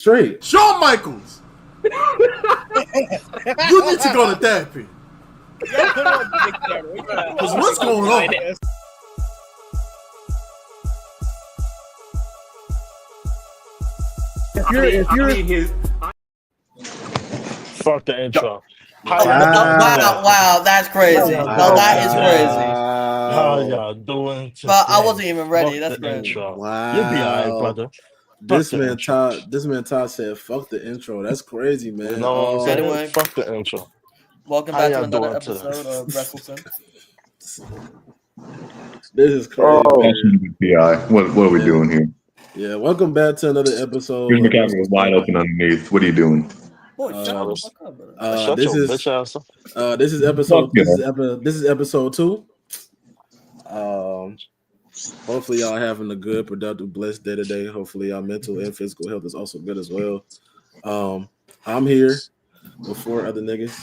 Straight. Shawn Michaels. You need to go to therapy. Yeah, put on the big camera. Because what's going on? Fuck the intro. Wow, that's crazy. No, that is crazy. How y'all doing today? But I wasn't even ready. Fuck That's the crazy. intro. Wow. You'll be alright, brother. This man Todd said, "Fuck the intro." That's crazy, man. You know what I'm saying? Anyway. Fuck the intro. Welcome How back to y'all another doing episode today? of Wrestle Simps. This is crazy. PI. What are we doing here? Yeah, welcome back to another episode. Here's the camera was wide open underneath. What are you doing? Boy, shut the fuck up, bro. This is episode. This is episode 2. Hopefully y'all having a good, productive, blessed day today. Hopefully y'all mental and physical health is also good as well. I'm here with 4 other niggas.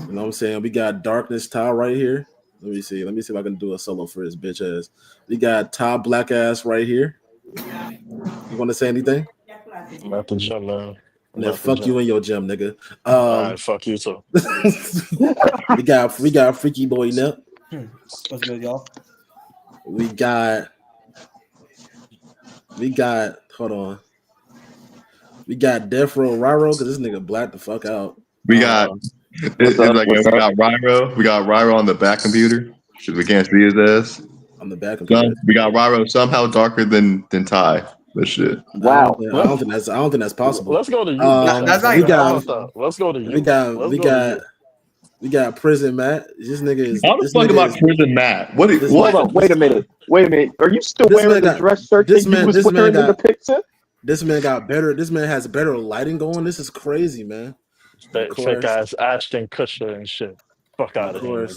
You know what I'm saying? We got Darkness Ty right here. Let me see if I can do a solo for his bitch ass. We got Ty Black Ass right here. You want to say anything? I'm at the gym, man. Then fuck you in your gym, nigga. All right, fuck you too. we got Freaky Boy Nip. What's good, y'all? We got hold on. We got Death Row Ryro because this nigga blacked the fuck out. We got we got Ryro. We got Ryro on the back computer. Because we can't see his ass. On the back computer. We got Ryro somehow darker than Ty. That shit. Wow. I don't think that's possible. Let's go to you. Let's go to you. We got Prison Matt. This nigga is. How the fuck about Prison Matt? What? Hold on, wait a minute. Are you still wearing the dress shirt that you was wearing in the picture? This man got better. This man has better lighting going. This is crazy, man. Fake ass Ashton Kutcher and shit. Fuck out of here.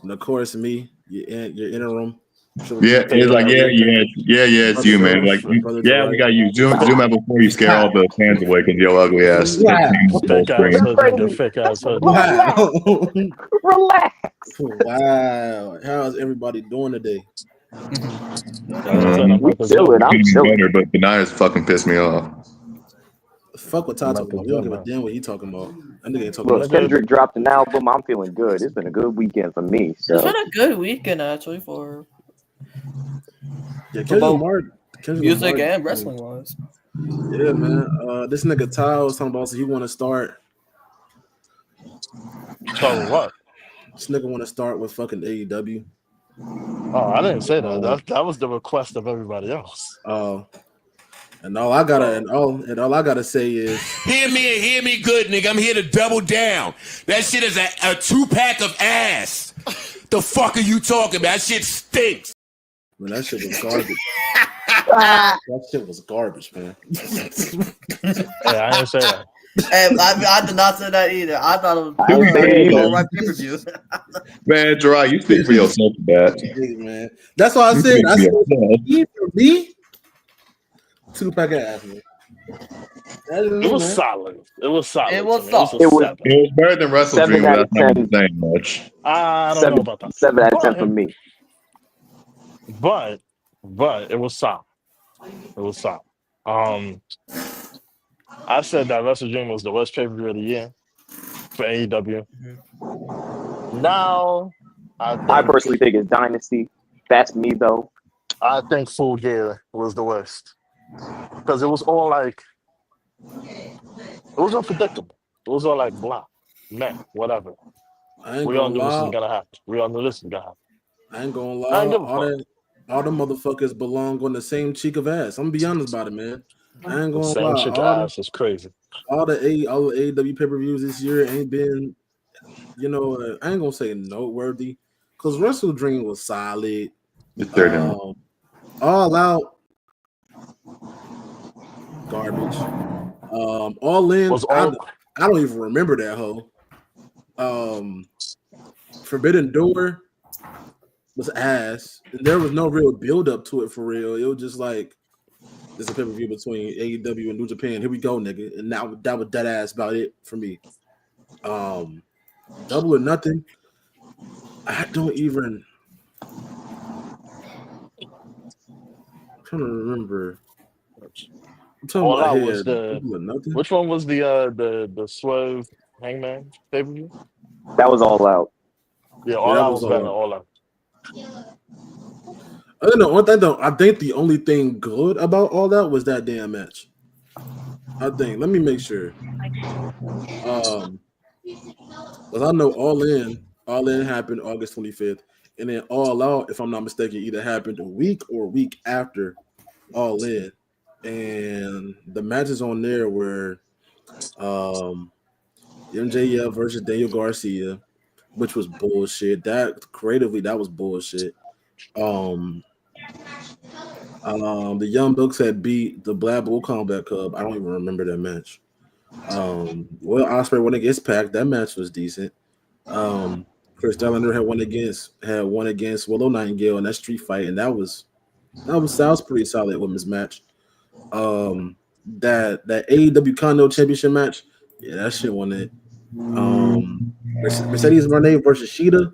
And of course, me, your interim. Yeah, it's like it's you, man. Like, yeah, we got you. Zoom out before you scare all the fans away because your ugly ass. Fake ass hood. Relax. Wow. How's everybody doing today? I'm chilling. Better, but the Niners fucking pissed me off. Fuck what Todd talking about. We don't give a damn what he talking about. That nigga ain't talking about. Kendrick dropped an album. I'm feeling good. It's been a good weekend for me. So. It's been a good weekend actually for Kendrick music and wrestling wise. Yeah, man. This nigga Ty was talking about so he want to start. So what? This nigga want to start with fucking AEW. Oh, I didn't say that. That was the request of everybody else. And all I gotta say is hear me good, nigga. I'm here to double down. That shit is a 2-pack of ass. The fuck are you talking about? That shit stinks. Man, that shit was garbage. That shit was garbage, man. Yeah, I didn't say that. And I did not say that either. I thought it was right pay-per-view. Man, Gerard, you speak for yourself, Dad. Man. That's why I said. For me, 2-pack of ass, man. It was solid. It was solid. It was better than Wrestle Dream, but that's not saying much. I don't know about that. 7 out of 10 for me. But it was solid. It was solid. I said that Wrestle Dream was the worst pay-per-view of the year for AEW. Mm-hmm. Now, I personally think it's Dynasty. That's me, though. I think Full Gear was the worst. Because it was all like, it was unpredictable. It was all like blah, man, whatever. We all knew this was gonna happen. I ain't gonna lie. All the motherfuckers belong on the same cheek of ass. I'm gonna be honest about it, man. I ain't gonna lie. Cheek of ass is crazy. All the AEW pay-per-views this year ain't been, I ain't gonna say noteworthy, because Wrestle Dream was solid. All Out. Garbage. All In. I don't even remember that hoe. Forbidden Door was ass. And there was no real build up to it for real. It was just like there's a pay-per-view between AEW and New Japan. Here we go, nigga. And now that was dead ass about it for me. Double or Nothing. I don't even. I'm trying to remember. I'm talking All about Out here. was the. Nothing. Which one was the Swerve Hangman pay-per-view? That was All Out. Yeah, Yeah, All that Out was was better. all. All Out. I don't know. One thing though, I think the only thing good about All That was that damn match. I think. Let me make sure. Because I know All In happened August 25th, and then All Out, if I'm not mistaken, either happened a week or a week after All In, and the matches on there were MJF versus Daniel Garcia, which was bullshit. That creatively, that was bullshit. The Young Bucks had beat the Black Bull Combat Club. I don't even remember that match. Will Ospreay went against Pac. That match was decent. Chris Stylander had won against Willow Nightingale in that street fight, and that was pretty solid women's match. That AEW Continental Championship match, yeah, that shit won it. Mercedes Renee versus Sheeta.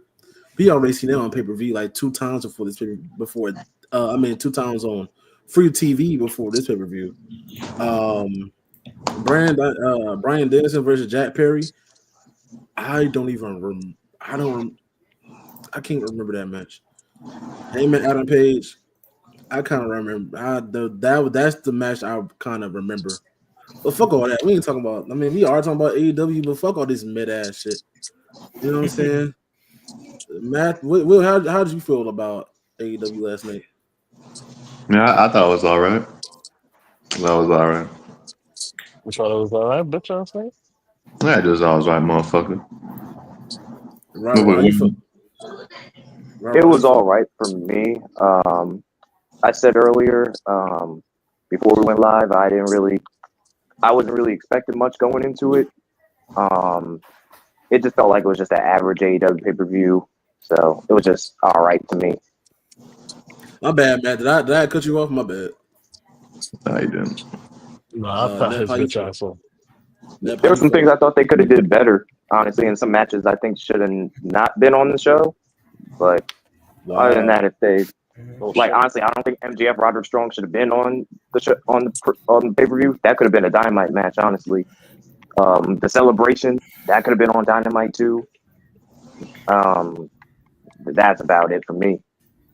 We already seen that on pay-per-view like 2 times before this before. 2 times on free TV before this pay-per-view. Brian Dennison versus Jack Perry. I don't even I can't remember that match. Heyman Adam Page. I kind of remember. That's the match I kind of remember. But fuck all that. We ain't talking about. I mean, we are talking about AEW, but fuck all this mid ass shit. You know what I'm saying? Matt, Will, how did you feel about AEW last night? Yeah, I thought it was all right. That was all right. Which one was all right, bitch? I was saying. Yeah, just all right, motherfucker. Robert, how you feel? It was all right for me. I said earlier, before we went live, I wasn't really expecting much going into it. It just felt like it was just an average AEW pay-per-view, so it was just all right to me. My bad, Matt. Did I cut you off? My bad. No, you didn't. No, I thought his bitch asshole. There were some things I thought they could have did better, honestly, in some matches I think should have not been on the show. But other than that, if they honestly, I don't think MJF Roderick Strong should have been on the show, on the pay-per-view. That could have been a Dynamite match, honestly. The celebration that could have been on Dynamite too. That's about it for me.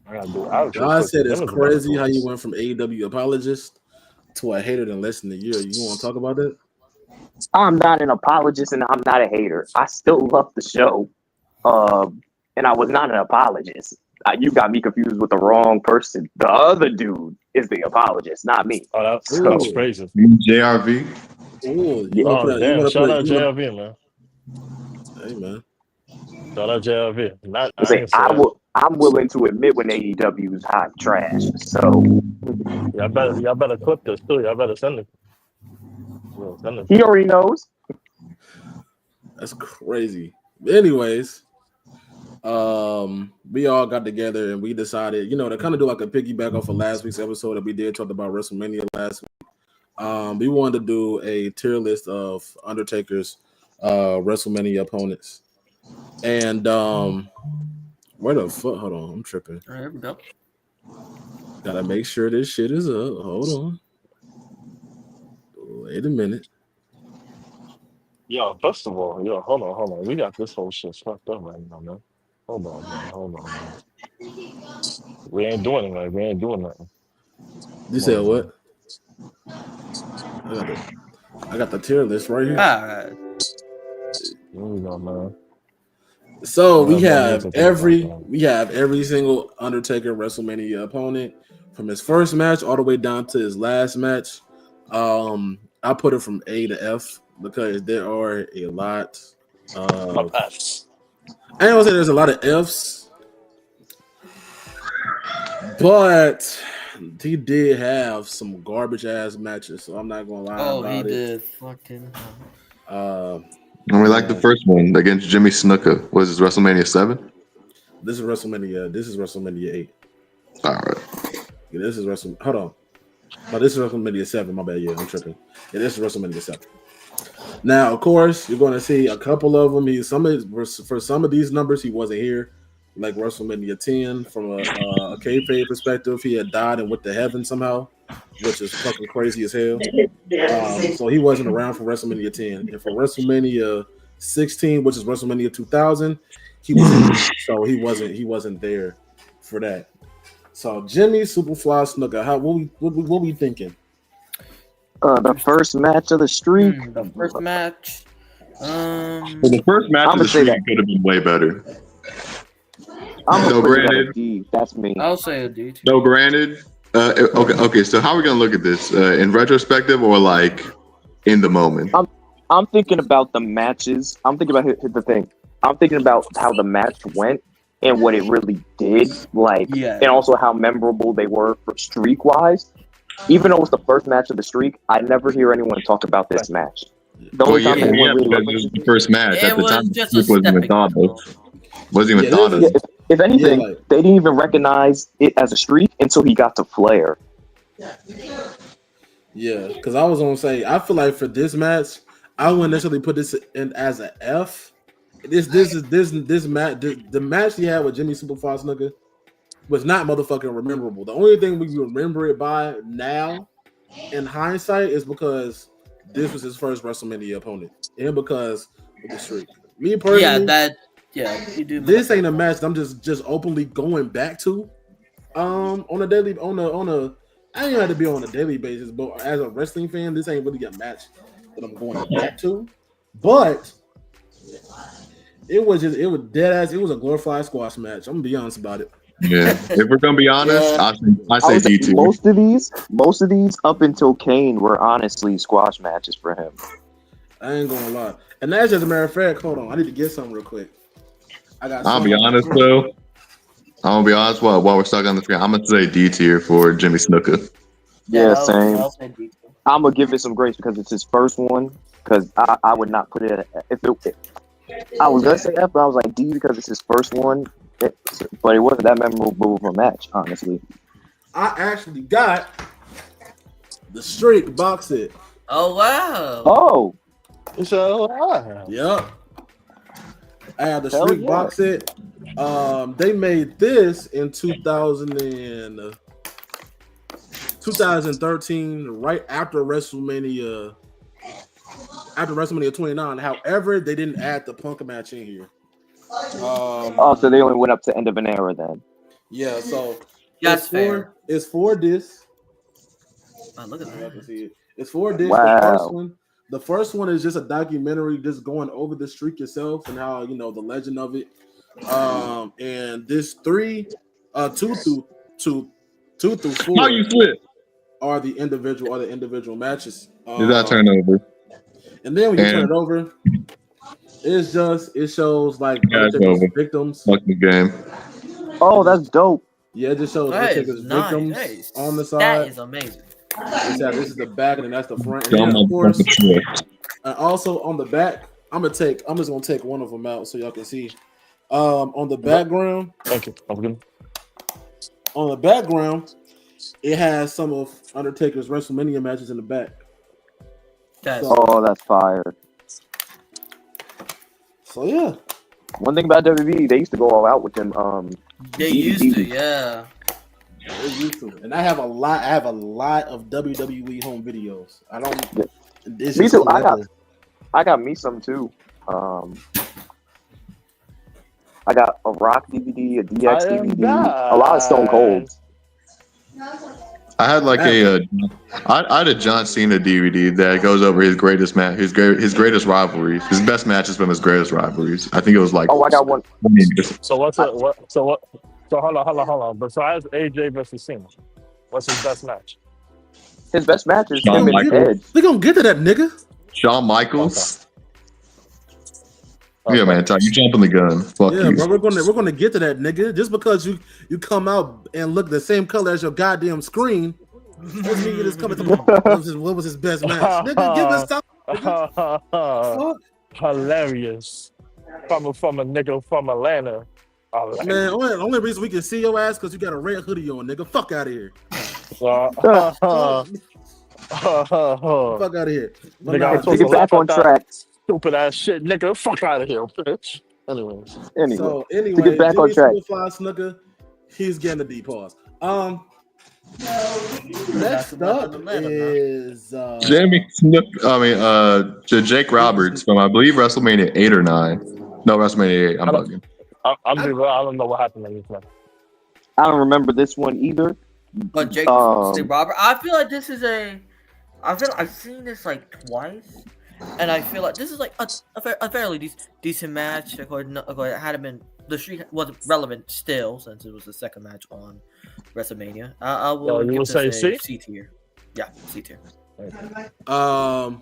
God said it's crazy how you went from AEW apologist to a hater in less than a year. You want to talk about that? I'm not an apologist and I'm not a hater. I still love the show. And I was not an apologist. You got me confused with the wrong person. The other dude is the apologist, not me. Oh, that's crazy. JRV? Damn. Shout out JRV, man. Hey, man. Shout out JRV. I'm willing to admit when AEW is hot trash. So y'all better clip this too. Y'all better send it. He already knows. That's crazy. Anyways, we all got together and we decided, to kind of do like a piggyback off of last week's episode that we did talk about WrestleMania last week. We wanted to do a tier list of Undertaker's WrestleMania opponents. And where the fuck? Hold on, I'm tripping. All right, here we go. Gotta make sure this shit is up. Hold on. Wait a minute. Yo, first of all, hold on. We got this whole shit fucked up right now, man. Hold on, man. We ain't doing it, man. We ain't doing nothing. You said what? I got the tier list right here. All right. Here we go, man. So we have every single Undertaker WrestleMania opponent from his first match all the way down to his last match. I put it from A to F because there are a lot of F's. I don't say there's a lot of F's, but he did have some garbage ass matches, so I'm not gonna lie about it. Oh, he did fucking. And we like the first one against Jimmy Snuka. Was this WrestleMania 7? This is WrestleMania 8. All right. Yeah, this is WrestleMania. Hold on. No, this is WrestleMania 7. My bad. Yeah, I'm tripping. Yeah, this is WrestleMania 7. Now, of course, you're going to see a couple of them. For some of these numbers, he wasn't here. like WrestleMania 10 from a kayfabe perspective. He had died and went to heaven somehow, which is fucking crazy as hell. So he wasn't around for WrestleMania 10, and for WrestleMania 16, which is WrestleMania 2000, he was so he wasn't there for that. So Jimmy Superfly Snuka, what we thinking? The first match of the streak. The first match. Well, the first match of the streak could have been way better. I'm granted, D. That's me. I'll say a D too. No, granted. Okay. So how are we gonna look at this in retrospective or like in the moment? I'm thinking about the matches. I'm thinking about the thing. I'm thinking about how the match went and what it really did, and also how memorable they were for streak wise. Even though it was the first match of the streak, I never hear anyone talk about this match. The only time anyone really because it was the first match at the time. Just It wasn't even thought of. Wasn't even thought of. If anything, they didn't even recognize it as a streak until he got to Flair. Yeah, because I was gonna say, I feel like for this match, I wouldn't necessarily put this in as an F. This match, the match he had with Jimmy Superfly Snuka was not motherfucking memorable. The only thing we remember it by now, in hindsight, is because this was his first WrestleMania opponent, and because of the streak. Me personally, you do. This ain't a match that I'm just openly going back to. On a daily, on a. I ain't have to be on a daily basis, but as a wrestling fan, this ain't really a match that I'm going back to. But it was dead ass. It was a glorified squash match. I'm gonna be honest about it. Yeah, if we're gonna be honest, I say D tier. Most of these up until Kane were honestly squash matches for him. I ain't gonna lie, and that's just a matter of fact. Hold on, I need to get something real quick. I'll be honest though. I'm gonna be honest while we're stuck on the screen. I'm gonna say D tier for Jimmy Snuka. Yeah, same. I'm gonna give it some grace because it's his first one. Because I would not put it I was gonna say F, but I was like D because it's his first one. But it wasn't that memorable of a match, honestly. I actually got the streak box set. Oh wow! Oh, Yep. I have the streak box set. They made this in 2013, right after WrestleMania. After WrestleMania 29. However, they didn't add the Punk match in here. So they only went up to end of an era then. Yeah, so that's fair. It's 4 discs. Oh, look at that. I can see it. It's 4 discs. Wow. The first one is just a documentary, just going over the streak itself and how the legend of it. And this 2 through 4 How you flip? Are the individual matches. Did that turn over? And then when you turn it over, it shows like victims. Fuck the game. Oh, that's dope. Yeah, it just shows victims on the side. That is amazing. This is the back, and then that's the front. And then, of course, and also on the back, I'm just gonna take one of them out so y'all can see. On the background. Thank you. On the background, it has some of Undertaker's WrestleMania matches in the back. That's fire. So yeah. One thing about WWE, they used to go all out with them. They used to, yeah. They used to. And I have a lot of WWE home videos. I don't. Yeah. Me too. I got me some too. I got a Rock DVD, a DX DVD, a lot of Stone Cold. I had like I had a John Cena DVD that goes over his greatest match, his greatest rivalries, his best matches from his greatest rivalries. I think it was like. Oh, I got one. So what? So hold on. Besides AJ versus Cena, what's his best match? His best match is him and Edge. We gonna get to that, nigga. Shawn Michaels. Okay. Yeah, man, Ty, you jumping the gun. Fuck you. Bro, we're gonna get to that, nigga. Just because you come out and look the same color as your goddamn screen, doesn't mean you just coming to what was his best match, nigga? Give us something. Hilarious. From a nigga from Atlanta. Man, only reason we can see your ass because you got a red hoodie on, nigga. Fuck out of here. Fuck out of here. Nigga, back on track. Stupid ass shit, nigga. Fuck out of here, bitch. Anyways. So to anyway, get back on Jimmy track. Superfly Snooker, he's getting a D pause. Next up is Jake Roberts from I believe WrestleMania 8 or 9. No, WrestleMania 8. I'm bugging. I don't know what happened in this one. I don't remember this one either. But Jake Robert, I feel like this is I've seen this like twice, and I feel like this is like a fairly decent match. According, it had been the streak wasn't relevant still since it was the second match on WrestleMania. I will give this a C tier. Yeah, C tier. I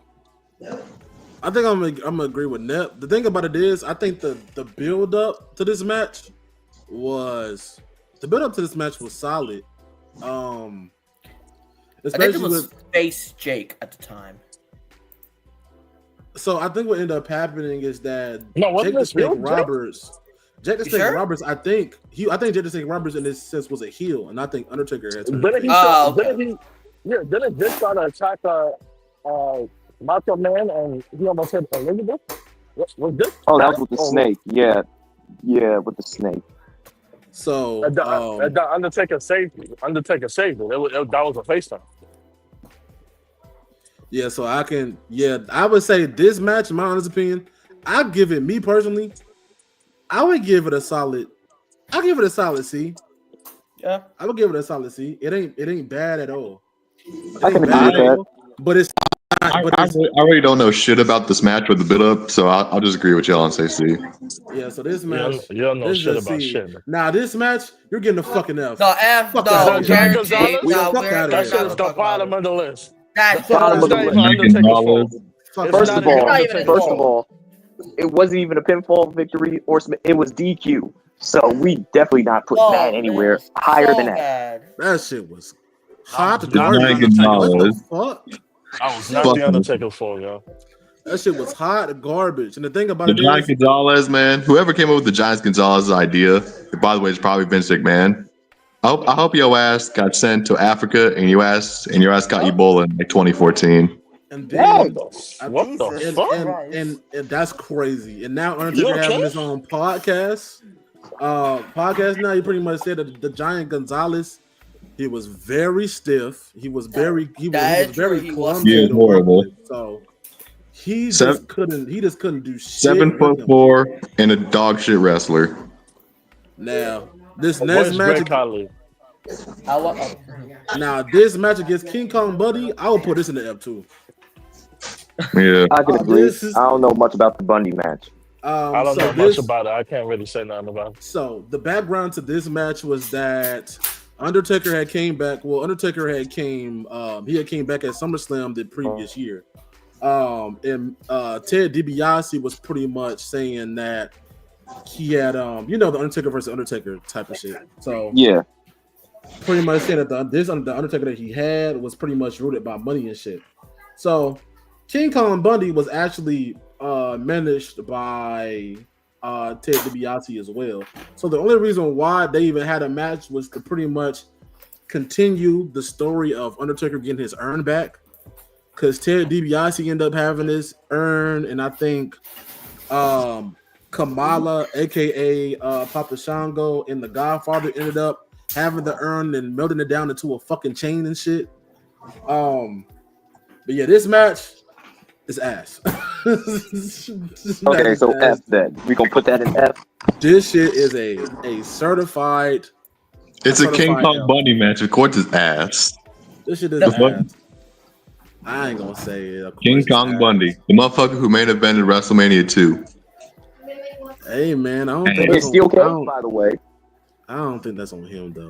think I'm gonna agree with Nep. The thing about it is, I think the build up to this match was solid. Especially I think it was face Jake at the time. So I think what ended up happening is that Jake the Snake Roberts. I think Jake the Snake Roberts in this sense was a heel, and I think Undertaker had turned. Didn't Jake try to attack Macho Man and he almost hit Elizabeth? Was this? Oh, that was with the snake. Yeah, with the snake. So the Undertaker saved it. That was a FaceTime. Yeah, so I would say this match, in my honest opinion, I'll give it, me personally, I would give it a solid. I'll give it a solid C. Yeah, I would give it a solid C. It ain't bad at all. I can agree with that. But it's. I really don't know shit about this match with the build up, so I'll just agree with y'all and say C. Yeah, so this match, you don't know shit about shit. Now this match, you're getting a fucking F. No F. Fuck no, Gonzalez. That shit is the bottom of the list. That's bottom of the list. First of all, it wasn't even a pinfall victory, or it was DQ. So we definitely not putting that anywhere higher than that. That shit was hot. What the fuck? I was not the Undertaker for y'all. That shit was hot garbage. And the thing about the Giant Gonzalez, man, whoever came up with the Giant Gonzalez idea, by the way, it's probably Vince McMahon. I hope your ass got sent to Africa and your ass got Ebola in like 2014. And then, what the fuck? And that's crazy. And now Undertaker having his own podcast. Now he pretty much said that the Giant Gonzalez, he was very stiff. He was very clumsy. Horrible. So he just couldn't do shit. 7'4" and a dog shit wrestler. Now this next match. Now this match against King Kong Bundy, I would put this in the F2. Yeah, I can agree. I don't know much about the Bundy match. I don't know much about it. I can't really say nothing about it. So the background to this match was that Undertaker had came back. Well, Undertaker had came back at SummerSlam the previous year. And Ted DiBiase was pretty much saying that he had the Undertaker versus Undertaker type of shit. So yeah, pretty much saying that the Undertaker that he had was pretty much rooted by money and shit. So King Kong Bundy was actually managed by Ted DiBiase as well. So the only reason why they even had a match was to pretty much continue the story of Undertaker getting his urn back, because Ted DiBiase ended up having his urn, and I think Kamala, aka Papa Shango, and the Godfather ended up having the urn and melting it down into a fucking chain and shit. But yeah, this match is ass. Okay, so F then. We gonna put that in F. This shit is a certified. It's a King Kong Bundy match. Of course, it's ass. This shit is ass. I ain't gonna say it. King Kong Bundy, the motherfucker who main evented WrestleMania 2. Hey man, I don't think it's still came, by the way. I don't think that's on him though.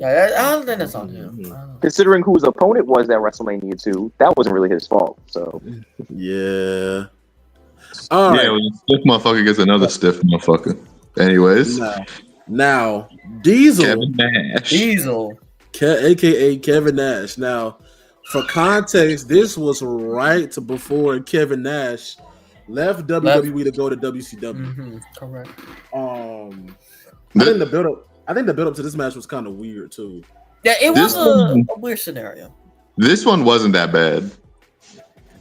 I don't think that's on him. Considering who his opponent was at WrestleMania 2, that wasn't really his fault. So yeah. All right. Stiff motherfucker gets another stiff motherfucker. Anyways, now Diesel, Kevin Nash, aka Kevin Nash. Now, for context, this was right before Kevin Nash left WWE to go to WCW. Mm-hmm. Correct. I think the build up to this match was kind of weird too. Yeah, it was a weird scenario. This one wasn't that bad.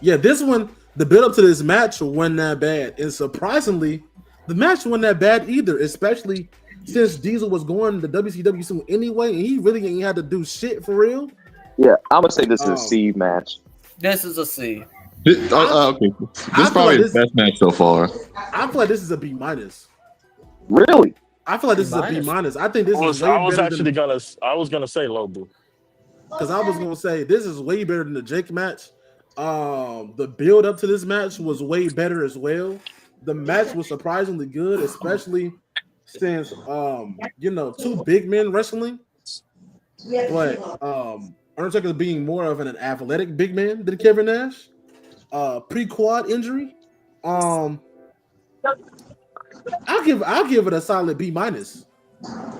Yeah, this one, the build up to this match wasn't that bad, and surprisingly, The match wasn't that bad either, especially since Diesel was going to WCW soon anyway, and he really ain't had to do shit for real. Yeah, I'm gonna say this is a C match. This is a C. Okay, this is probably his best match so far. I feel like this is a B minus. Really? I feel like this is a B minus. I think this is way I was better actually gonna say low B. Because I was gonna say this is way better than the Jake match. The build up to this match was way better as well. The match was surprisingly good, especially since two big men wrestling. But Undertaker being more of an athletic big man than Kevin Nash. Pre-quad injury. I'll give it a solid B minus.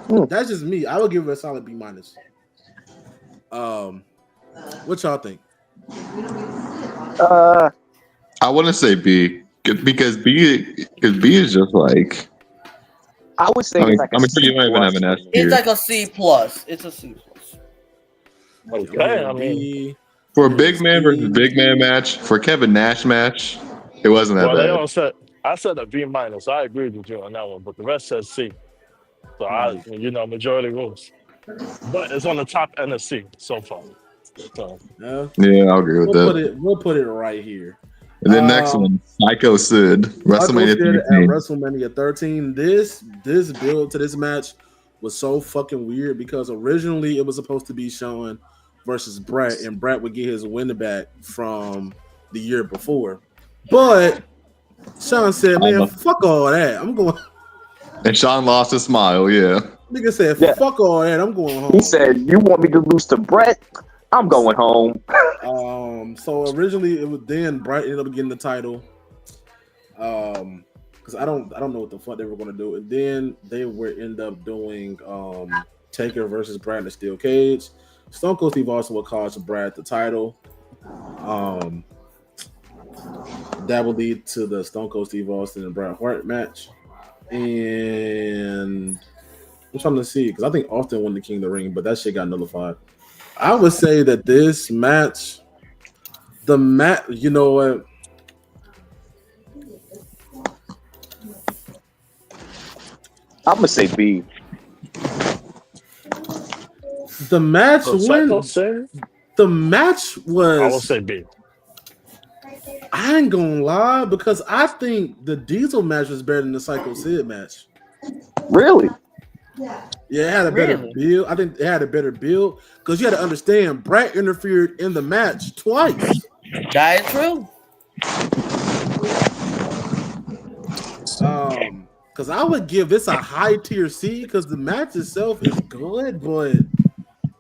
That's just me. I would give it a solid B minus. What y'all think? I want to say B because B is just like. I would say it's like a C plus. It's like a C plus. It's a C plus. Okay, I mean, for a big man versus big man match, for Kevin Nash match, it wasn't that bad. I said a B minus. I agree with you on that one, but the rest says C. So majority rules. But it's on the top end of C so far. So yeah, I'll agree with that. We'll put it right here. And then next one, Psycho Sid, WrestleMania 13. At WrestleMania 13. This build to this match was so fucking weird because originally it was supposed to be Shawn versus Bret, and Bret would get his win back from the year before. But Shawn said, "Man, fuck all that. I'm going." And Shawn lost his smile. Yeah. Nigga said, "Fuck all that. I'm going home." He said, "You want me to lose to Bret? I'm going home." So originally it was then Bret ended up getting the title. Because I don't know what the fuck they were gonna do, and then they would end up doing Taker versus Bret in the steel cage. Stone Cold Steve Austin would cost Bret the title. That would lead to the Stone Cold Steve Austin and Bret Hart match. And I'm trying to see because I think Austin won the King of the Ring, but that shit got nullified. I would say that this match, you know what? I'm gonna say B. The match was. I will say B. I ain't gonna lie because I think the Diesel match was better than the Psycho Sid match. Really? Yeah, it had a better build. I think it had a better build because you had to understand Bret interfered in the match twice. That is true. Because I would give this a high tier C because the match itself is good, but it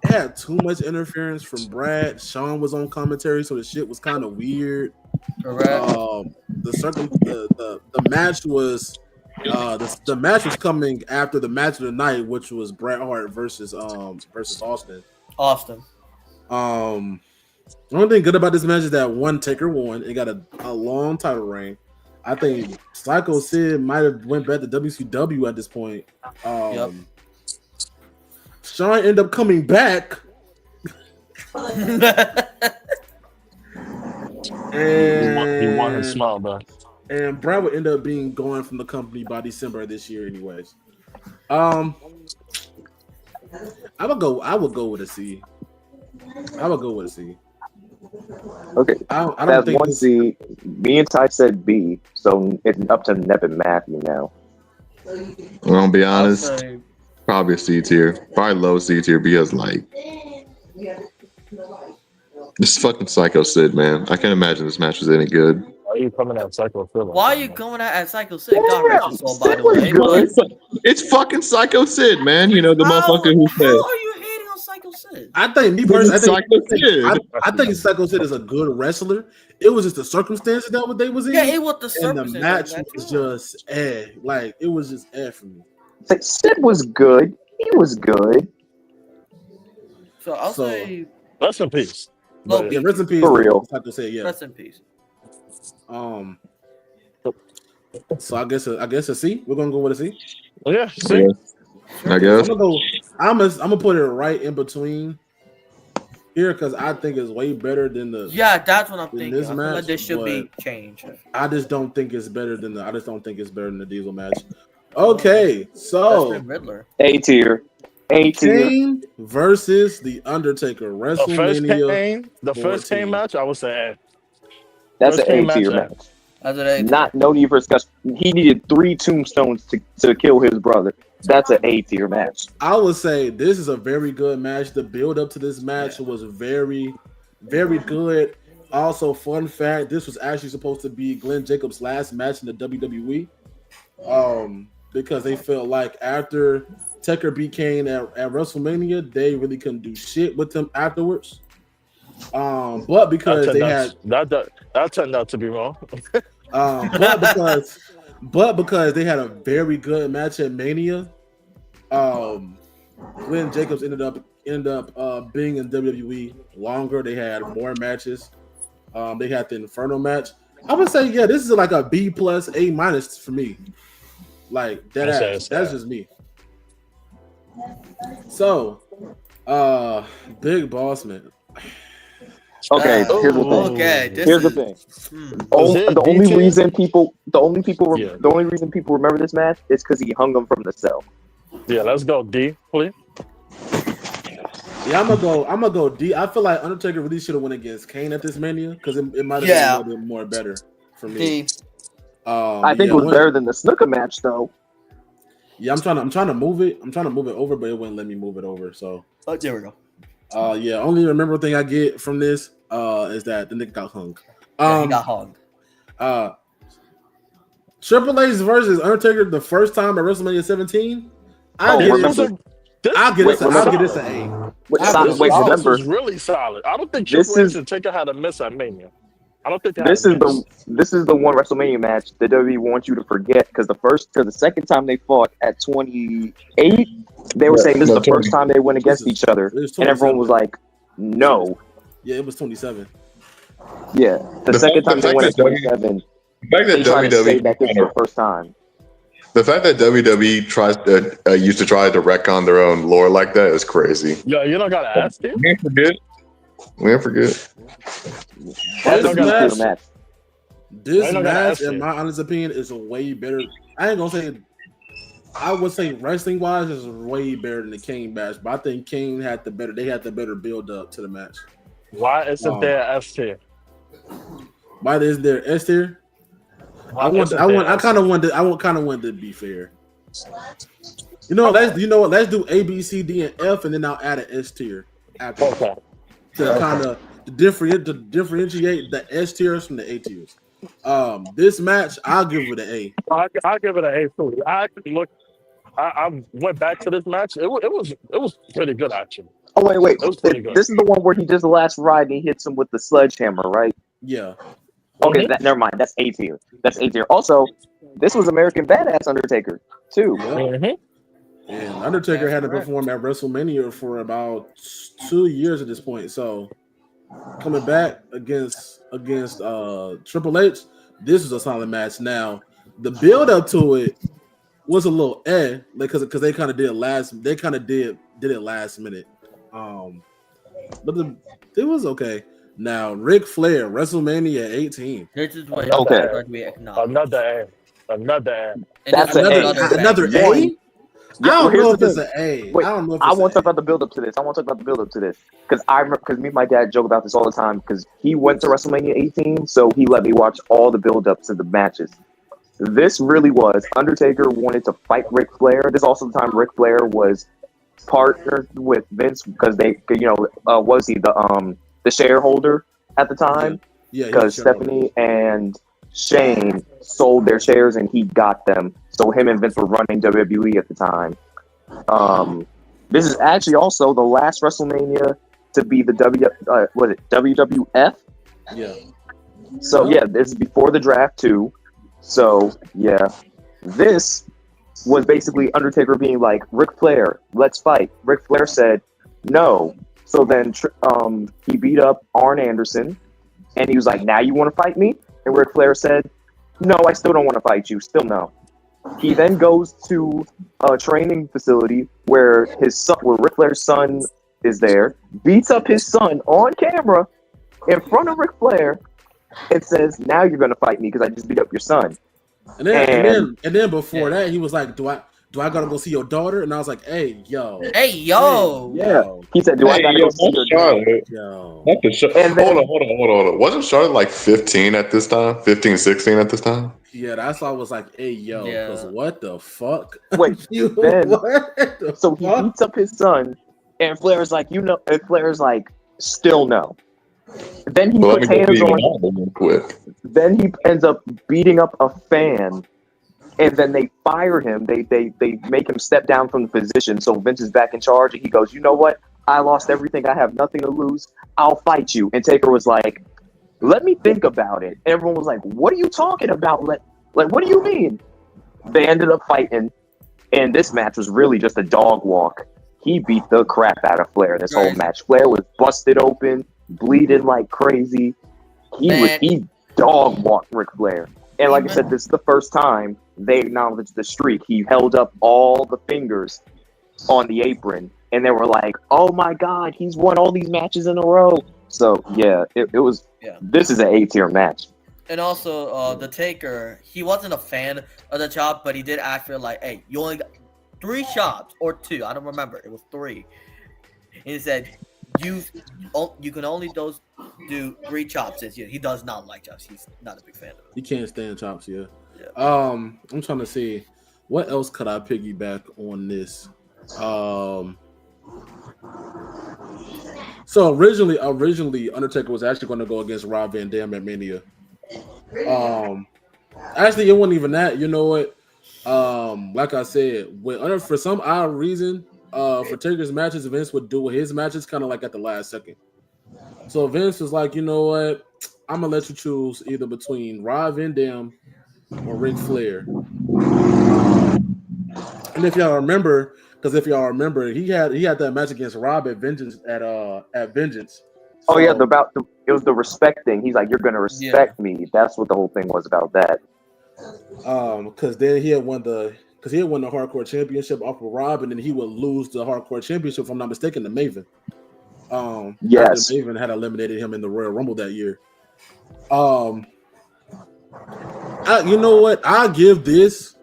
had too much interference from Bret. Shawn was on commentary, so the shit was kind of weird. The match was the match was coming after the match of the night, which was Bret Hart versus Austin. The only thing good about this match is that one Taker won. It got a long title reign. I think Psycho Sid might have went back to WCW at this point. Shawn ended up coming back. And he won his smile back. And Brad would end up being gone from the company by December of this year, anyways. I would go with a C. Okay. I don't think one C. Me and Ty said B, so it's up to Nevin Matthew now. I'm gonna be honest. Probably a C tier. Probably low C tier because this fucking Psycho Sid, man. I can't imagine this match was any good. Why are you coming at Psycho Sid? Why are you going at Psycho Sid? God rest his soul, by the way. It's fucking Psycho Sid, man. You know the motherfucker who said. How are you hating on Psycho Sid? I think me personally, I think Psycho Sid is a good wrestler. It was just the circumstances that what they was in. Yeah, it was the circumstances. And the match was just like it was just for me. Like Sid was good. He was good. So I'll say rest in peace. Yeah, rest in peace. For real. Have to say, yeah. Rest in peace. So I guess a C. We're gonna go with a C. Yeah, C. I guess. I'm gonna put it right in between here because I think it's way better than the. Yeah, that's what I'm in thinking. this I feel match, like this should be but changed. I just don't think it's better than the. I just don't think it's better than the Diesel match. Okay, so Riddler. A tier. A tier. Kane versus the Undertaker WrestleMania. The first 14. Kane match, I would say. That's First an Kane A tier match, match. That's an A tier. Not no need for discussion. He needed 3 tombstones to kill his brother. That's an A tier match. I would say this is a very good match. The build up to this match was very, very good. Also, fun fact: this was actually supposed to be Glenn Jacobs' last match in the WWE. Because they felt like after Taker beat Kane at WrestleMania, they really couldn't do shit with him afterwards. But because they had that turned out to be wrong. but because they had a very good match at Mania, Glenn Jacobs ended up being in WWE longer. They had more matches. They had the Inferno match. I would say, yeah, this is like a B plus A minus for me. Like that ass. That's just me. So, Big Boss Man. Okay, here's the thing. Okay, here's the thing. The only reason people remember this match is because he hung him from the cell. Yeah, let's go D, please. Yeah, I'm gonna go D. I feel like Undertaker really should have went against Kane at this Mania because it might have been a little bit more better for me. D. I think it was better than the Snooker match, though. Yeah, I'm trying to move it. I'm trying to move it over, but it wouldn't let me move it over. So, there we go. Yeah. Only remember thing I get from this is that the nigga got hung. He got hung. Triple H versus Undertaker the first time at WrestleMania 17. I'll give this an A. Wait, remember, was really solid. I don't think Triple H and Taker had a miss at Mania. I don't think this is the one WrestleMania match that WWE wants you to forget because the second time they fought at 28, they were saying this is the first time they went against each other, and everyone was like, "No." Yeah, it was 27. Yeah, the second time they went at 27. The fact that WWE that this is the first time. The fact that WWE used to try to retcon their own lore like that is crazy. Yo, you don't gotta ask him. We ain't forget. This match, in my honest opinion, is a way better. I ain't gonna say. I would say wrestling wise is way better than the Kane match, but I think Kane had the better. They had the better build up to the match. Why isn't there S tier? Why is there S tier? I kind of wanted to be fair. Let's do A, B, C, D, and F, and then I'll add an S tier after to kind of differentiate the S tiers from the A tiers. This match, I'll give it an A. I'll give it an A too. I went back to this match. It was pretty good actually. Oh wait, it was pretty good. This is the one where he does the last ride and he hits him with the sledgehammer, right? Yeah. Okay, never mind. That's A tier. Also, this was American Badass Undertaker too. And Undertaker had to perform at WrestleMania for about 2 years at this point. So coming back against Triple H, this was a solid match. Now the build up to it was a little because they kind of did it last minute. But it was okay. Now, Ric Flair, WrestleMania 18. This is what another A. That's another A? Yeah, I don't know if it's an A. Wait, I don't know if I it's want to talk about the build up to this. Because me and my dad joke about this all the time because he went to WrestleMania 18, so he let me watch all the build ups to the matches. This really was Undertaker wanted to fight Ric Flair. This is also the time Ric Flair was partnered with Vince because they, was he the shareholder at the time? Yeah. Because Stephanie and Shane sold their shares and he got them. So him and Vince were running WWE at the time. This is actually also the last WrestleMania to be the WWF? Yeah. So this is before the draft too. So yeah, this was basically Undertaker being like, Ric Flair, let's fight. Ric Flair said no. So then he beat up Arn Anderson, and he was like, now you want to fight me? And Ric Flair said, no, I still don't want to fight you. Still no. He then goes to a training facility where Ric Flair's son is there, beats up his son on camera in front of Ric Flair, and says, "Now you're gonna fight me because I just beat up your son." And then before that, he was like, "Do I gotta go see your daughter?" And I was like, "Hey, yo, He said, "Do I gotta go see your daughter?" Not the hold on. Wasn't Charlotte like 15 at this time? 15, 16 at this time? Yeah, that's why I was like, "Hey, yo, because what the fuck?" Wait, then so he beats up his son, and Flair's like, and Flair's like, "Still no." Then he puts hands on. Quick. Then he ends up beating up a fan, and then they fire him. They make him step down from the position. So Vince is back in charge, and he goes, "You know what? I lost everything. I have nothing to lose. I'll fight you." And Taker was like, "Let me think about it." And everyone was like, "What are you talking about? Like, what do you mean?" They ended up fighting, and this match was really just a dog walk. He beat the crap out of Flair this whole match. Flair was busted open, bleeding like crazy. He dog walked Ric Flair. And like I said, this is the first time they acknowledged the streak. He held up all the fingers on the apron, and they were like, "Oh my God, he's won all these matches in a row." So yeah, it was. Yeah. This is an A-tier match. And also, the Taker, he wasn't a fan of the chop, but he did ask for like, "Hey, you only got 3 chops or 2. I don't remember. It was 3." And he said, "You can only do 3 chops." Since he does not like chops. He's not a big fan of it. He can't stand chops. Yeah. I'm trying to see what else could I piggyback on this. So originally, Undertaker was actually going to go against Rob Van Dam at Mania. Actually, it wasn't even that. You know what? Like I said, for some odd reason, for Taker's matches, Vince would do his matches kind of like at the last second. So Vince was like, "You know what? I'm gonna let you choose either between Rob Van Dam or Ric Flair." And if y'all remember, he had that match against Rob at Vengeance at Vengeance. So, it was the respect thing. He's like, "You're gonna respect me." That's what the whole thing was about. That. Because then he had won the Hardcore Championship off of Rob, and then he would lose the Hardcore Championship, if I'm not mistaken, to Maven. Yes, Maven had eliminated him in the Royal Rumble that year. You know what? I'll give this.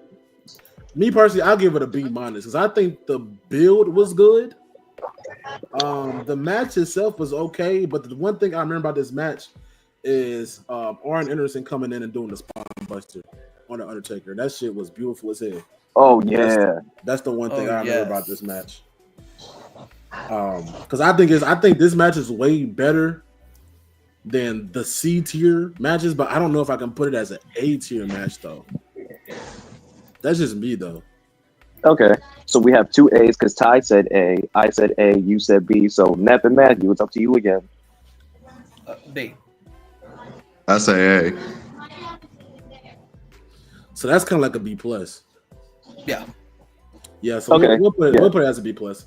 Me personally, I'll give it a B- because I think the build was good. The match itself was okay, but the one thing I remember about this match is Arn Anderson coming in and doing the spine buster on the Undertaker. That shit was beautiful as hell. Oh yeah, that's the one thing I remember about this match. Because I think this match is way better than the C tier matches, but I don't know if I can put it as an A tier match though. That's just me though. Okay, so we have 2 A's because Ty said A, I said A, you said B. So Nep and Matthew, it's up to you again. B. I say A. So that's kind of like a B plus. Yeah. Yeah. So okay. we'll put it as a B plus.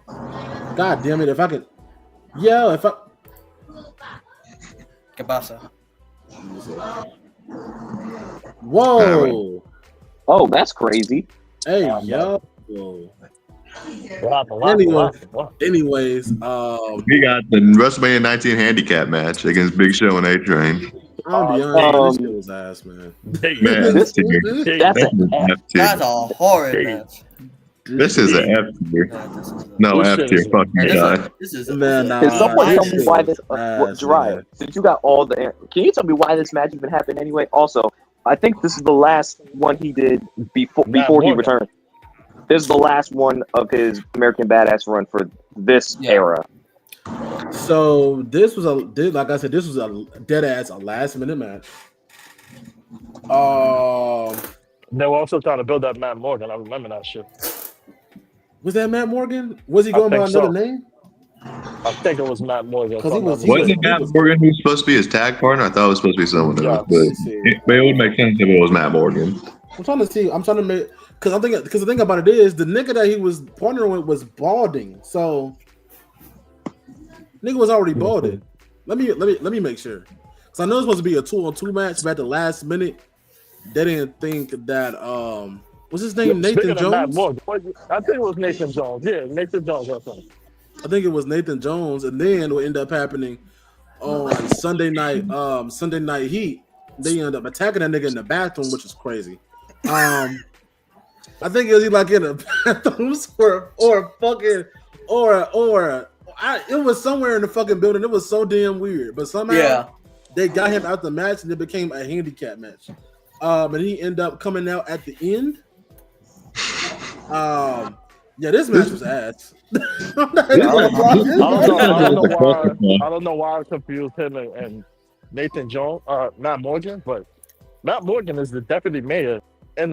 God damn it! If I could, Cabasa. Whoa! Oh, that's crazy. Hey, yo. Anyways, we got the WrestleMania 19 handicap match against Big Show and A-Train. I'll be honest, this shit was ass, man. That's a horrid match. This is an F tier. No, F tier. Fuck you, guy. Can someone tell me why this? Jiraiya, since you got all the, can you tell me why this match even happened anyway? Also, I think this is the last one he did before he returned. This is the last one of his American Badass run for this era. So this was like I said, this was a dead ass a last minute match. They were also trying to build up Matt Morgan. I remember that shit. Was that Matt Morgan? Was he going by another name? I think it was Matt Morgan. Wasn't Matt Morgan who's supposed to be his tag partner? I thought it was supposed to be someone else, but it would make sense if it was Matt Morgan. I'm trying to make because the thing about it is the nigga that he was partnering with was balding, so nigga was already balding. Let me make sure, because I know it's supposed to be a 2-on-2 match, but at the last minute they didn't think that what's his name, Nathan Jones? I think it was Nathan Jones. Yeah, Nathan Jones or something. I think it was Nathan Jones, and then what ended up happening on Sunday night Heat, they ended up attacking that nigga in the bathroom, which is crazy. I think it was like in a bathroom it was somewhere in the fucking building. It was so damn weird, but somehow they got him out the match, and it became a handicap match. And he ended up coming out at the end. Yeah, this match was ass. I don't know why I confused him and Nathan Jones, Matt Morgan, but Matt Morgan is the deputy mayor in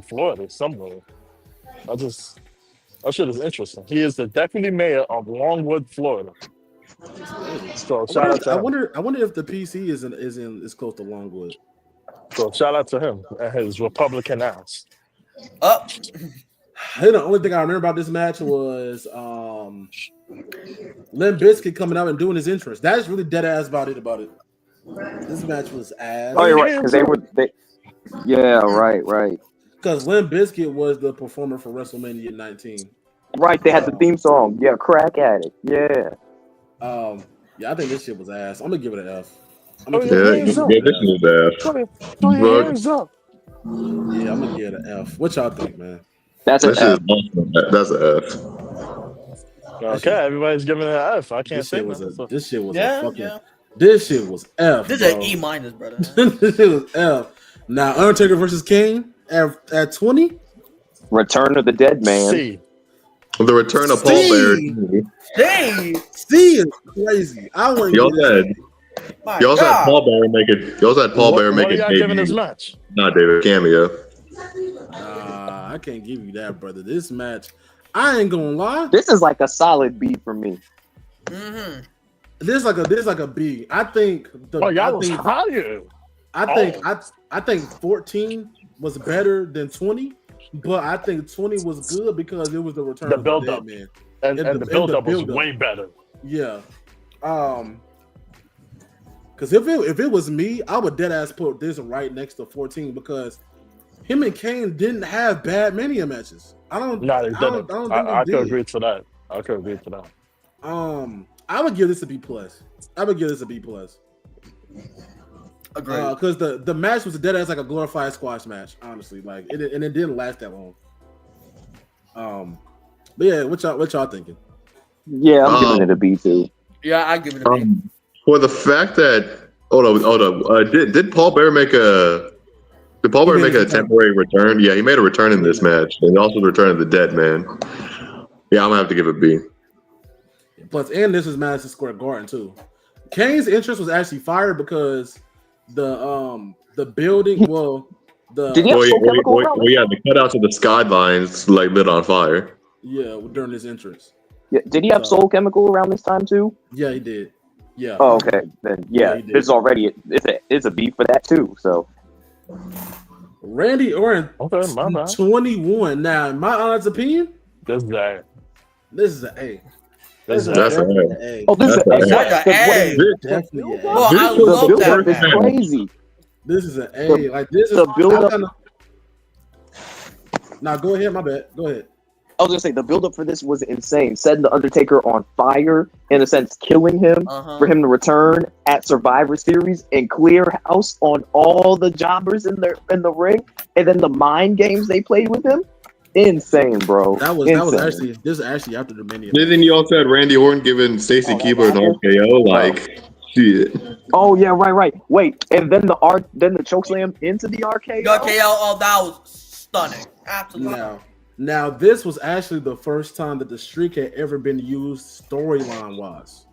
Florida somewhere. That shit is interesting. He is the deputy mayor of Longwood, Florida. So shout out to him. I wonder if the PC is close to Longwood. So shout out to him and his Republican ass. The only thing I remember about this match was Limp Bizkit coming out and doing his entrance. That's really dead ass about it. This match was ass. Oh, you're right, because right. Because Limp Bizkit was the performer for WrestleMania 19. Right, they had the theme song. Yeah, crack at it. Yeah. Yeah, I think this shit was ass. I'm gonna give it an F. This is ass. Hands up. Yeah, I'm gonna give it an F. What y'all think, man? That's an F. That's an F. Okay, everybody's giving it an F. I can't say this shit was This shit was F. This is an E minus, brother. This shit was F. Now Undertaker versus Kane at 20. Return of the Dead Man. C. The return of Paul Bearer. C is crazy. I want y'all said Paul Bearer make it. Y'all said Paul Bearer make it. What are y'all giving this match? Not David cameo. I can't give you that, brother. This match, I ain't gonna lie. This is like a solid B for me. Mm-hmm. This like a B. I think y'all was higher. I think 14 was better than 20, but I think 20 was good because it was the return of the Dead Man. And the build-up was way better. Yeah. Because if it was me, I would dead ass put this right next to 14 because him and Kane didn't have bad Mania matches. I could agree to that. I would give this a B plus. Agreed. Because the match was dead ass like a glorified squash match, honestly. Like it didn't last that long. But yeah, what y'all thinking? Yeah, I'm giving it a B too. Yeah, I give it a B. For the fact that hold on. Did Paul Bearer make a temporary return? Yeah, he made a return in this match, and also the return of the Dead Man. Yeah, I'm gonna have to give it a B. Plus, and this was Madison Square Garden too. Kane's interest was actually fired because the building. Well, the the cutouts of the skylines like lit on fire. Yeah, during his entrance. Yeah, did he have Soul Chemical around this time too? Yeah, he did. Yeah. Oh, okay. Then this is already it's a B for that too. So. Randy Orton, 21. Now, in my honest opinion, this is an A. That's an A. Oh, this is an A. Definitely A. Oh, I love that. It's crazy. This is an A. Like this is the build-up. Now, go ahead. My bad. Go ahead. I was gonna say the build-up for this was insane. Setting the Undertaker on fire, in a sense, killing him for him to return at Survivor Series and clear house on all the jobbers in the ring, and then the mind games they played with him. Insane, bro. This is actually after the Mania. Then you also had Randy Orton giving Stacy Keibler an RKO, like shit. Oh yeah, right. Wait, and then the chokeslam into the RKO. Oh, that was stunning. Absolutely. Now, this was actually the first time that the streak had ever been used storyline wise.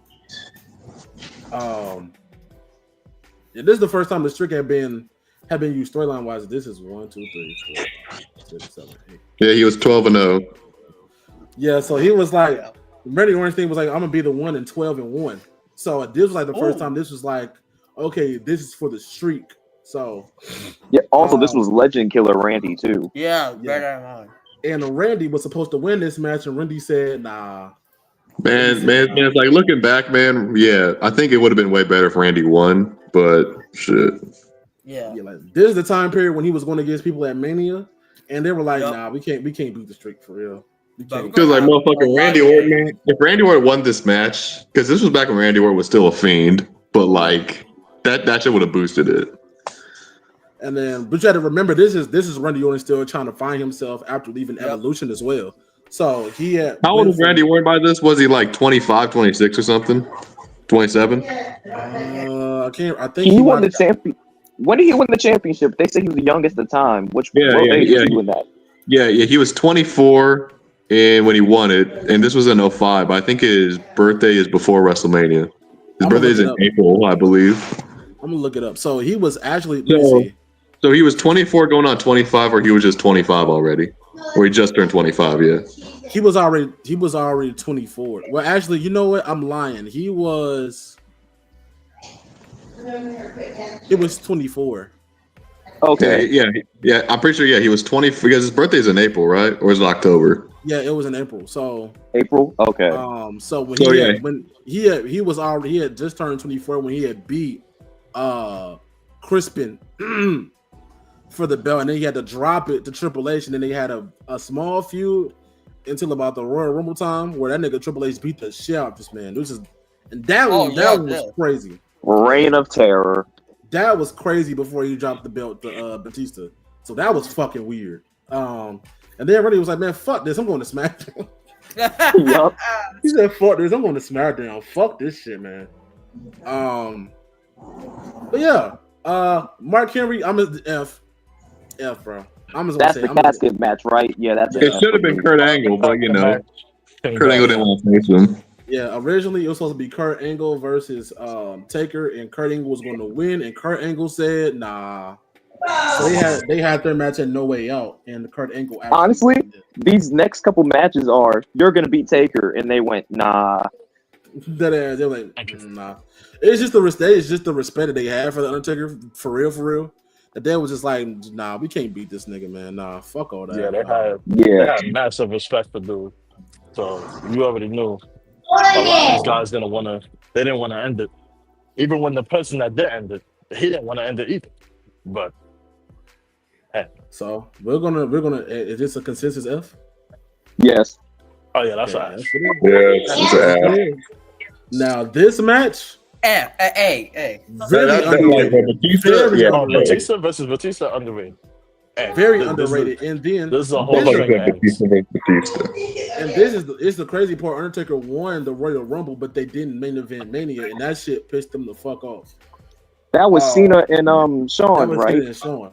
This is the first time the streak had been used storyline wise. This is 1, 2, 3, 4, 5, 6, 7, 8. Yeah, he was 12-0. Yeah, so he was like, Randy Orton's thing was like, I'm gonna be the 1 and 12-1. So this was like the first time. This was like, okay, this is for the streak. So yeah. Also, this was Legend Killer Randy too. Yeah. Right. And Randy was supposed to win this match, and Randy said, "Nah." Man, it's like looking back, man. Yeah, I think it would have been way better if Randy won, but shit. Yeah. Like, this is the time period when he was going against people at Mania, and they were like, "Nah, we can't beat the streak for real." Because like motherfucking Randy Orton, if Randy Orton won this match, because this was back when Randy Orton was still a fiend, but like that shit would have boosted it. And then, but you had to remember, this is Randy Orton still trying to find himself after leaving Evolution as well. So he had. How old was Randy Orton by this? Was he like 25, 26 or something? 27? I think he won the champion. When did he win the championship? They say he was the youngest at the time. Which age was he win that? Yeah, he was 24 and when he won it, and this was in 05. But I think his birthday is before WrestleMania. His birthday is in April, I believe. I'm gonna look it up. So he was actually so he was 24 going on 25, or he was just 25 already, or he just turned 25. Yeah, he was already 24. Well, actually, you know what? I'm lying. He was 24. Okay. Yeah. I'm pretty sure. Yeah, he was 20 because his birthday is in April, right? Or is it October? Yeah, it was in April. So April. Okay. So when he had just turned 24 when he had beat Crispin for the belt, and then he had to drop it to Triple H, and then they had a small feud until about the Royal Rumble time where that nigga Triple H beat the shit out of this man. Was crazy. Reign of Terror. That was crazy before he dropped the belt to Batista. So that was fucking weird. And then Randy was like, man, fuck this. I'm going to SmackDown. Yup. He said, fuck this. I'm going to SmackDown. Fuck this shit, man. But yeah. Mark Henry, I'm at the F, bro. That's the casket match, right? Yeah, that's it. It should have been Kurt Angle, but you know, Kurt Angle didn't want to face him. Yeah, originally it was supposed to be Kurt Angle versus Taker, and Kurt Angle was going to win, and Kurt Angle said, nah. So they had their match at No Way Out, and Kurt Angle honestly, these next couple matches are you're gonna beat Taker, and they went, nah. They're like, nah. It's just the respect that they have for the Undertaker, for real. That they was just like, nah, we can't beat this nigga, man. Nah, fuck all that. They had massive respect for dude. So you already knew these guys didn't want to end it. Even when the person that did end it, he didn't want to end it either. But hey. So we're gonna is this a consensus F? Yes. Oh yeah, that's right. Yeah, now this match, A. Very underrated. Batista versus Batista underrated. Very underrated. And then this is a whole thing. And this is the crazy part. Undertaker won the Royal Rumble, but they didn't main event Mania, and that shit pissed them the fuck off. That was Cena and Shawn, right? And Shawn.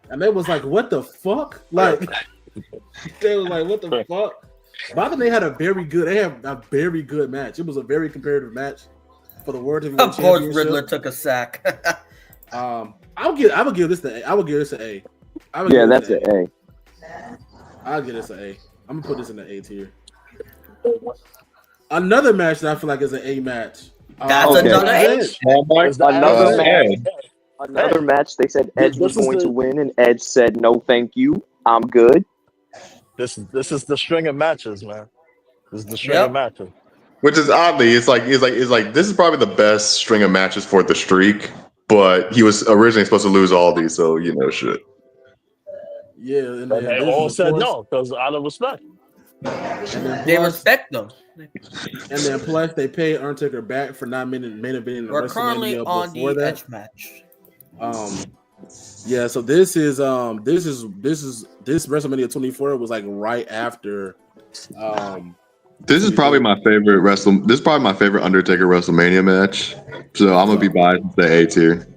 And they was like, what the fuck? Like they was like, what the fuck? But I think they had a very good match. It was a very competitive match for the World Heavyweight Championship. Of course, Riddler took a sack. I would give this an A. That's an A. I'll give this an A. I'm gonna put this in the A tier. Another match that I feel like is an A match. That's another A. Another match. They said Edge was going to win, and Edge said, "No, thank you. I'm good." This is the string of matches, man. This is the string of matches. Which is oddly, it's like this is probably the best string of matches for the streak. But he was originally supposed to lose all these, so you know shit. Yeah, and they all said no because out of respect. They respect them. And then plus they paid Undertaker back for not main eventing. We're currently on the Edge match. Yeah, so this WrestleMania 24 was like right after. This is probably my favorite This is probably my favorite Undertaker WrestleMania match. So I'm gonna be biased to A tier.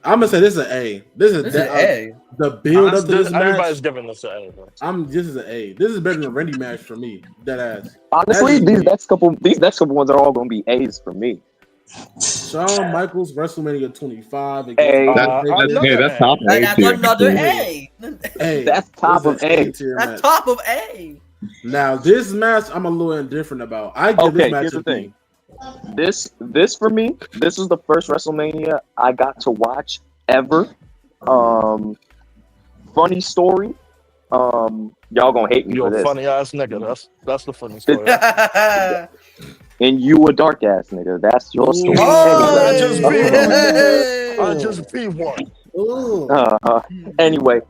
I'm gonna say this is an A. This is an A. The build up to this match. Everybody's giving this an A. Bro. This is an A. This is better than a Randy match for me. That ass. Honestly, these next couple ones are all gonna be A's for me. Shawn Michaels WrestleMania 25. A. That's top of A. That's another A. That's top of A. That's top of A. Now this match, I'm a little indifferent about. I give this match here's the thing. This for me, this is the first WrestleMania I got to watch ever. Funny story. Y'all gonna hate me You're for this. a funny ass nigga. That's the funny story. And you a dark ass nigga. That's your story. I just be one. Anyway,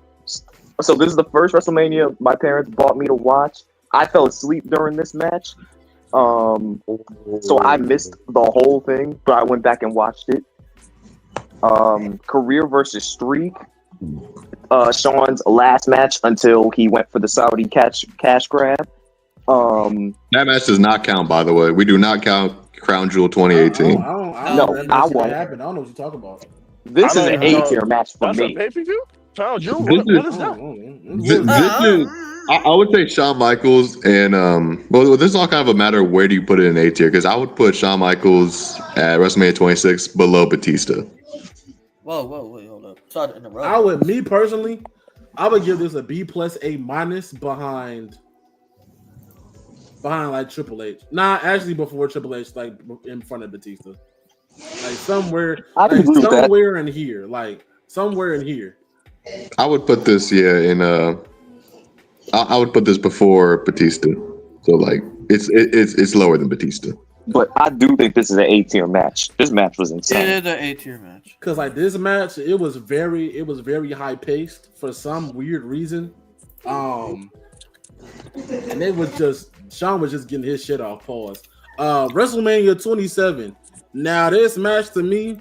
So this is the first WrestleMania my parents bought me to watch. I fell asleep during this match. So I missed the whole thing, but I went back and watched it. Career versus streak. Sean's last match until he went for the Saudi cash grab. That match does not count, by the way. We do not count Crown Jewel 2018. I don't I know won't. what happened. I don't know what you're talking about. This is an A-tier match for That's me. a pay-per-view? Crown Jewel? This What is I that? don't know. This is, I would say Shawn Michaels and well, this is all kind of a matter of where do you put it in A tier, because I would put Shawn Michaels at WrestleMania 26 below Batista. Whoa, hold up. Sorry to interrupt. Me personally, I would give this a B plus A minus behind like Triple H. Nah, actually before Triple H, like in front of Batista. Like somewhere in here. Like somewhere in here. I would put this in I would put this before Batista. So like it's lower than Batista. But I do think this is an A-tier match. This match was insane. It is an A-tier match. Because like this match, it was very high paced for some weird reason. And Sean was just getting his shit off. Pause. WrestleMania 27. Now this match to me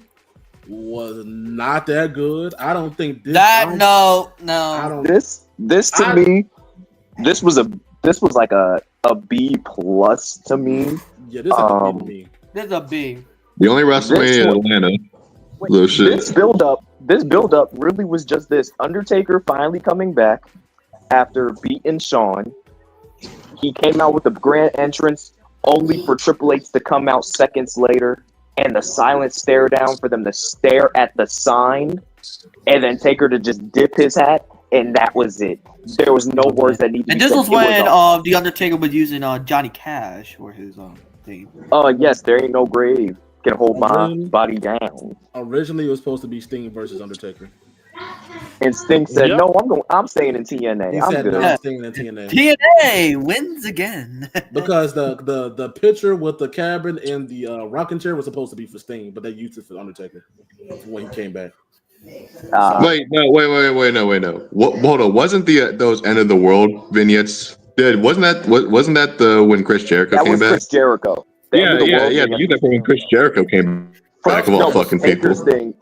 was not that good. I don't think this. No. I don't. This to me, this was like a B plus to me. Yeah, this is a B to me. This is a B. The only WrestleMania in Atlanta. Little shit. This build up really was just this. Undertaker finally coming back after beating Shawn. He came out with a grand entrance only for Triple H to come out seconds later, and the silent stare down for them to stare at the sign, and then Taker to just dip his hat, and that was it. There was no words that needed to be said. And this was when the Undertaker was using Johnny Cash for his thing. Yes, there ain't no grave can hold my body down. Originally, it was supposed to be Sting versus Undertaker. And Sting said, "No, I'm staying in TNA. He I'm said, good." "No, I'm staying in TNA." TNA wins again. Because the picture with the cabin and the rocking chair was supposed to be for Sting, but they used it for Undertaker when he came back. Wait, no. Hold on. Wasn't those end of the world vignettes? Wasn't that the when Chris Jericho came back? Chris Jericho. Yeah. You that when Chris Jericho came back of all fucking people.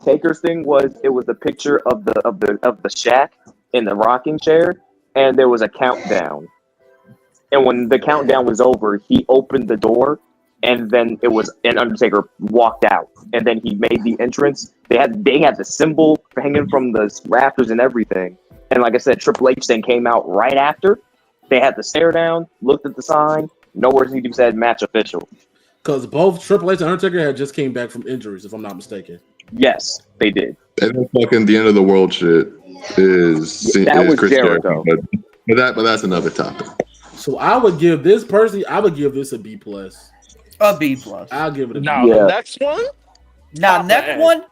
Taker's thing was a picture of the shack in the rocking chair, and there was a countdown. And when the countdown was over, he opened the door, and then Undertaker walked out, and then he made the entrance. They had the symbol hanging from the rafters and everything. And like I said, Triple H then came out right after. They had the stare down, looked at the sign, no words need to be said, match official. Because both Triple H and Undertaker had just came back from injuries, if I'm not mistaken. Yes, they did. And then fucking the end of the world shit is Chris Jericho. But that's another topic. So I would give this a B plus. A B plus. I'll give it a B. The next one? The next one.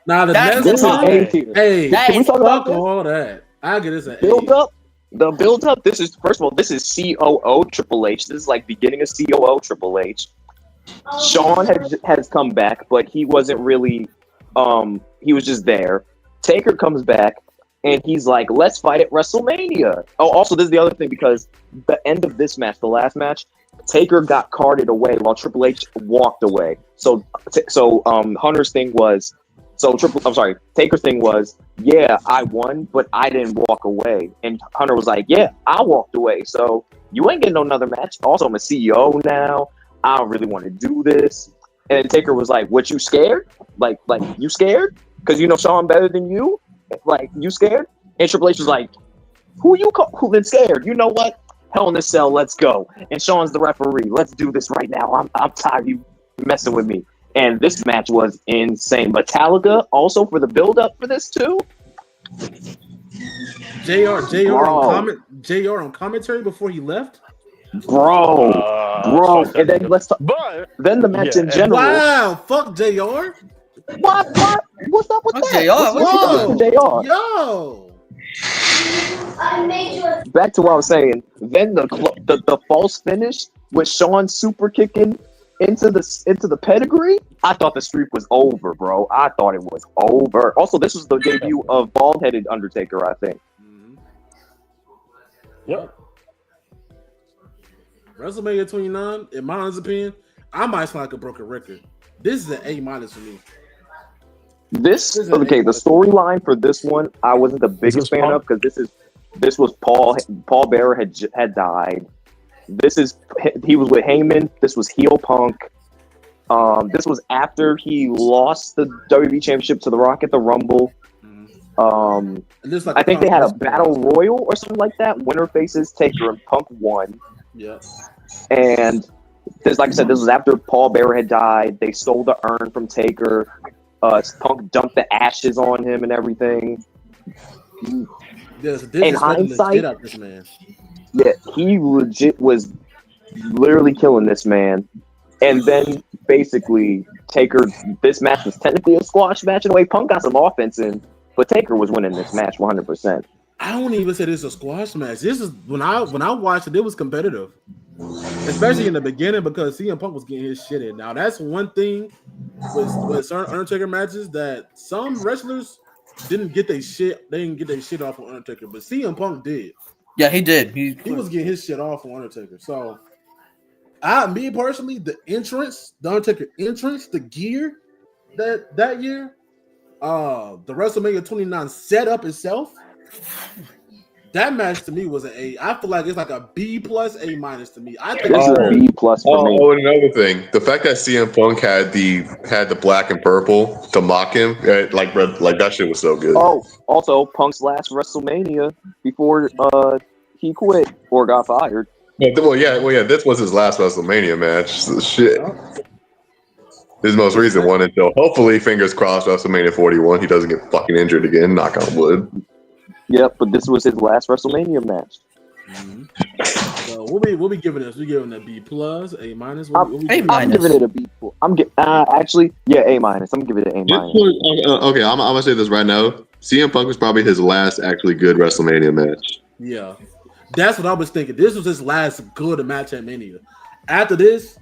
Hey, can we talk about all that? I'll give this a build up. The build up. This is COO Triple H. This is like beginning of COO Triple H. Shawn has come back, but he wasn't really. He was just there. Taker comes back, and he's like, "Let's fight at WrestleMania." Oh, also, this is the other thing, because the end of this match, the last match, Taker got carted away while Triple H walked away. So Hunter's thing was, Taker's thing was, yeah, I won, but I didn't walk away. And Hunter was like, yeah, I walked away, so you ain't getting no another match. Also, I'm a CEO now. I don't really want to do this. And Taker was like, what, you scared? Like you scared? Because you know Shawn better than you? Like, you scared? And Triple H was like, who been scared? You know what? Hell in a Cell, let's go. And Shawn's the referee. Let's do this right now. I'm tired of you messing with me. And this match was insane. Metallica also for the build-up for this too. JR on commentary before he left. Bro. And then let's talk. Then the match in general. Wow, fuck JR. What? What's up with that? JR. Yo. Back to what I was saying. Then the false finish with Shawn super kicking into the pedigree. I thought the streak was over, bro. I thought it was over. Also, this was the debut of bald-headed Undertaker, I think. Yep. WrestleMania 29, in my honest opinion, I might sound like a broken record. This is an A- for me. The storyline for this one, I wasn't the biggest fan of because this was Paul Bearer had died. He was with Heyman. This was heel Punk. This was after he lost the WWE Championship to The Rock at the Rumble. I think they had a battle royal or something like that. Winner faces Taker and Punk won. Yeah. And this, like I said, this was after Paul Bearer had died. They stole the urn from Taker. Punk dumped the ashes on him and everything. In hindsight, this man. Yeah, he legit was literally killing this man. And then basically Taker, this match was technically a squash match in a way. Punk got some offense in, but Taker was winning this match 100%. I don't even say this is a squash match. This is when I watched it, it was competitive, especially in the beginning because CM Punk was getting his shit in. Now that's one thing with certain Undertaker matches that some wrestlers didn't get their shit. They didn't get their shit off on Undertaker, but CM Punk did. Yeah, he did. He was getting his shit off on Undertaker. So, me personally, the Undertaker entrance, the gear that year, the WrestleMania 29 setup itself. That match to me was an A. I feel like it's like a B plus A minus to me. I think it's a B plus for me. Oh, and another thing, the fact that CM Punk had the black and purple to mock him, like that shit was so good. Oh, also Punk's last WrestleMania before he quit or got fired. Well, yeah. This was his last WrestleMania match. So shit. His most recent one until hopefully, fingers crossed, WrestleMania 41. He doesn't get fucking injured again. Knock on wood. Yep, but this was his last WrestleMania match. Mm-hmm. So we'll be giving this. We're giving it a B plus, A minus. I'm giving it a B. Actually, yeah, A minus. I'm giving it an A minus. Okay, I'm gonna say this right now. CM Punk was probably his last actually good WrestleMania match. Yeah, that's what I was thinking. This was his last good match at Mania. After this,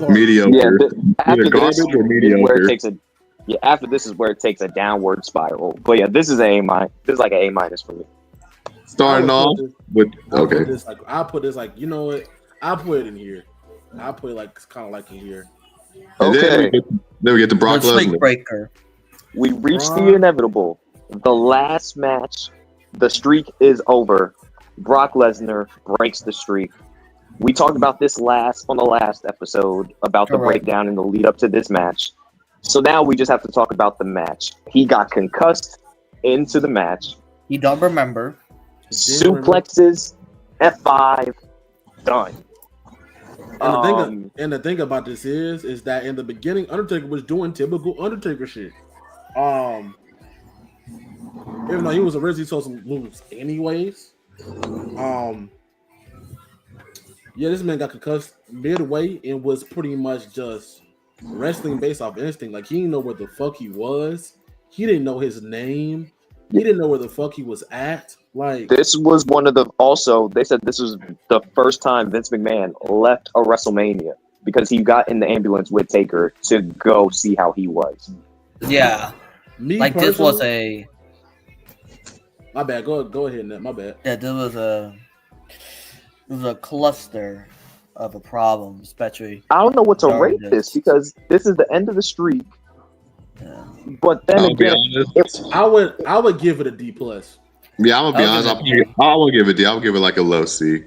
mediocre. Yeah, after garbage this, or mediocre. After this is where it takes a downward spiral. But yeah, this is A minus. This is like an A minus for me. Starting off with okay. I'll put this like, you know what? I'll put it in here. I'll put it like kind of like in here. Okay. Then we get to Brock Lesnar. Breaker. We reached the inevitable. The last match. The streak is over. Brock Lesnar breaks the streak. We talked about this on the last episode about the breakdown and the lead up to this match. So now we just have to talk about the match. He got concussed into the match. You don't remember. Suplexes, F5, done. And the thing about this is that in the beginning, Undertaker was doing typical Undertaker shit. Even though he was originally supposed to lose anyways. Yeah, this man got concussed midway and was pretty much just wrestling based off instinct. Like, he didn't know where the fuck he was. He didn't know his name. He didn't know where the fuck he was at. Like, this was one of the. Also, they said this was the first time Vince McMahon left a WrestleMania because he got in the ambulance with Taker to go see how he was. Yeah, this was a. My bad. Go ahead, Ned. My bad. Yeah, this was a cluster of a problem, especially. I don't know what to rate this because this is the end of the streak. Yeah. But then again, I would give it a D plus. Yeah, I'm gonna be honest. I will give it D. I would give it like a low C.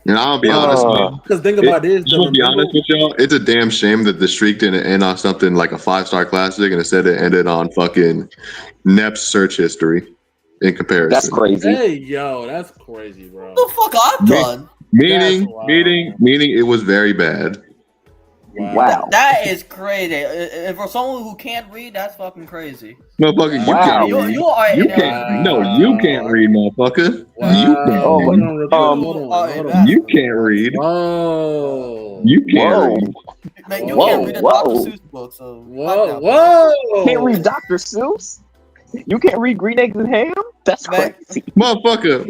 And I'll be honest, because think about this. To be honest with y'all, it's a damn shame that the streak didn't end on something like a 5-star classic, and instead it ended on fucking Nep's search history. In comparison, that's crazy. Hey, yo, that's crazy, bro. What the fuck I've done? Meaning, it was very bad. Wow. That is crazy. And for someone who can't read, that's fucking crazy. Motherfucker, you can't read. You can't read, motherfucker. Wow. You can't read. Whoa. You can't read. Man, you can't read a Dr. Seuss book, so whoa. Can't read Dr. Seuss? You can't read Green Eggs and Ham? That's crazy. Motherfucker,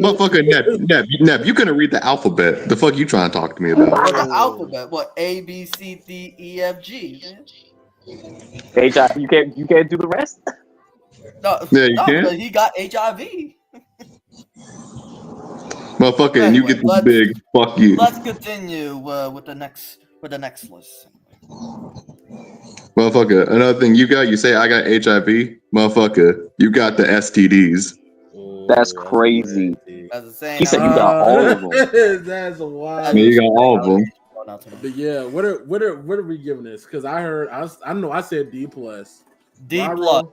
Neb, you couldn't read the alphabet. The fuck you trying to talk to me about? The alphabet, what? A, B, C, D, E, F, G. H, I, you can't do the rest? Yeah, you can. because he got HIV. Motherfucker, and you Anyway, get this big. Fuck you. Let's continue with the next list. Motherfucker, another thing you say I got HIV. Motherfucker, you got the STDs. That's crazy. As the saying, He said you got all of them. That's wild. I mean, you got all of them. But yeah, what are we giving this? Because I heard I know I said D plus. D plus.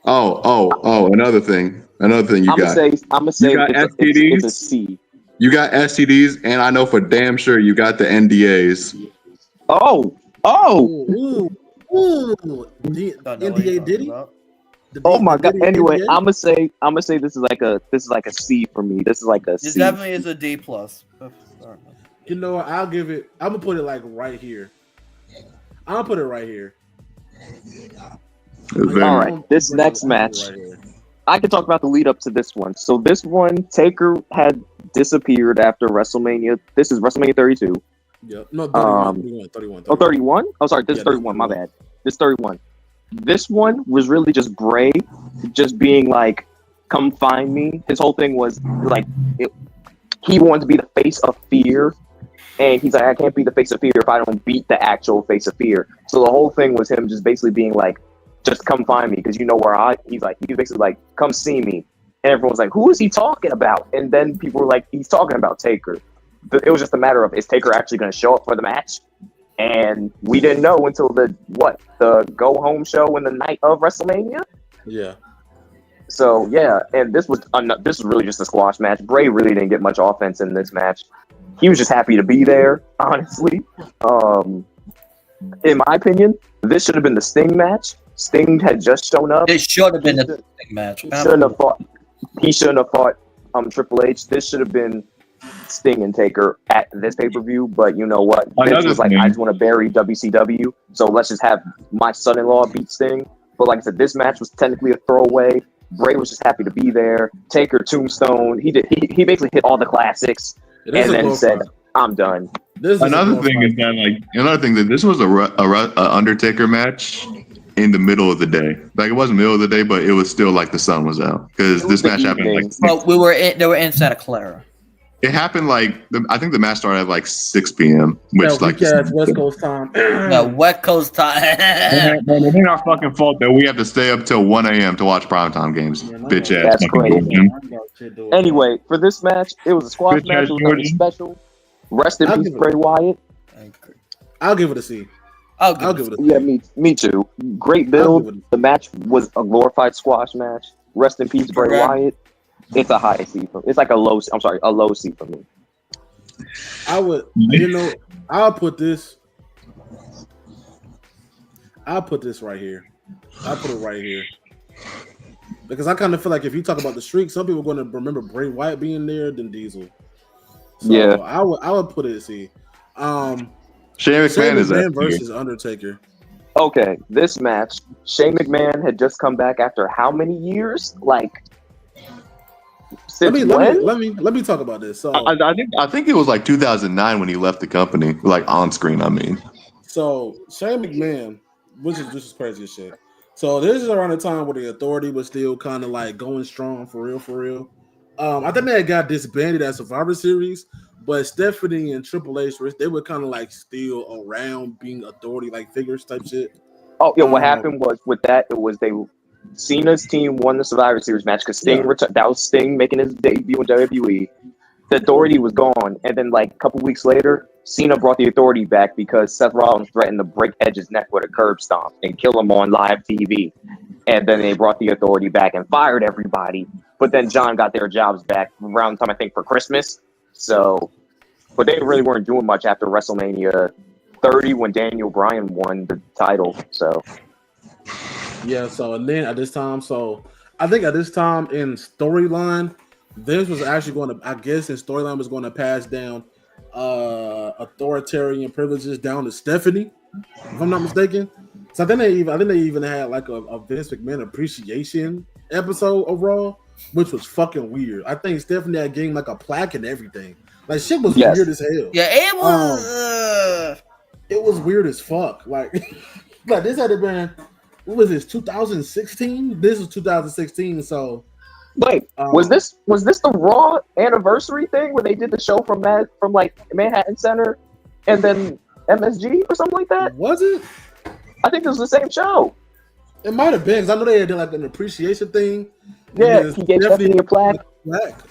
Oh, another thing you got. I'm gonna say you got STDs. It's a C. You got STDs, and I know for damn sure you got the NDAs. Oh. Ooh. NDA Diddy. Oh my god. Anyway, I'm gonna say this is like a C for me. This is like a C. This definitely is a D plus. You know what? I'm gonna put it like right here. I'll put it right here. All right, this next match, I can talk about the lead up to this one. So this one, Taker had disappeared after WrestleMania. This is WrestleMania 32. Yeah, no, 31. Oh, 31? Oh, sorry, this is 31. My bad. This is 31. This one was really just Bray, just being like, "Come find me." His whole thing was like, he wanted to be the face of fear. And he's like, I can't be the face of fear if I don't beat the actual face of fear. So the whole thing was him just basically being like, just come find me because you know where he's basically like, come see me. And everyone's like, who is he talking about? And then people were like, he's talking about Taker. It was just a matter of, is Taker actually going to show up for the match? And we didn't know until the go home show in the night of WrestleMania. Yeah. So yeah, and this was really just a squash match. Bray really didn't get much offense in this match. He was just happy to be there, honestly. In my opinion, this should have been the Sting match. Sting had just shown up. It should have been the Sting match. He shouldn't have fought Triple H. This should have been Sting and Taker at this pay-per-view. But you know what? Vince was like, I just want to bury WCW, so let's just have my son-in-law beat Sting. But like I said, this match was technically a throwaway. Bray was just happy to be there. Taker, Tombstone. He basically hit all the classics. And then said, "I'm done." Another thing that this was a Undertaker match in the middle of the day. Like it wasn't middle of the day, but it was still like the sun was out because this match happened like. Well, they were in Santa Clara. It happened I think the match started at like 6 p.m. Which West Coast time. West Coast time. It ain't our fucking fault that we have to stay up till 1 a.m. to watch primetime games. Bitch ass. That's crazy. Anyway, for this match, it was a squash match. It was nothing special. Rest in peace, Bray Wyatt. I'll give it a C. I'll give it a C. Yeah, me too. Great build. The match was a glorified squash match. Rest in peace, Bray Wyatt. It's a high C for me. It's like a low C for me. I would, I'll put this right here. I'll put it right here. Because I kind of feel like if you talk about the streak, some people are going to remember Bray Wyatt being there than Diesel. So yeah. I would put it at C. Shane McMahon versus Undertaker. Okay, this match, Shane McMahon had just come back after how many years? Like, let me talk about this. So I think it was like 2009 when he left the company, like on screen. I mean, so Shane McMahon, which is just crazy as shit. So this is around the time where the Authority was still kind of like going strong for real. I think they got disbanded at Survivor Series, but Stephanie and Triple H, they were kind of like still around being Authority like figures type shit. Oh yeah, what happened was with that, it was Cena's team won the Survivor Series match because Sting returned. That was Sting making his debut in WWE. The Authority was gone, and then like a couple weeks later, Cena brought the Authority back because Seth Rollins threatened to break Edge's neck with a curb stomp and kill him on live TV. And then they brought the Authority back and fired everybody. But then John got their jobs back around time, I think, for Christmas. So, but they really weren't doing much after WrestleMania 30 when Daniel Bryan won the title. So. Yeah, so and then at this time, I think at this time in storyline, this was actually going to, I guess, in storyline was going to pass down authoritarian privileges down to Stephanie, if I'm not mistaken. So I think they even had like a Vince McMahon appreciation episode of Raw, which was fucking weird. I think Stephanie had gained like a plaque and everything. Like shit was weird as hell. Yeah, it was. It was weird as fuck. Like this had to been. what was this? 2016. This was 2016. So wait, was this the Raw anniversary thing where they did the show from like Manhattan Center and then MSG or something like that? Was it? I think it was the same show. It might have been because I know they did like an appreciation thing. Yeah, he gave Stephanie a plaque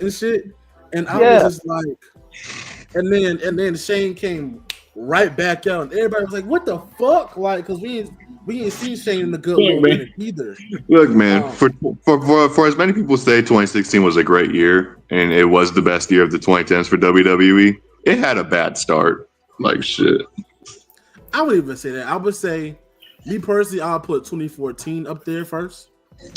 and shit. And I was just like, and then Shane came right back out, and everybody was like, "What the fuck?" Like, because we ain't seen Shane in the good minute either. Look, man, for as many people say 2016 was a great year and it was the best year of the 2010s for WWE, it had a bad start. Like shit. I wouldn't even say that. I would say, me personally, I'll put 2014 up there first.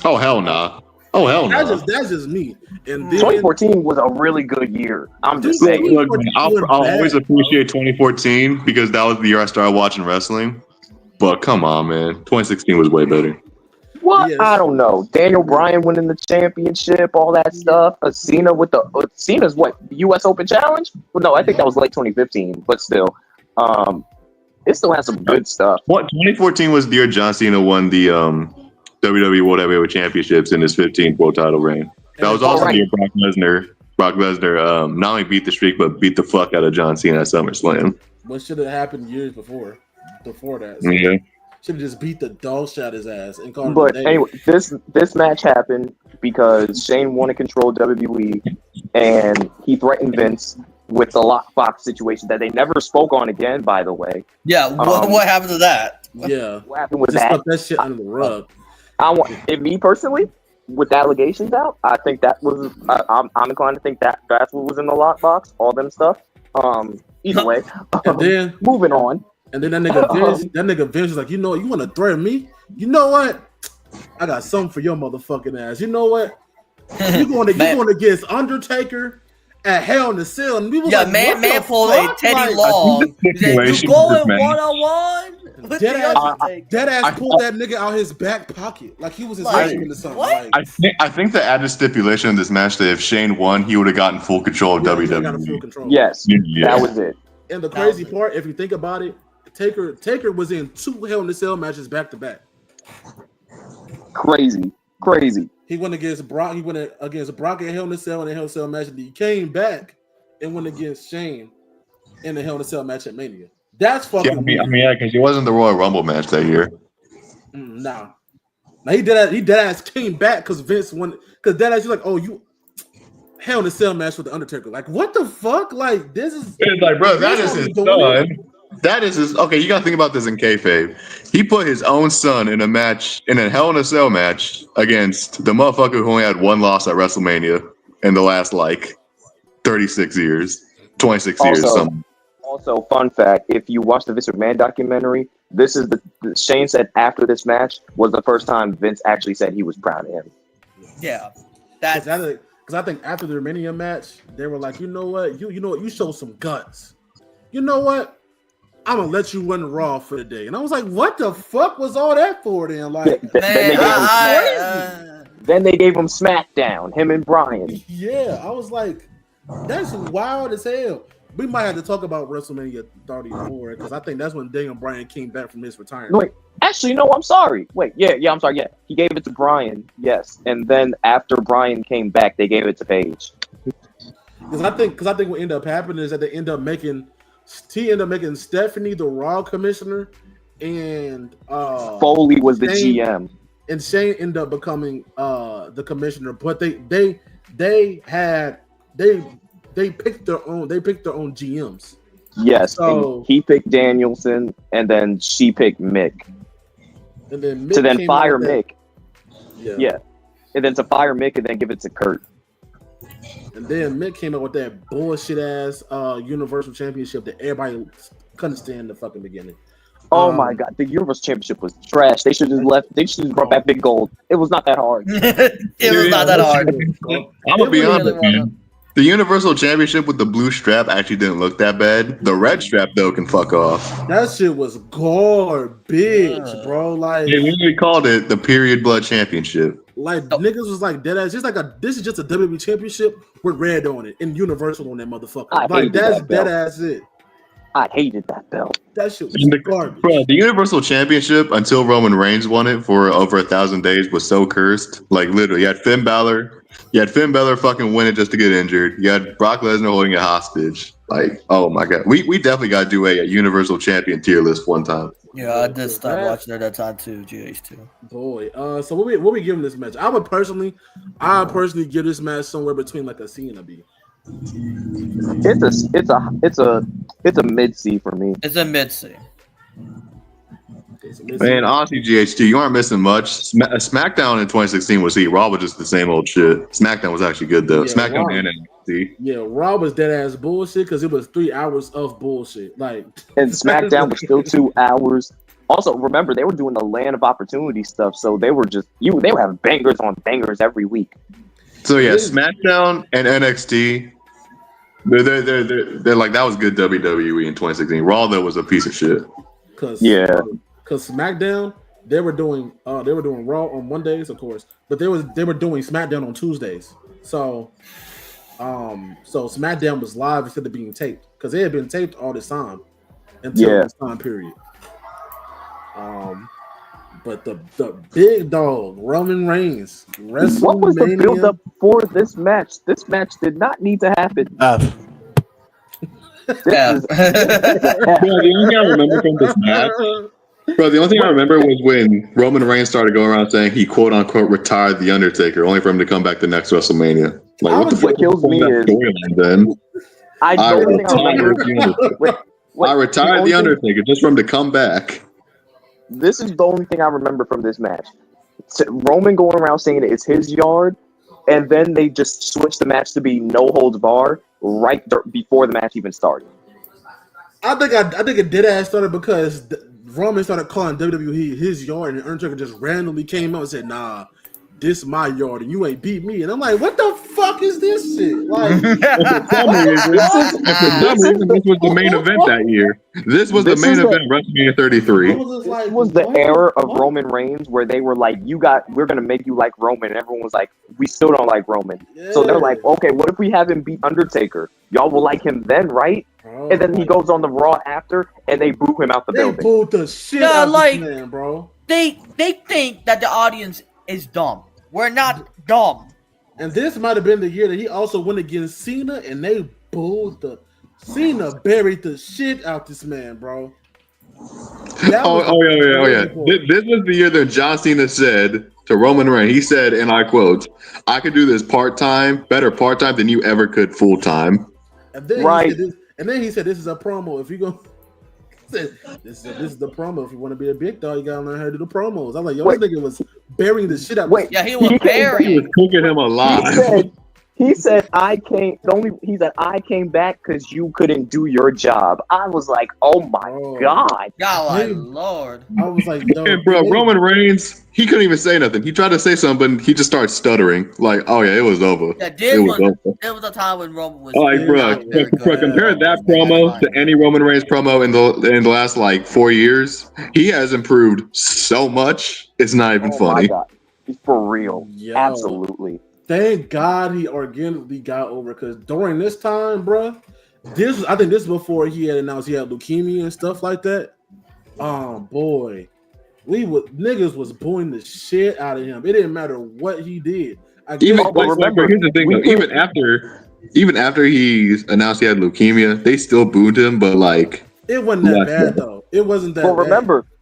Oh hell nah. Oh hell no! That's just me. And then, 2014 was a really good year. I'm just saying. Look, man, I'll always appreciate 2014 because that was the year I started watching wrestling. But come on, man, 2016 was way better. What? Yes. I don't know. Daniel Bryan winning the championship, all that stuff. Cena with Cena's what? U.S. Open Challenge? Well, no, I think that was late 2015, but still, it still has some good stuff. What? 2014 was the year John Cena won the WWE World Heavyweight Championships in his 15th world title reign. That was also the year Brock Lesnar not only beat the streak but beat the fuck out of John Cena at SummerSlam. What should have happened years before that? So yeah, should have just beat the dog shot his ass and called. But anyway, this match happened because Shane wanted to control WWE, and he threatened Vince with the lockbox situation that they never spoke on again. By the way, yeah. What happened to that? Yeah, what happened with just that? Stuff that shit under the rug. Me personally, with the allegations out, I think that was. I'm inclined to think that's what was in the lockbox. All them stuff. Either way, and then moving on. And then that nigga Vince was like, you know, you want to threaten me? You know what? I got something for your motherfucking ass. You know what? You going against Undertaker at Hell in the Cell, and we was like, man pulled a Teddy Long. You going 1-on-1? Dead ass pulled that nigga out his back pocket like he was his husband or something. What? I think the added stipulation in this match that if Shane won, he would have gotten full control of WWE. Yes, that was it. And the crazy part, if you think about it, Taker was in 2 Hell in the Cell matches back to back. Crazy. He went against Brock. He went against Brock at Hell in the Cell in the Hell in the Cell match. And he came back and went against Shane in the Hell in the Cell match at Mania. That's fucking. Yeah, because he wasn't the Royal Rumble match that year. Nah, he dead ass came back because Vince won. Because dead ass, you're like, oh, you Hell in the Cell match with the Undertaker. Like, what the fuck? Like, this is. It's like, bro, that is his son. That is his. Okay, you gotta think about this in kayfabe. He put his own son in a match, in a Hell in a Cell match against the motherfucker who only had one loss at WrestleMania in the last 26 years. Also, fun fact: if you watch the Vince McMahon documentary, this is the Shane said after this match was the first time Vince actually said he was proud of him. Yeah, that's because I think after the Mania match, they were like, you know what, you show some guts. You know what? I'm gonna let you run Raw for the day. And I was like, what the fuck was all that for then? Like, then they gave him SmackDown, him and Bryan. Yeah, I was like, that's wild as hell. We might have to talk about WrestleMania 34 because I think that's when Daniel Bryan came back from his retirement. Wait, actually, no, I'm sorry. Wait, yeah, I'm sorry. Yeah, he gave it to Bryan, yes. And then after Bryan came back, they gave it to Paige. Because I think what ended up happening is that they end up making Stephanie the Raw commissioner, and Foley was the GM, and Shane ended up becoming the commissioner. But they picked their own GMs. Yes, so he picked Danielson, and then she picked Mick. And then Mick to then fire Mick. Yeah, and then to fire Mick and then give it to Kurt. And then Mick came up with that bullshit ass Universal Championship that everybody couldn't stand in the fucking beginning. Oh my god, the Universal Championship was trash. They should have left. They should have brought back Big Gold. It was not that hard. It was not that hard. I'm gonna be honest, man. The Universal Championship with the blue strap actually didn't look that bad. The red strap though can fuck off. That shit was garbage, bro. Like they literally called it the Period Blood Championship. Like niggas was like dead ass. Just like this is just a WWE Championship with red on it and Universal on that motherfucker. Like that's dead ass it. I hated that belt. That shit was garbage. Bro, the Universal Championship until Roman Reigns won it for over 1,000 days was so cursed. Like literally, you had Finn Balor fucking win it just to get injured. You had Brock Lesnar holding it hostage. Like, oh my god, we definitely got to do a Universal Champion tier list one time. Yeah, I did stop watching at that time too. GH2. Boy, so what we giving this match? I would personally give this match somewhere between like a C and a B. It's a mid C for me. It's a mid C. Man, honestly, GHT, you aren't missing much. SmackDown in 2016 was Raw was just the same old shit. SmackDown was actually good though. Yeah, SmackDown Raw. and NXT. Yeah, Raw was dead ass bullshit because it was 3 hours of bullshit. Like, and SmackDown was still 2 hours. Also, remember they were doing the Land of Opportunity stuff, so they were they were having bangers on bangers every week. So yeah, SmackDown and NXT, they're like that was good WWE in 2016. Raw though was a piece of shit. Because SmackDown they were doing Raw on Mondays, of course, but they were doing SmackDown on Tuesdays. So SmackDown was live instead of being taped because it had been taped all this time until this time period. But the big dog Roman Reigns, WrestleMania. What was the build up for this match? This match did not need to happen. The only thing I remember from this match, the only thing I remember was when Roman Reigns started going around saying he quote unquote retired the Undertaker, only for him to come back the next WrestleMania. Like what the fuck kills me is then? I retired the Undertaker just for him to come back. This is the only thing I remember from this match. Roman going around saying it's his yard, and then they just switched the match to be no holds bar right before the match even started. I think it did ass started because Roman started calling WWE his yard, and Undertaker just randomly came out and said, "Nah, this my yard, and you ain't beat me." And I'm like, "What the fuck is this shit?" Like, for some reason, this was the main event that year. This was the main event, WrestleMania 33. It was the era of Roman Reigns where they were like, we're gonna make you like Roman, and everyone was like, we still don't like Roman. Yeah. So they're like, okay, what if we have him beat Undertaker? Y'all will like him then, right? And then he goes on the Raw after, and they boo him out the building. They booed the shit out of this man, bro. They think that the audience is dumb. We're not dumb. And this might have been the year that he also went against Cena, and they booed Cena buried the shit out this man, bro. Yeah. This was the year that John Cena said to Roman Reigns, he said, and I quote, "I could do this better part-time than you ever could full-time." And then he said, "This is a promo. If you go, this is the promo. If you want to be a big dog, you gotta learn how to do the promos." I'm like, yo, this nigga was burying the shit out. Yeah, he was burying. He was cooking him alive. He said, I came back because you couldn't do your job. I was like, oh my God. God, Lord. I was like, bro, Roman Reigns, he couldn't even say nothing. He tried to say something, he just started stuttering. Like, oh yeah, it was over. Yeah, there was a time when Roman was like, bro, compare that promo to any Roman Reigns promo in the last like 4 years. He has improved so much. It's not even funny. My God. He's for real. Yo. Absolutely. Thank God he organically got over, because during this time, bro, I think this is before he had announced he had leukemia and stuff like that. Boy, niggas was booing the shit out of him. It didn't matter what he did. Remember, here's the thing though. Even after he announced he had leukemia, they still booed him. But like, it wasn't that bad though. It wasn't that. Well,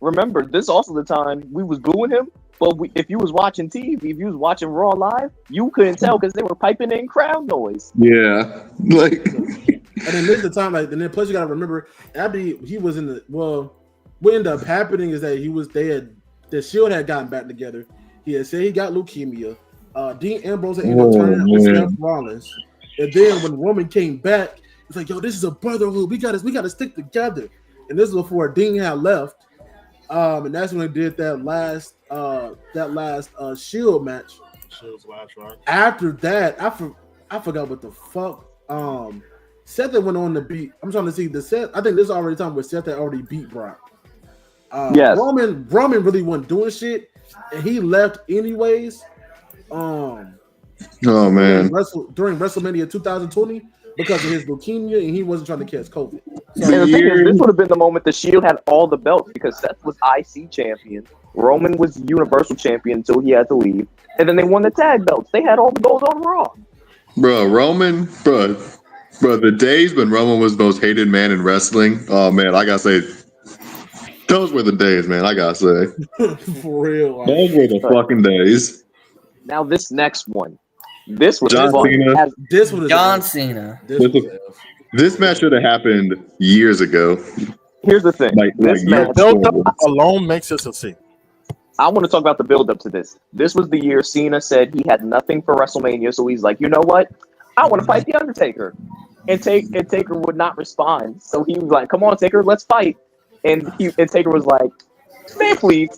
remember, this is also the time we was booing him. But if you was watching TV, if you was watching Raw live, you couldn't tell because they were piping in crowd noise. Yeah, like. And then this is the time, like, and then plus you gotta remember, he was in the what ended up happening is that the Shield had gotten back together. He had said he got leukemia. Dean Ambrose ended up turning with Seth Rollins, and then when Roman came back, it's like, yo, this is a brotherhood. We gotta stick together. And this is before Dean had left. And that's when they did that last Shield match. Shield's last run. After that, I forgot what the fuck. Seth went on to beat. I'm trying to see the Seth. I think this is already time where Seth had already beat Brock. Yes. Roman really wasn't doing shit, and he left anyways. Oh man. During WrestleMania 2020, because of his leukemia and he wasn't trying to catch COVID. And the thing is, this would have been the moment the Shield had all the belts because Seth was IC champion, Roman was Universal champion until he had to leave, and then they won the tag belts. They had all the gold on Raw. Bro, the days when Roman was the most hated man in wrestling. Oh man, I gotta say, those were the days, man. I gotta say, for real, like, those were the fucking days. Now this next one, this was John fun. Cena. This was John Cena. This match should have happened years ago. Here's the thing. This match build-up alone makes it succeed. I want to talk about the build-up to this. This was the year Cena said he had nothing for WrestleMania, so he's like, you know what? I want to fight the Undertaker. And Taker would not respond. So he was like, come on, Taker, let's fight. And Taker was like, man, please.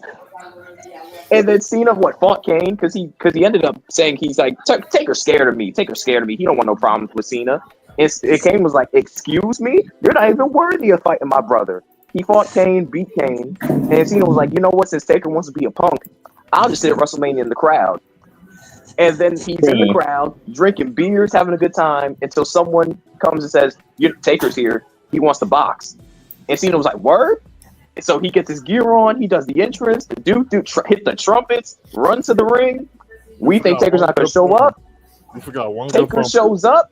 And then Cena fought Kane because he ended up saying he's like, Taker's scared of me. Taker's scared of me. He don't want no problems with Cena. And Kane was like, excuse me? You're not even worthy of fighting my brother. He fought Kane, beat Kane, and Cena was like, you know what, since Taker wants to be a punk, I'll just sit at WrestleMania in the crowd. And then he's in the crowd, drinking beers, having a good time, until someone comes and says, Taker's here, he wants to box. And Cena was like, word? And so he gets his gear on, he does the entrance, the dude hit the trumpets, runs to the ring. We think Taker's not going to show up. You forgot one. Taker shows up,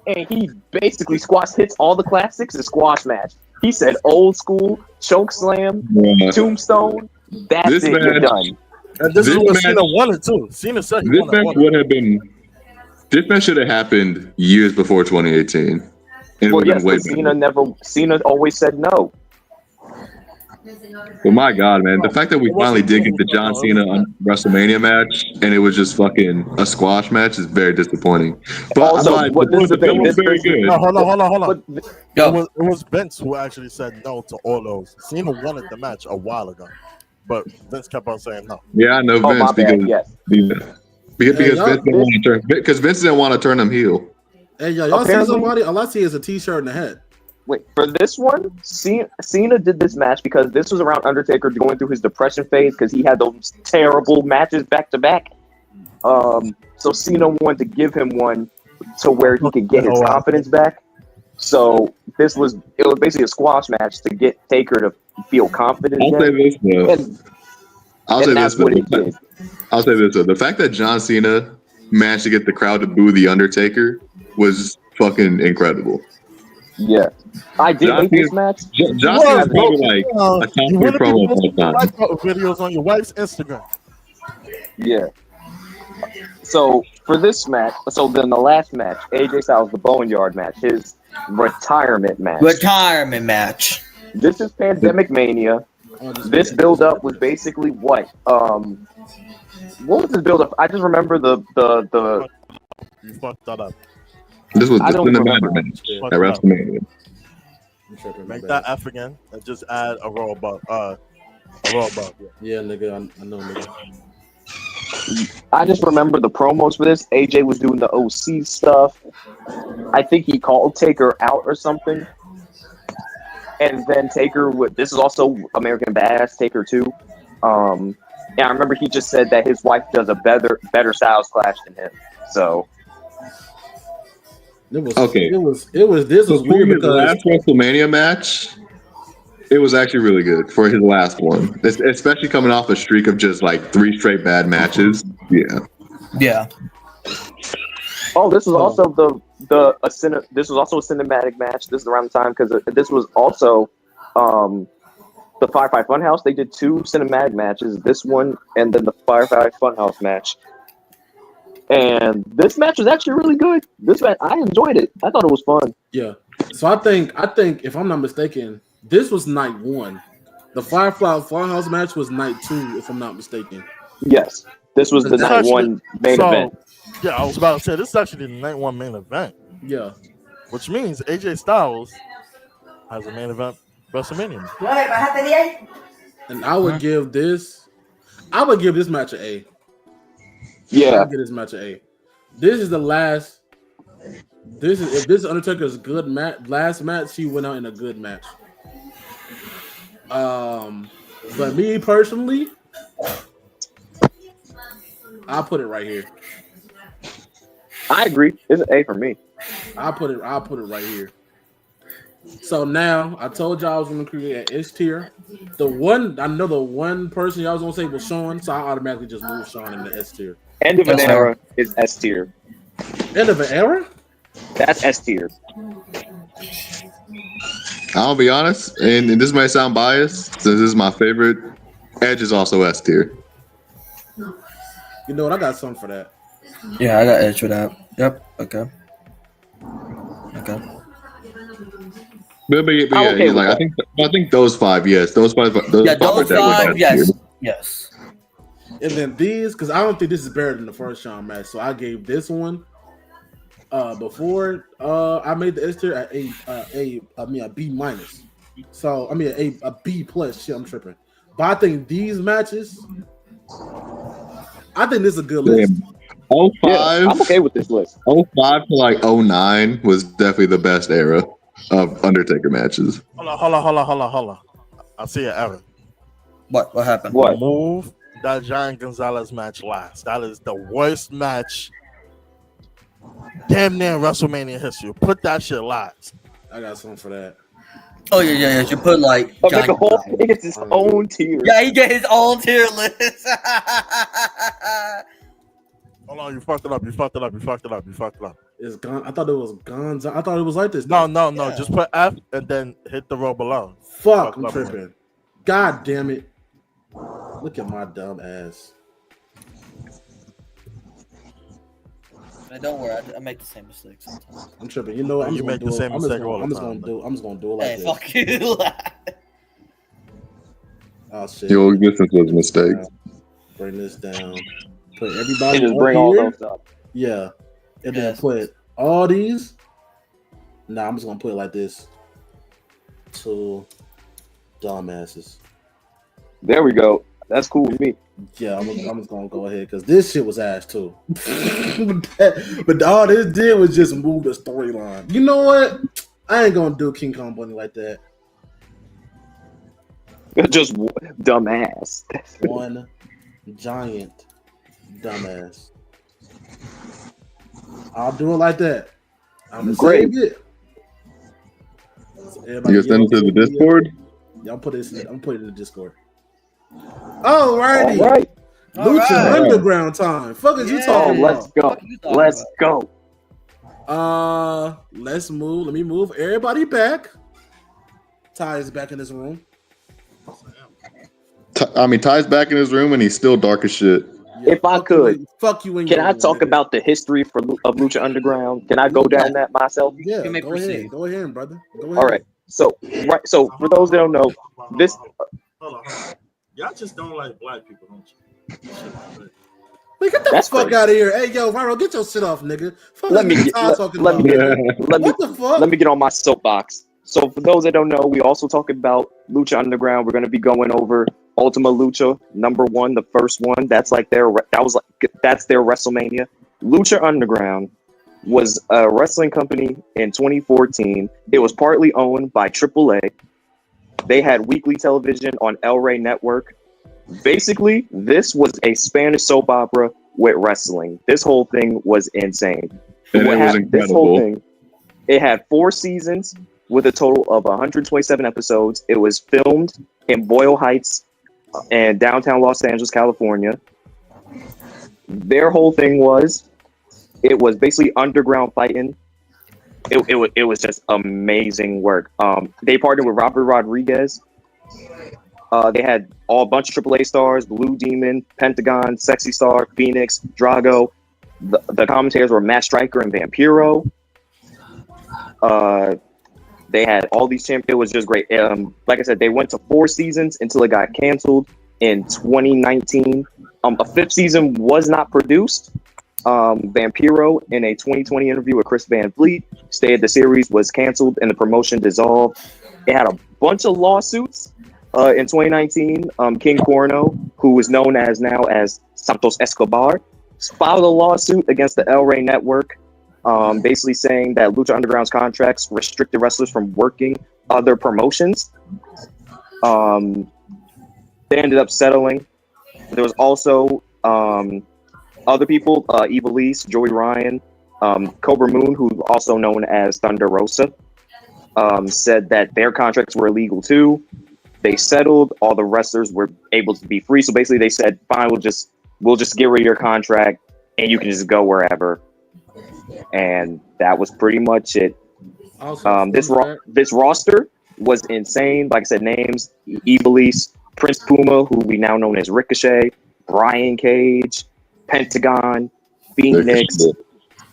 and he basically hits all the classics in squash match. He said old school, choke slam, tombstone. That's it, you're done. And this is what Cena wanted too. Cena said he this match should have happened years before 2018. Well, yes, but Cena always said no. Well, my God, man. The fact that we finally did get the John Cena WrestleMania match and it was just fucking a squash match is very disappointing. But also, it was very good. No, hold on. It was Vince who actually said no to all those. Cena wanted the match a while ago, but Vince kept on saying no. Yeah, I know Vince because Vince didn't want to turn him heel. Hey, y'all see somebody? All I see is a t-shirt and a hat. Wait, for this one, Cena did this match because this was around Undertaker going through his depression phase because he had those terrible matches back to back. So Cena wanted to give him one to where he could get his confidence back. So it was basically a squash match to get Taker to feel confident. I'll say this though. The fact that John Cena managed to get the crowd to boo the Undertaker was fucking incredible. Yeah, I did like this match. John Cena's probably like a top 3 promo of all time. Videos on your wife's Instagram. Yeah. So for this match, then the last match, AJ Styles, the Boneyard match, his retirement match. This is Pandemic Mania. This build up was basically what? What was this build up? I just remember the. You fucked that up. This was the cinematic match at WrestleMania. Make that F again and just add a roll above. Yeah, nigga, I know, nigga. I just remember the promos for this. AJ was doing the OC stuff. I think he called Taker out or something. And then Taker this is also American Badass Taker 2. And I remember he just said that his wife does a better Styles Clash than him. So This was weird because last WrestleMania match, it was actually really good for his last one, especially coming off a streak of just like 3 straight bad matches. Yeah. Oh, this was also this was also a cinematic match. This is around the time because this was also the Firefly Funhouse. They did 2 cinematic matches. This one and then the Firefly Funhouse match. And this match was actually really good. This match, I enjoyed it. I thought it was fun. Yeah. So I think if I'm not mistaken, this was night 1. The Firefly Funhouse match was night 2, if I'm not mistaken. Yes. This was the night 1 main event. Yeah, I was about to say this is actually the night 1 main event. Yeah. Which means AJ Styles has a main event WrestleMania. And I would give this match an A. Yeah. I'll give this match an A. This is the last. If this Undertaker's good last match, he went out in a good match. But me personally, I'll put it right here. I agree. It's an A for me. I'll put it right here. So now I told y'all I was gonna create an S tier. The one person y'all was gonna say was Sean, so I automatically just moved Sean in the S tier. End of an era is S tier. End of an era? That's S tier. I'll be honest, and this might sound biased, since this is my favorite. Edge is also S tier. You know what? I got something for that. Yeah, I got Edge for that. Yep. Okay. But yeah, okay like I think those five, yes, those five are definitely S tier. Yes. And then these, because I don't think this is better than the first Sean match, so I gave this one before I made the S tier a B minus. So I mean a B plus. Shit, I'm tripping. But I think these matches, I think this is a good list. 05, yeah, I'm okay with this list. 05 to like 09 was definitely the best era of Undertaker matches. Hold on. I see an error. What happened? What? Move that Giant Gonzalez match last. That is the worst match damn near WrestleMania history. Put that shit last. I got something for that. Oh yeah. You put like He gets his own tier. Yeah, he get his own tier list. Hold on, you fucked it up. It's gone. I thought it was guns. I thought it was like this. No. Just put F and then hit the row below. Fuck, I'm tripping. God damn it. Look at my dumb ass. Man, don't worry, I make the same mistake sometimes. I'm tripping. You know what? I'm just gonna do it like hey, this. fuck you. Oh shit. Your existence was a mistake. Bring this down. Put everybody just up bring here. all those up. Yeah. And then put all these. Nah, I'm just gonna put it like this. Two dumbasses. There we go. That's cool with me. Yeah, I'm just gonna go ahead because this shit was ass too. but all this did was just move the storyline. You know what? I ain't gonna do King Kong Bunny like that. Just dumbass. One giant dumbass. I'll do it like that. I'm gonna save it. So you can send it to the Discord? Yeah, I'm putting it in the Discord. Alrighty. All right. Lucha Underground time. Fuck is you talking about? Let's go. Let's move. Let me move everybody back. Ty is back in this room. Ty's back in his room and he's still dark as shit. Yeah, if I could, fuck you. Can I talk about the history of Lucha Underground? Can I go down that myself? Yeah, go ahead, brother. Go ahead. All right. So for those that don't know, this. Hold on. Y'all just don't like black people, don't you? Man, get the fuck out of here. Hey, yo, Vyro, get your shit off, nigga. Fuck let me get on my soapbox. So for those that don't know, we also talk about Lucha Underground. We're going to be going over Ultima Lucha #1, the first one. That's their WrestleMania. Lucha Underground was a wrestling company in 2014. It was partly owned by AAA. They had weekly television on El Rey Network. Basically, this was a Spanish soap opera with wrestling. This whole thing was insane. And it was incredible. This whole thing, it had 4 seasons with a total of 127 episodes. It was filmed in Boyle Heights and downtown Los Angeles, California. Their whole thing was, it was basically underground fighting. It was just amazing work. They partnered with Robert Rodriguez. They had a bunch of AAA stars: Blue Demon, Pentagon, Sexy Star, Phoenix, Drago. The commentators were Matt Striker and Vampiro. They had all these champions. It was just great. Like I said, they went to 4 seasons until it got canceled in 2019. A 5th season was not produced. Vampiro, in a 2020 interview with Chris Van Vliet, stated the series was canceled and the promotion dissolved. It had a bunch of lawsuits. In 2019, King Corno, who was known now as Santos Escobar, filed a lawsuit against the El Rey Network, basically saying that Lucha Underground's contracts restricted wrestlers from working other promotions. They ended up settling. There was also other people, Ivelisse, Joey Ryan, Cobra Moon, who's also known as Thunder Rosa, said that their contracts were illegal too. They settled. All the wrestlers were able to be free. So basically, they said, "Fine, we'll just get rid of your contract, and you can just go wherever." And that was pretty much it. This roster was insane. Like I said, names: Ivelisse, Prince Puma, who we now know as Ricochet, Brian Cage, Pentagon, Phoenix,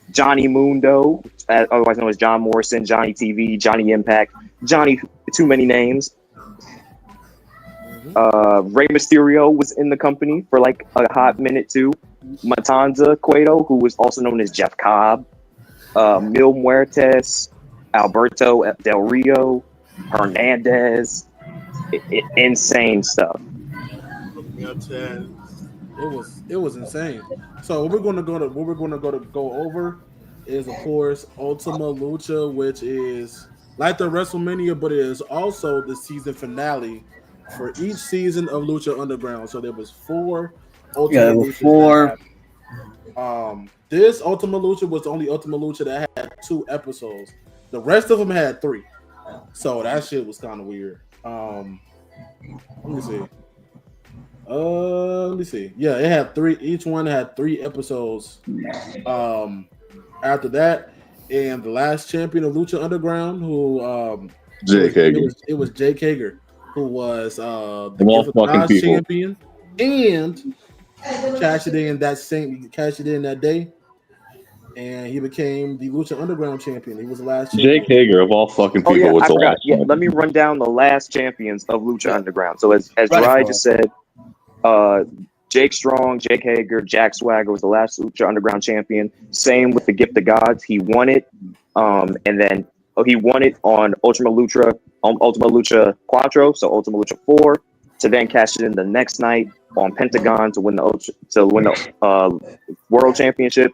Johnny Mundo, otherwise known as John Morrison, Johnny TV, Johnny Impact, Johnny. Too many names. Rey Mysterio was in the company for like a hot minute too. Matanza Cueto, who was also known as Jeff Cobb, Mil Muertes, Alberto Del Rio, Hernandez. Insane stuff. It was insane. So what we're going to go over is, of course, Ultima Lucha, which is like the WrestleMania, but it is also the season finale for each season of Lucha Underground. So there was 4 Ultima Luchas. This Ultima Lucha was the only Ultima Lucha that had 2 episodes. The rest of them had 3. So that shit was kind of weird. Let me see. Yeah, it had 3. Each one had 3 episodes. After that, and the last champion of Lucha Underground, who it was Jake Hager, who was the champion, and cashed it in that day, and he became the Lucha Underground champion. He was the last champion. Jake Hager of all fucking people. Oh yeah, I forgot. Yeah, let me run down the last champions of Lucha Underground. So as Dry just said, Jake Strong, Jake Hager, Jack Swagger was the last Lucha Underground champion. Same with the Gift of Gods. He won it, and then he won it on Ultima Lucha Quattro, so Ultima Lucha 4, to then cash it in the next night on Pentagon to win the World Championship.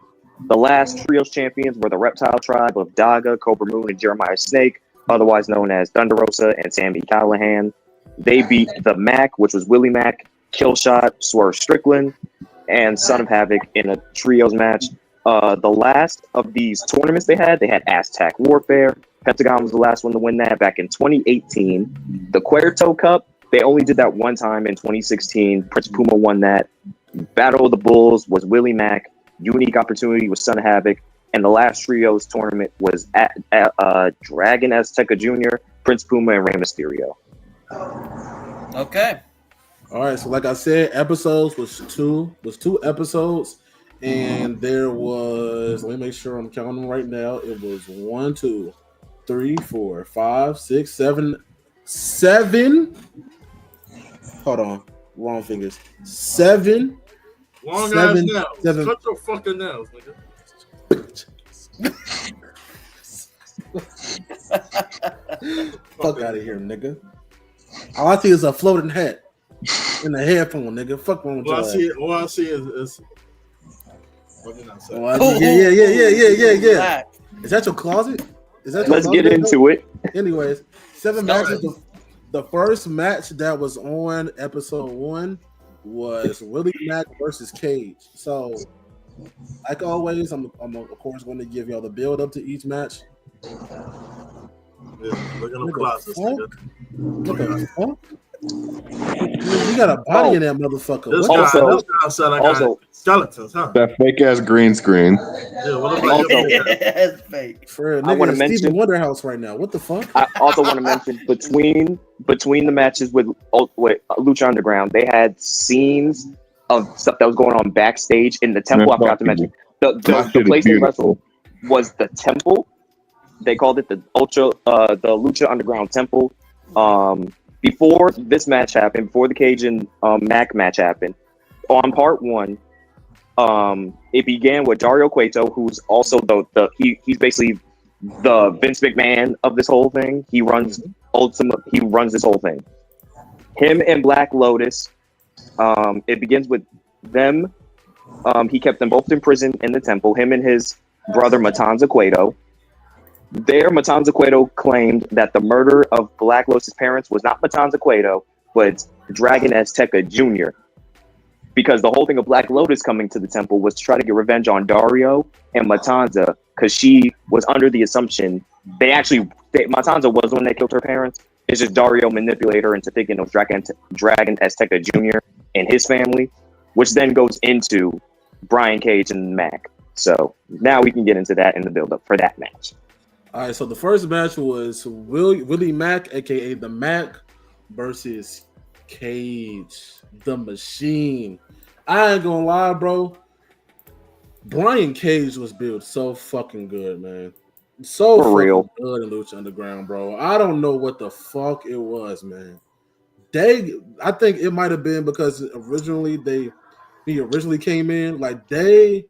The last trios champions were the Reptile Tribe of Daga, Cobra Moon, and Jeremiah Snake, otherwise known as Thunder Rosa and Sammy Callahan. They beat the Mac, which was Willie Mack, Killshot, Swerve Strickland, and Son of Havoc in a trios match. The last of these tournaments they had Aztec Warfare. Pentagon was the last one to win that back in 2018. The Cuerto Cup, they only did that one time in 2016. Prince Puma won that. Battle of the Bulls was Willie Mack. Unique Opportunity was Son of Havoc. And the last trios tournament was at Dragon Azteca Jr., Prince Puma, and Rey Mysterio. Okay. All right, so like I said, episodes was two episodes, and there was, let me make sure I'm counting right now. It was 1, 2, 3, 4, 5, 6, 7. Hold on, wrong fingers. 7. Long ass nails. 7. Cut your fucking nails, nigga. Fuck out of here, nigga. All I see is a floating hat in the headphone, nigga. Fuck wrong with all I see is what did I say? Yeah. Is that your closet? Let's get into it. Anyways, 7 matches. The first match that was on episode 1 was Willie Mack versus Cage. So, like always, I'm of course going to give y'all the build up to each match. Yeah, look at the closet. Look at the fuck. You got a body in that motherfucker. This guy sound like skeletons, huh? That fake ass green screen. Yeah, what about it's fake. I want to mention Stevie Wonder House right now. What the fuck? I also want to mention between the matches with Lucha Underground, they had scenes of stuff that was going on backstage in the temple. I forgot to mention the place they wrestled was the temple. They called it the Lucha Underground Temple. Before this match happened, before the Cage and Mac match happened, on part 1, it began with Dario Cueto, who's also he's basically the Vince McMahon of this whole thing. He runs this whole thing. Him and Black Lotus. It begins with them. He kept them both in prison in the temple. Him and his brother Matanza Cueto. There, Matanza Cueto claimed that the murder of Black Lotus' parents was not Matanza Cueto, but Dragon Azteca Jr. because the whole thing of Black Lotus coming to the temple was to try to get revenge on Dario and Matanza, because she was under the assumption Matanza was the one that killed her parents. It's just Dario manipulated her into thinking it was Dragon Azteca Jr. and his family, which then goes into Brian Cage and Mac. So now we can get into that in the build-up for that match. All right, so the first match was Willie Mack, aka the Mac, versus Cage, the Machine. I ain't gonna lie, bro. Brian Cage was built so fucking good, man. So For fucking real. good in Lucha Underground, bro. I don't know what the fuck it was, man. I think it might have been because originally he originally came in, like they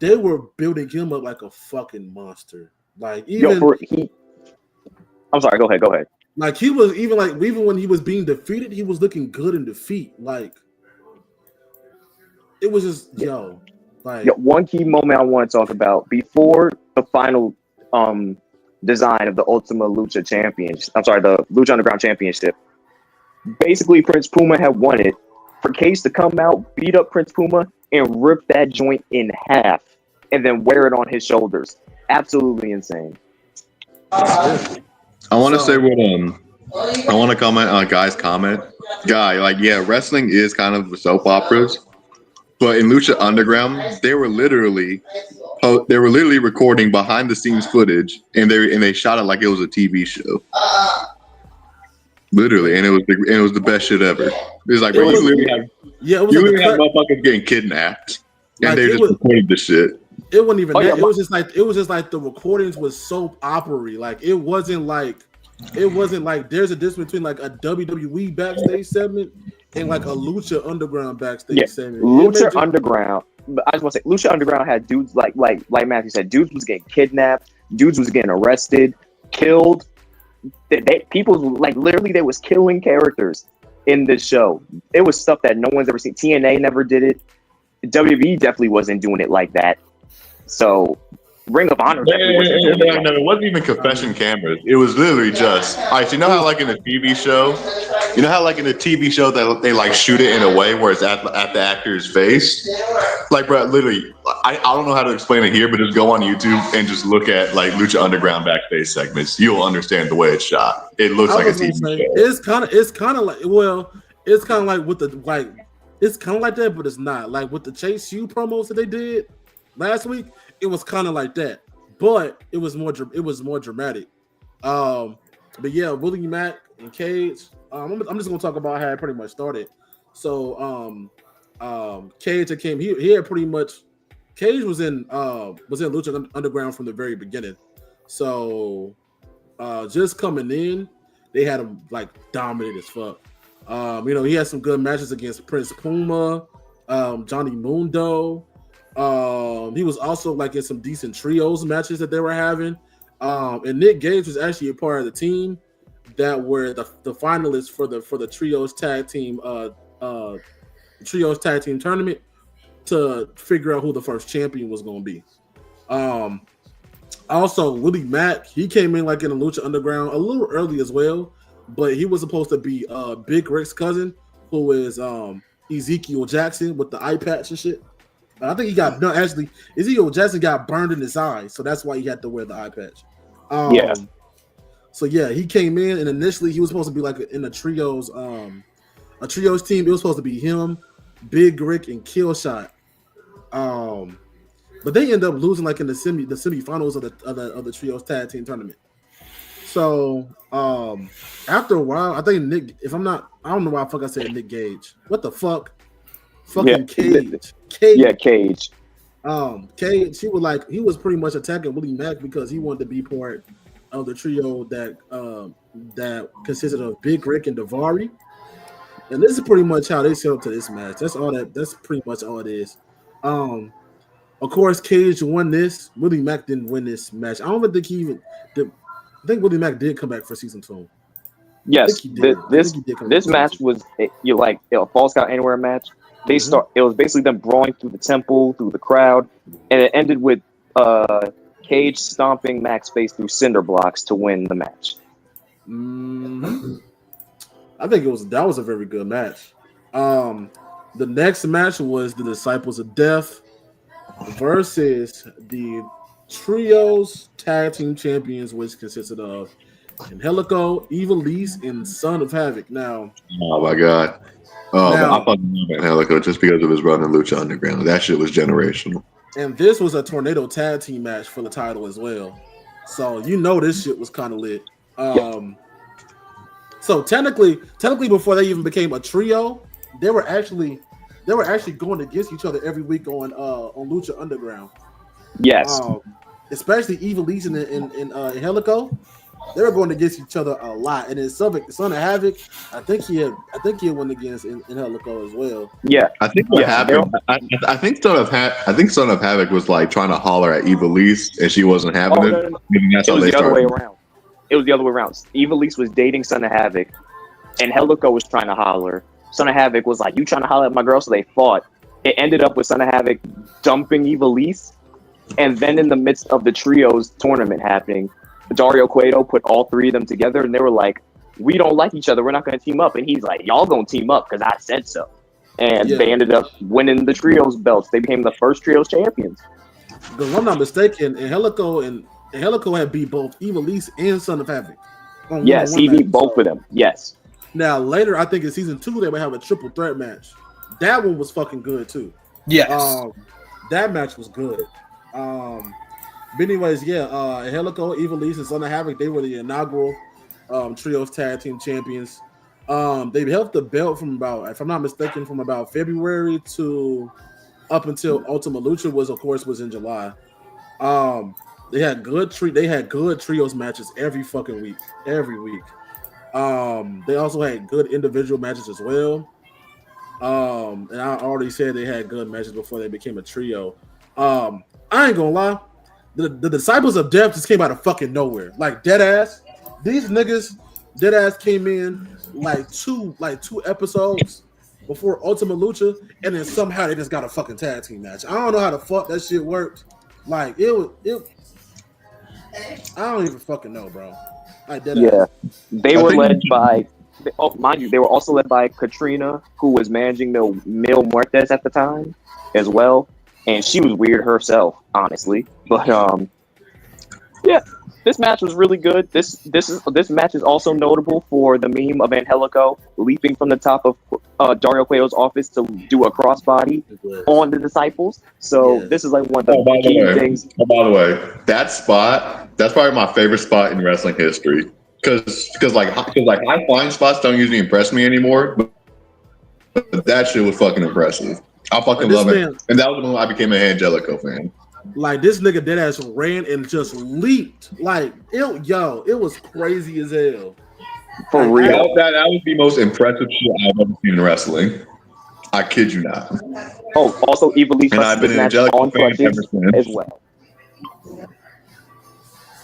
were building him up like a fucking monster. Like even I'm sorry, go ahead. Like he was even when he was being defeated, he was looking good in defeat. Like it was just one key moment I want to talk about before the final design of the Ultima Lucha Championship. I'm sorry, the Lucha Underground Championship. Basically, Prince Puma had won it. For Cage to come out, beat up Prince Puma, and rip that joint in half, and then wear it on his shoulders. Absolutely insane. I want to say what I want to comment on Guy's comment. Guy, like, yeah, wrestling is kind of soap operas, but in Lucha Underground, they were literally recording behind the scenes footage, and they shot it like it was a TV show. Literally, and it was the best shit ever. It's like, bro, you literally had motherfuckers getting kidnapped, and they just recorded the shit. It wasn't even that. It was just like the recordings was soap opera-y. Like it wasn't like there's a difference between like a WWE backstage segment and like a Lucha Underground backstage segment. Lucha Underground. I just want to say, Lucha Underground had dudes like Matthew said, dudes was getting kidnapped, dudes was getting arrested, killed. People like literally they was killing characters in this show. It was stuff that no one's ever seen. TNA never did it. WWE definitely wasn't doing it like that. So Ring of Honor definitely wasn't doing it. No, it wasn't even confession cameras. It was literally just, all right, so you know how like in a TV show, that they like shoot it in a way where it's at the actor's face? Like, bro, literally, I don't know how to explain it here, but just go on YouTube and just look at like Lucha Underground backstage segments. You'll understand the way it's shot. It looks like a TV show. It's kind of like with the it's kind of like that, but it's not. Like with the Chase U promos that they did last week, it was kind of like that, but it was more dramatic. But yeah, Willie Mack and Cage. I'm just gonna talk about how it pretty much started. So Cage came. He had pretty much. Cage was in Lucha Underground from the very beginning. So just coming in, they had him like dominant as fuck. He had some good matches against Prince Puma, Johnny Mundo. He was also like in some decent trios matches that they were having. And Nick Gage was actually a part of the team that were the finalists for the trios tag team tournament to figure out who the first champion was going to be. Also, Willie Mack, he came in like in the Lucha Underground a little early as well, but he was supposed to be Big Rick's cousin, who is Ezekiel Jackson with the eye patch and shit. I think Ezekiel Jackson got burned in his eye, so that's why he had to wear the eye patch. So yeah, he came in, and initially he was supposed to be like in a trios team. It was supposed to be him, Big Rick, and Killshot. But they ended up losing like in the semifinals of the trios tag team tournament. So after a while, I think Nick, I don't know why I said Nick Gage. What the fuck? Fucking Cage. Yeah, Cage. Cage, he was pretty much attacking Willie Mack because he wanted to be part of the trio that consisted of Big Rick and Daivari. And this is pretty much how they set up to this match. That's pretty much all it is. Of course, Cage won this. Willie Mack didn't win this match. I don't think he even did. I think Willie Mack did come back for season 2. Yes, this match was a Falls Count Anywhere match. It was basically them brawling through the temple, through the crowd, and it ended with Cage stomping Mac's face through cinder blocks to win the match. Mm-hmm. I think that was a very good match. The next match was the Disciples of Death versus the Trios Tag Team Champions, which consisted of Angelico, Evilise, and Son of Havoc. Now, oh my god. Oh, but I fucking love Angelico just because of his run in Lucha Underground. That shit was generational. And this was a Tornado Tag Team match for the title as well. So you know this shit was kind of lit. So technically, before they even became a trio, they were actually going against each other every week on Lucha Underground. Yes. Especially Evilise and Angelico. They were going against each other a lot, and then Son of Havoc, I think he had won against Angelico as well. Yeah, I think what happened. I think Son of Havoc was like trying to holler at Evilise, and she wasn't having it. No. It was the other way around. It was the other way around. Evilise was dating Son of Havoc, and Angelico was trying to holler. Son of Havoc was like, "You trying to holler at my girl?" So they fought. It ended up with Son of Havoc dumping Evilise, and then in the midst of the trios tournament happening, Dario Cueto put all three of them together, and they were like, "We don't like each other. We're not going to team up." And he's like, "Y'all gonna team up because I said so." And they ended up winning the trios belts. They became the first trios champions. Because if I'm not mistaken, Angelico had beat both Evilise and Son of Havoc. Yes, he beat both of them. Yes. Now later, I think in season 2 they would have a triple threat match. That one was fucking good too. Yes. That match was good. But anyways, Angelico, Evilise, and Son of Havoc, they were the inaugural Trios Tag Team Champions. They held the belt from about, if I'm not mistaken, from about February to up until Ultima Lucha was in July. They had good trios matches every fucking week. Every week. They also had good individual matches as well. And I already said they had good matches before they became a trio. I ain't gonna lie. The Disciples of Death just came out of fucking nowhere. Like dead ass. These niggas dead ass came in like two episodes before Ultima Lucha, and then somehow they just got a fucking tag team match. I don't know how the fuck that shit worked. Like it I don't even fucking know, bro. Like dead ass. They were led by mind you, they were also led by Katrina, who was managing Mil Muertes at the time as well. And she was weird herself, honestly. But this match was really good. This match is also notable for the meme of Angelico leaping from the top of Dario Cueto's office to do a crossbody on the Disciples. So this is like one of the key things. Oh, by the way, that's probably my favorite spot in wrestling history. Because high flying spots don't usually impress me anymore. But that shit was fucking impressive. I fucking love it. And that was when I became an Angelico fan. Like this nigga deadass ran and just leaped. Like it was crazy as hell. For real. That was the most impressive shit I've ever seen in wrestling. I kid you not. Oh, also Evilise and I've been an Angelico fan ever since as well.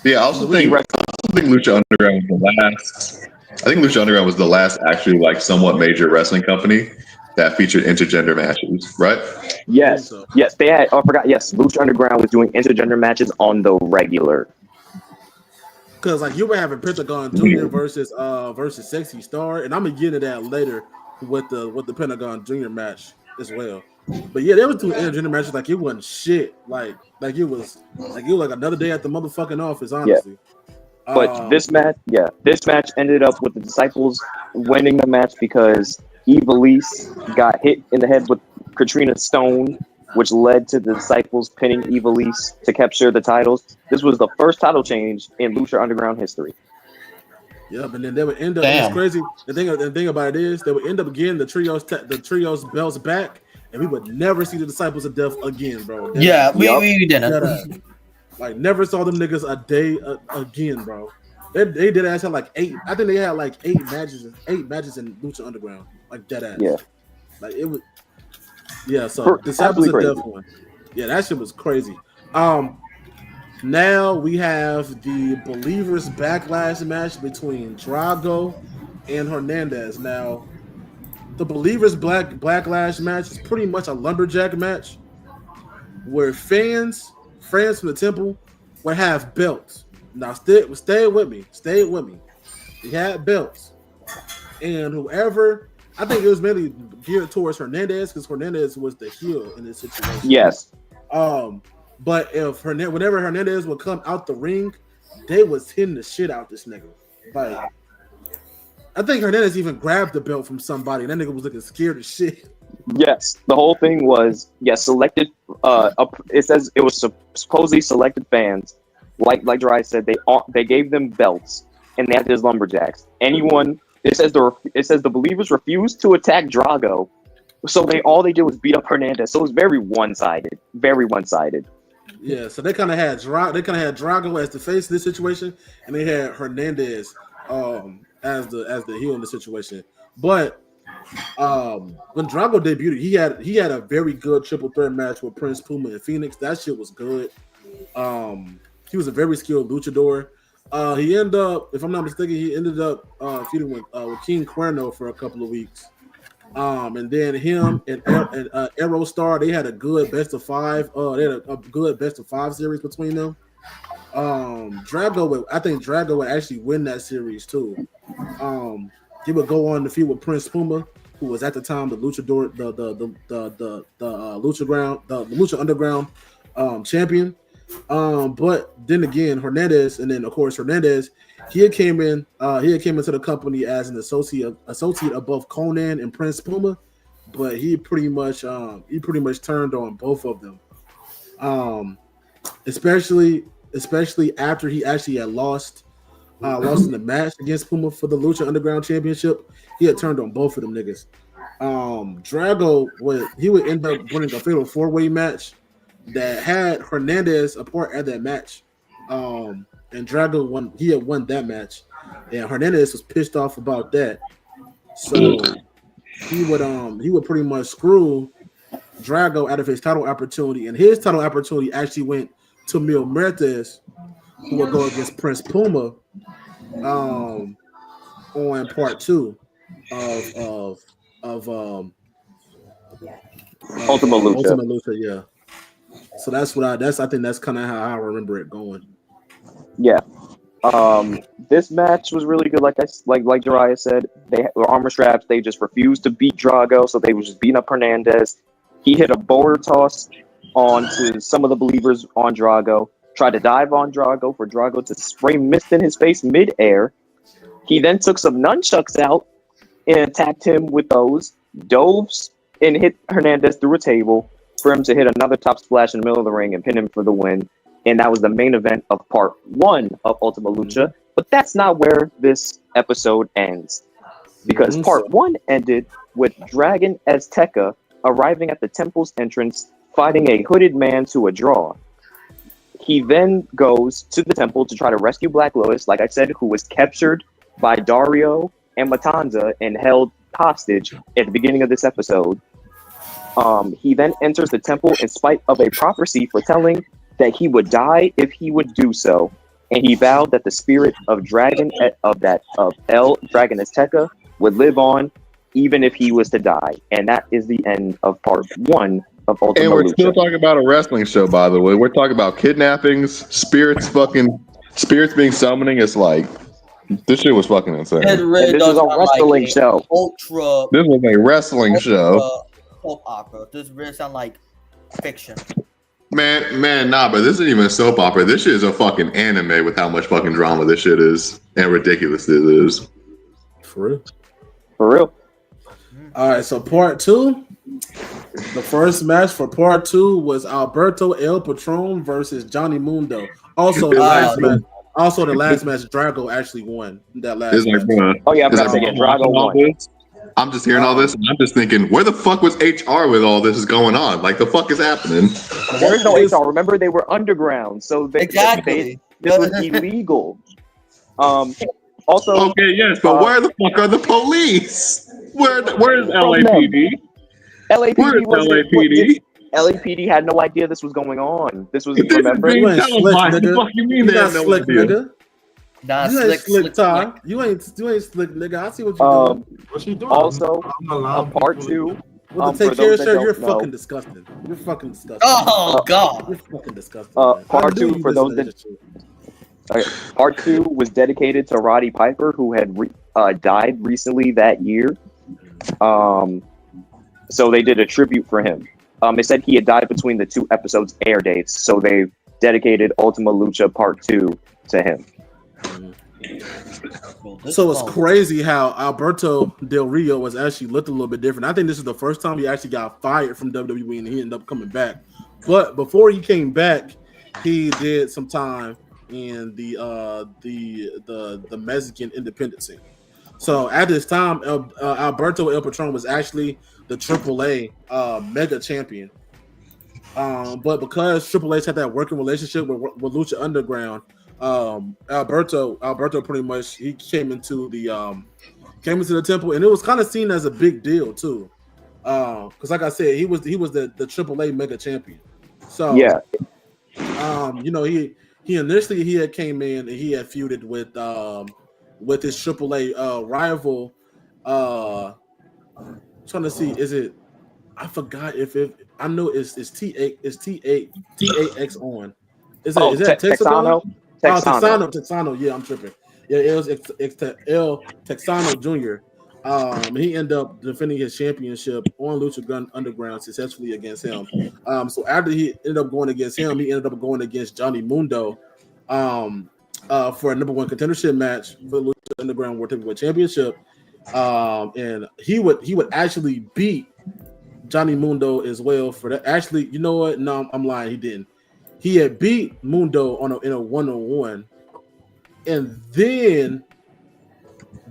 Yeah, I also think Lucha Underground was the last. I think Lucha Underground was the last actually like somewhat major wrestling company that featured intergender matches, right? Yes, they had. Oh, I forgot. Yes, Lucha Underground was doing intergender matches on the regular. Because like you were having Pentagon Junior versus Sexy Star, and I'm gonna get into that later with the Pentagon Junior match as well. But yeah, they were doing intergender matches like it wasn't shit. Like it was like another day at the motherfucking office, honestly. Yeah. But this match ended up with the Disciples winning the match because Evilise got hit in the head with Katrina Stone, which led to the Disciples pinning Evilise to capture the titles. This was the first title change in Lucha Underground history. Yeah, but then they would end up. It's crazy. The thing about it is they would end up getting the trios belts back, and we would never see the Disciples of Death again, bro. We didn't. Like never saw them niggas a day again, bro. They did ass had like 8. I think they had like 8 matches in Lucha Underground, like dead ass. Yeah, like it was. Yeah, so Disciples of Death one. Yeah, that shit was crazy. Now we have the Believers Backlash match between Drago and Hernandez. Now, the Believers Backlash match is pretty much a lumberjack match where fans from the temple would have belts. Now, stay with me. We had belts. And whoever, I think it was mainly geared towards Hernandez because Hernandez was the heel in this situation. Yes. But if whenever Hernandez would come out the ring, they was hitting the shit out this nigga. Like, I think Hernandez even grabbed the belt from somebody. And that nigga was looking scared as shit. Yes, the whole thing was selected. It says it was supposedly selected fans. Like Dry said, they gave them belts and they had his lumberjacks. Anyone, it says the believers refused to attack Drago, so all they did was beat up Hernandez. So it was very one sided. Very one sided. Yeah, so they kind of had Drago as the face of this situation, and they had Hernandez as the heel in the situation. But when Drago debuted, he had a very good triple threat match with Prince Puma and Phoenix. That shit was good. He was a very skilled luchador. He ended up, if I'm not mistaken, feuding with King Cuerno for a couple of weeks. And then him and Aerostar, they had a good best of 5. They had a good best of 5 series between them. I think Drago would actually win that series too. He would go on the feud with Prince Puma, who was at the time the luchador, the Lucha Underground champion. But then again, Hernandez, he had came into the company as an associate above Conan and Prince Puma, but he pretty much turned on both of them. Especially after he actually had lost in the match against Puma for the Lucha Underground Championship. He had turned on both of them niggas. Drago would end up winning a fatal 4-way match that had Hernandez a part at that match. And Drago won. He had won that match, and Hernandez was pissed off about that. So he would pretty much screw Drago out of his title opportunity, and his title opportunity actually went to Mil Muertes, who would go against Prince Puma on part 2 of Ultimate Lucha. Yeah. So I think that's kind of how I remember it going. Yeah. This match was really good. Like Jiraiya said, they were armor straps. They just refused to beat Drago, so they were just beating up Hernandez. He hit a boulder toss onto some of the believers on Drago. Tried to dive on Drago for Drago to spray mist in his face mid-air. He then took some nunchucks out and attacked him with those. Dove and hit Hernandez through a table for him to hit another top splash in the middle of the ring and pin him for the win. And that was the main event of part 1 of Ultima Lucha. But that's not where this episode ends. Because part 1 ended with Dragon Azteca arriving at the temple's entrance, fighting a hooded man to a draw. He then goes to the temple to try to rescue Black Lotus, like I said, who was captured by Dario and Matanza and held hostage at the beginning of this episode. He then enters the temple in spite of a prophecy foretelling that he would die if he would do so, and he vowed that the spirit of Dragon Azteca would live on even if he was to die. And that is the end of part 1 of Ultima And we're Lucha. still talking about a wrestling show, by the way. We're talking about kidnappings, spirits being summoning. It's like, this shit was fucking insane. This was a wrestling show. This was a wrestling show. Soap opera. This really sound like fiction. Man, nah, but this isn't even a soap opera. This shit is a fucking anime with how much fucking drama this shit is and ridiculous it is. For real. All right, so part 2. The first match for part 2 was Alberto El Patron versus Johnny Mundo. Also, the last match, Drago actually won that last match. Drago won. I'm just hearing all this, and I'm just thinking, where the fuck was HR with all this going on? Like, the fuck is happening? There is no HR. Remember, they were underground, so this was illegal. Also, okay, yes, but where the fuck are the police? Where's LAPD? LAPD had no idea this was going on. This was remember. You ain't slick, nigga. Nah, you ain't slick, Ty. You ain't slick, nigga. I see what you're doing. What you doing? Also, part 2. With the take care of shirt, you're fucking disgusting. You're fucking disgusting. Oh God, you're fucking disgusting. Part 2 for those that. Part 2 was dedicated to Roddy Piper, who had died recently that year. So they did a tribute for him. It said he had died between the 2 episodes' air dates, so they dedicated Ultima Lucha Part 2 to him. So it's crazy how Alberto Del Rio was actually looked a little bit different. I think this is the first time he actually got fired from WWE and he ended up coming back. But before he came back, he did some time in the Mexican independent scene. So at this time, Alberto El Patron was actually the AAA mega champion. But because Triple H had that working relationship with Lucha Underground, Alberto pretty much he came into the temple, and it was kind of seen as a big deal too. Because like I said, he was the AAA mega champion. So yeah, he initially he had came in and he had feuded with his AAA rival. Trying to see, is it? I forgot if it. I know it's T8X on. Is that Texano? Texano. Yeah, I'm tripping. Yeah, it was El Texano Jr. He ended up defending his championship on Lucha Underground successfully against him. So after he ended up going against him, he ended up going against Johnny Mundo for a number 1 contendership match for the Lucha Underground World Heavyweight Championship. And he would actually beat Johnny Mundo as well for that. Actually, you know what? No, I'm lying. He didn't. He had beat Mundo in a 1-on-1, and then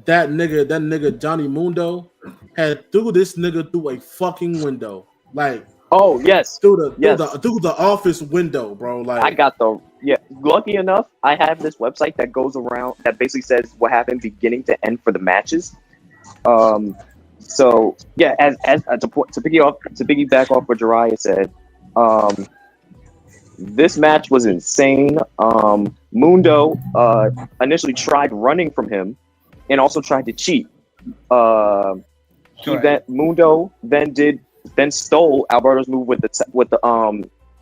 that nigga Johnny Mundo had threw this nigga through a fucking window, like through the office window, bro. Like I got lucky enough, I have this website that goes around that basically says what happened beginning to end for the matches. So yeah, as to piggyback off what Jiraiya said, this match was insane. Mundo initially tried running from him and also tried to cheat. Mundo then stole Alberto's move with the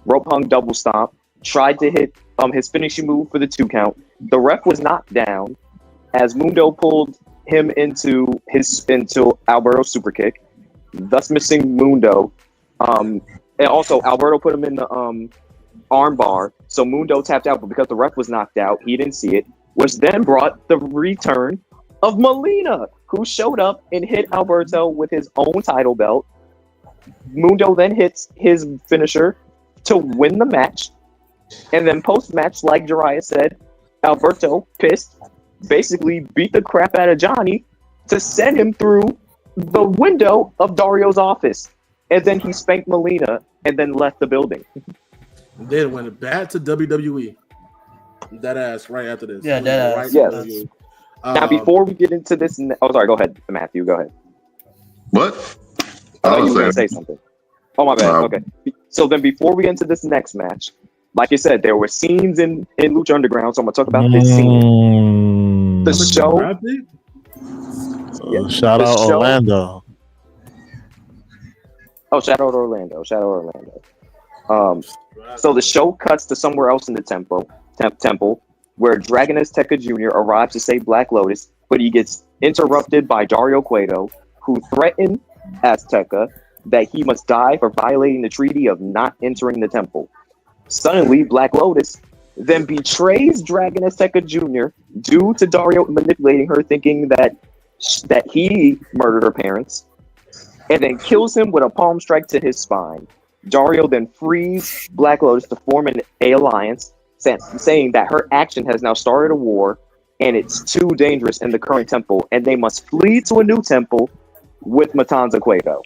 rope hung double stomp. Tried to hit his finishing move for the 2 count. The ref was knocked down as Mundo pulled him into Alberto's super kick, thus missing Mundo. And also Alberto put him in the arm bar, so Mundo tapped out, but because the ref was knocked out, he didn't see it, which then brought the return of Molina, who showed up and hit Alberto with his own title belt. Mundo then hits his finisher to win the match, and then post-match, like Jiraiya said, Alberto, pissed, basically beat the crap out of Johnny to send him through the window of Dario's office, and then he spanked Molina and then left the building. Then went back to WWE. That ass right after this. Yeah, that ass. Yes. Now, before we get into this, sorry, go ahead, Matthew. Go ahead. What? Oh, you were going to say something. Oh, my bad. Okay. So then, before we get into this next match, like you said, there were scenes in Lucha Underground, so I'm going to talk about this scene. The show. Shout out Orlando. Oh, shout out Orlando. So the show cuts to somewhere else in the temple where Dragon Azteca Jr. arrives to save Black Lotus, but he gets interrupted by Dario Cueto, who threatened Azteca that he must die for violating the treaty of not entering the temple. Suddenly, Black Lotus then betrays Dragon Azteca Jr. due to Dario manipulating her, thinking that he murdered her parents, and then kills him with a palm strike to his spine. Dario then frees Black Lotus to form an alliance, saying that her action has now started a war and it's too dangerous in the current temple, and they must flee to a new temple with Matanza Cueto.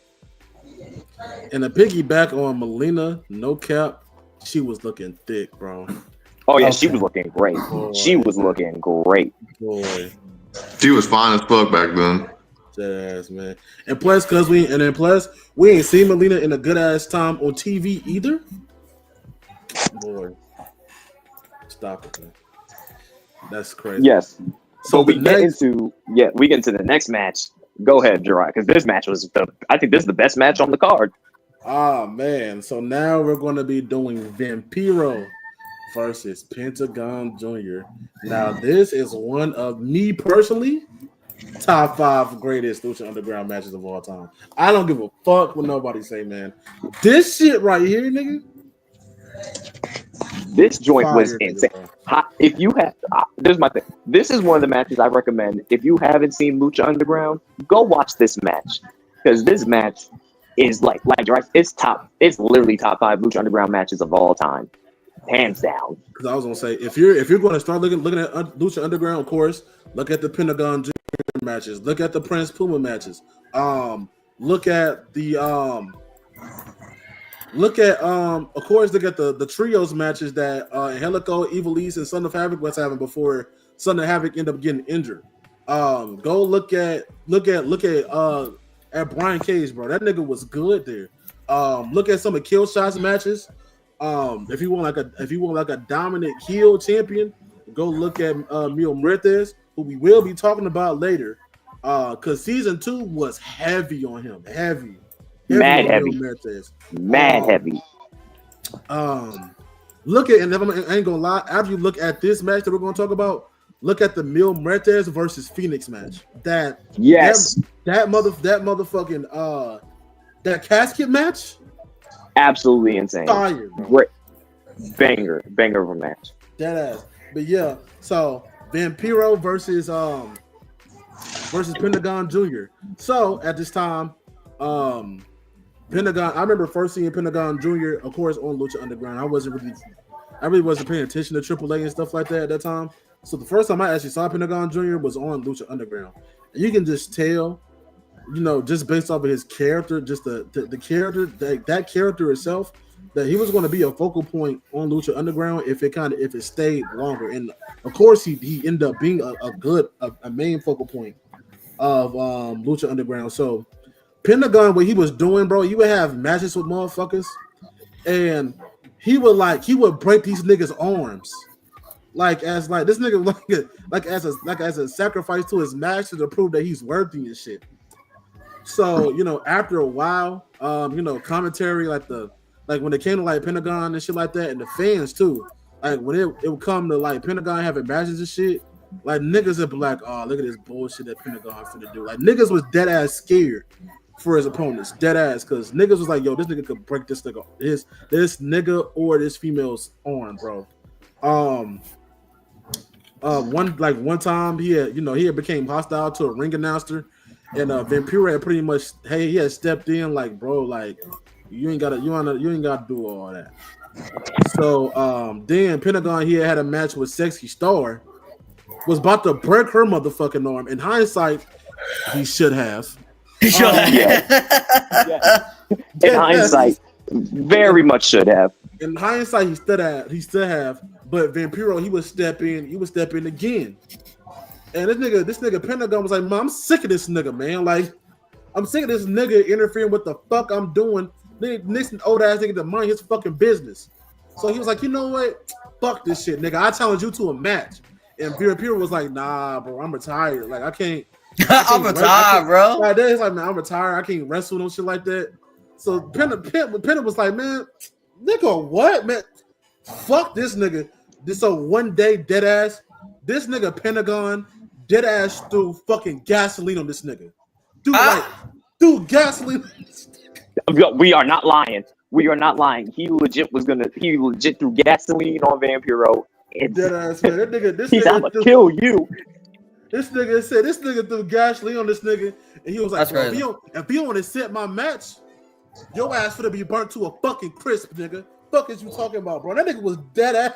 And to piggyback on Molina, no cap, she was looking thick, bro. Oh yeah, she was looking great. Boy. She was looking great. Boy, she was fine as fuck back then. Ass, man. And plus, we ain't seen Molina in a good ass time on TV either. Boy, stop it, man. That's crazy. Yes. So we get into the next match. Go ahead, Jiraiya, because this match was I think this is the best match on the card. Ah man. So now we're gonna be doing Vampiro versus Pentagon Jr. Now this is one of me personally. top 5 greatest Lucha Underground matches of all time. I don't give a fuck what nobody say, man. This shit right here, nigga. This joint Fire, was insane. If you have, there's my thing. This is one of the matches I recommend. If you haven't seen Lucha Underground, go watch this match because this match is like it's literally top 5 Lucha Underground matches of all time, hands down. Because I was gonna say, if you're going to start looking at Lucha Underground, of course, look at the Pentagon Jr. matches, look at the Prince Puma matches, look at the of course, look at the trios matches that Helico, Evil East, and Son of Havoc was having before Son of Havoc ended up getting injured. Go look at Brian Cage, bro. That nigga was good there. Look at some of Killshot's matches. If you want like a dominant heel champion, go look at Mil Muertes, who we will be talking about later. Because season 2 was heavy on him, mad heavy. Look at, and I ain't gonna lie, after you look at this match that we're gonna talk about, look at the Mil Muertes versus Phoenix match. That motherfucking that casket match. Absolutely insane. Fire, great banger of a match. Dead ass. But yeah, so Vampiro versus Pentagon Jr. So at this time, Pentagon. I remember first seeing Pentagon Jr. of course on Lucha Underground. I really wasn't paying attention to AAA and stuff like that at that time. So the first time I actually saw Pentagon Jr. was on Lucha Underground. And you can just tell, just based off of his character, just the character, that character itself, that he was going to be a focal point on Lucha Underground if it stayed longer. And of course, he ended up being a main focal point of Lucha Underground. So Pentagon, what he was doing, bro, he would have matches with motherfuckers, and he would break these niggas' arms, as a sacrifice to his master to prove that he's worthy and shit. So after a while, commentary when it came to like Pentagon and shit like that, and the fans too, like when it would come to like Pentagon having matches and shit, like niggas would be like, oh, look at this bullshit that Pentagon finna do. Like niggas was dead ass scared for his opponents, dead ass, because niggas was like, yo, this nigga could break this nigga or this female's arm, bro. One time he had became hostile to a ring announcer, and Vampiro had pretty much he had stepped in like, bro, like you ain't gotta do all that. So then Pentagon had a match with Sexy Star, was about to break her motherfucking arm. In hindsight, he should have. In hindsight, very much should have. In hindsight, he still have. But Vampiro, he would step in again. And this nigga Pentagon was like, man, I'm sick of this nigga, man. Like, I'm sick of this nigga interfering with the fuck I'm doing. Nixon old ass nigga to mind his fucking business. So he was like, you know what? Fuck this shit, nigga. I challenge you to a match. And Vampiro was like, nah, bro, I'm retired. Like, I can't I'm retired, bro. Like, he's like, man, I'm retired. I can't wrestle no shit like that. So Penta was like, man, nigga, what, man? Fuck this nigga. So one day, dead ass, this nigga Pentagon dead ass threw fucking gasoline on this nigga. Dude, gasoline. We are not lying. He legit threw gasoline on Vampiro. Dead ass, man. He's I'm gonna kill you. This nigga threw gasoline on this nigga, and he was like, bro, if you want to set my match, your ass finna be burnt to a fucking crisp, nigga. Fuck is you talking about, bro? That nigga was dead ass.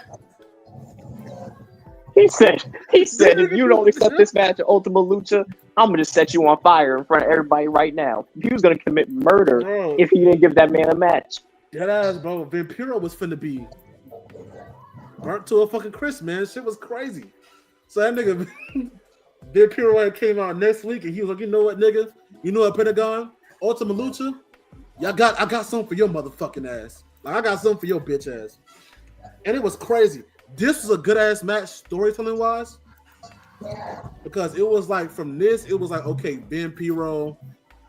He said, if you don't accept this match at Ultima Lucha, I'm gonna set you on fire in front of everybody right now. He was gonna commit murder if he didn't give that man a match. Dead ass, bro. Vampiro was finna be burnt to a fucking crisp, man. Shit was crazy. So that nigga Vampiro came out next week, and he was like, you know what, nigga? You know what, Pentagon? Ultima Lucha? I got something for your motherfucking ass. Like, I got something for your bitch ass. And it was crazy. This was a good ass match storytelling wise, because it was like from this, it was like, okay, Vampiro,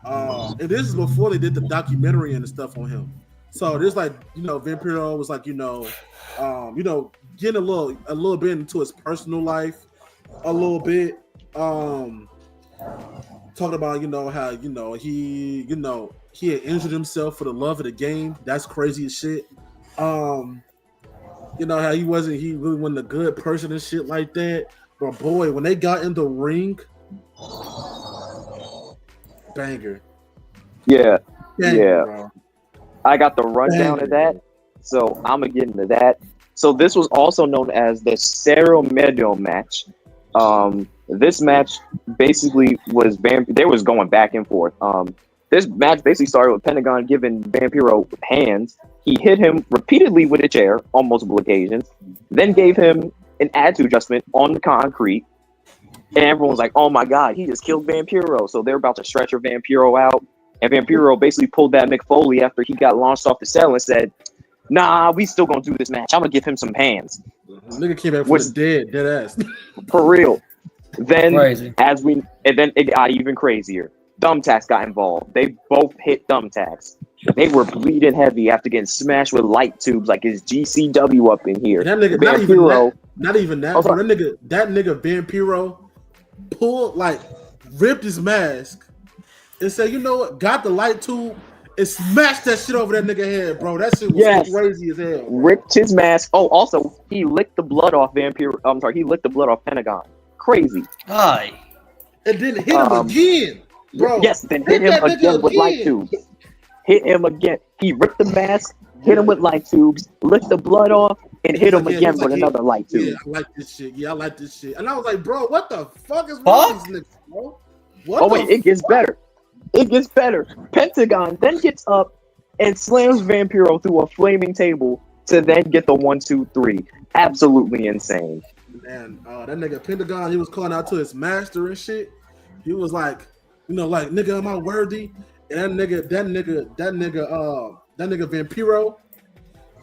and this is before they did the documentary and the stuff on him. So there's like, Vampiro was like, getting a little bit into his personal life, a little bit. talking about how he had injured himself for the love of the game. That's crazy as shit. How he really wasn't a good person and shit like that. But boy, when they got in the ring, banger. Yeah, banger, bro. I got the rundown of that, so I'm gonna get into that. So this was also known as the Cerro Medio match. This match basically was they was going back and forth. This match basically started with Pentagon giving Vampiro hands. He hit him repeatedly with a chair on multiple occasions, then gave him an attitude adjustment on the concrete. And everyone's like, oh my God, he just killed Vampiro. So they're about to stretcher Vampiro out. And Vampiro basically pulled that Mick Foley after he got launched off the cell and said, nah, we still gonna do this match. I'm gonna give him some hands. Nigga came back from the dead ass. For real. Then Crazy. then it got even crazier. Thumbtacks got involved. They both hit thumbtacks. They were bleeding heavy after getting smashed with light tubes like his GCW up in here. That nigga, not even that. Bro, that nigga Vampiro ripped his mask and said, you know what, got the light tube and smashed that shit over that nigga head, bro. That shit was crazy as hell. Ripped his mask. Oh, also, he licked the blood off he licked the blood off Pentagon. Crazy. Aye. And then hit him again, bro. Yes, then hit him again with light tubes. Hit him again. He ripped the mask, hit him with light tubes, licked the blood off, and hit him again with another light tube. Yeah, I like this shit. And I was like, bro, what the fuck is wrong with these niggas, bro? It gets better. It gets better. Pentagon then gets up and slams Vampiro through a flaming table to then get the 1, 2, 3. Absolutely insane. Man, that nigga Pentagon, he was calling out to his master and shit. He was like, nigga, am I worthy? And that nigga Vampiro,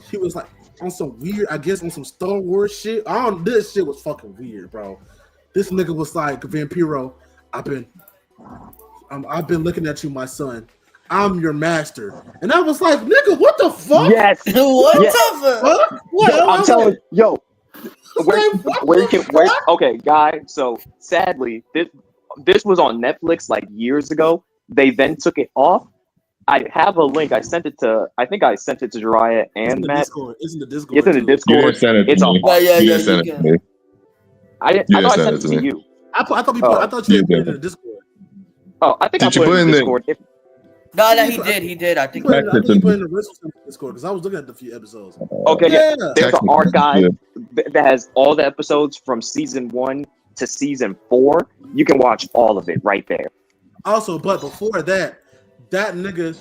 he was like on some weird, I guess on some Star Wars shit. This shit was fucking weird, bro. This nigga was like, Vampiro, I've been looking at you, my son. I'm your master. And I was like, nigga, what the fuck? Yes. What the fuck? Yo, I'm telling you, okay, guy. So sadly, this was on Netflix like years ago. They then took it off. I have a link. I think I sent it to Jiraiya and Matt. It's in the Discord. It's in the Discord. It's on. Yeah. Send it to me. I thought I sent it to you. I thought you put it in the Discord. Oh, I think I put it in the Discord. No, he did. I think he put it in the Wrestle Discord because I was looking at the few episodes. Okay, yeah. There's an archive that has all the episodes from season 1 to season 4. You can watch all of it right there. Also, but before that nigga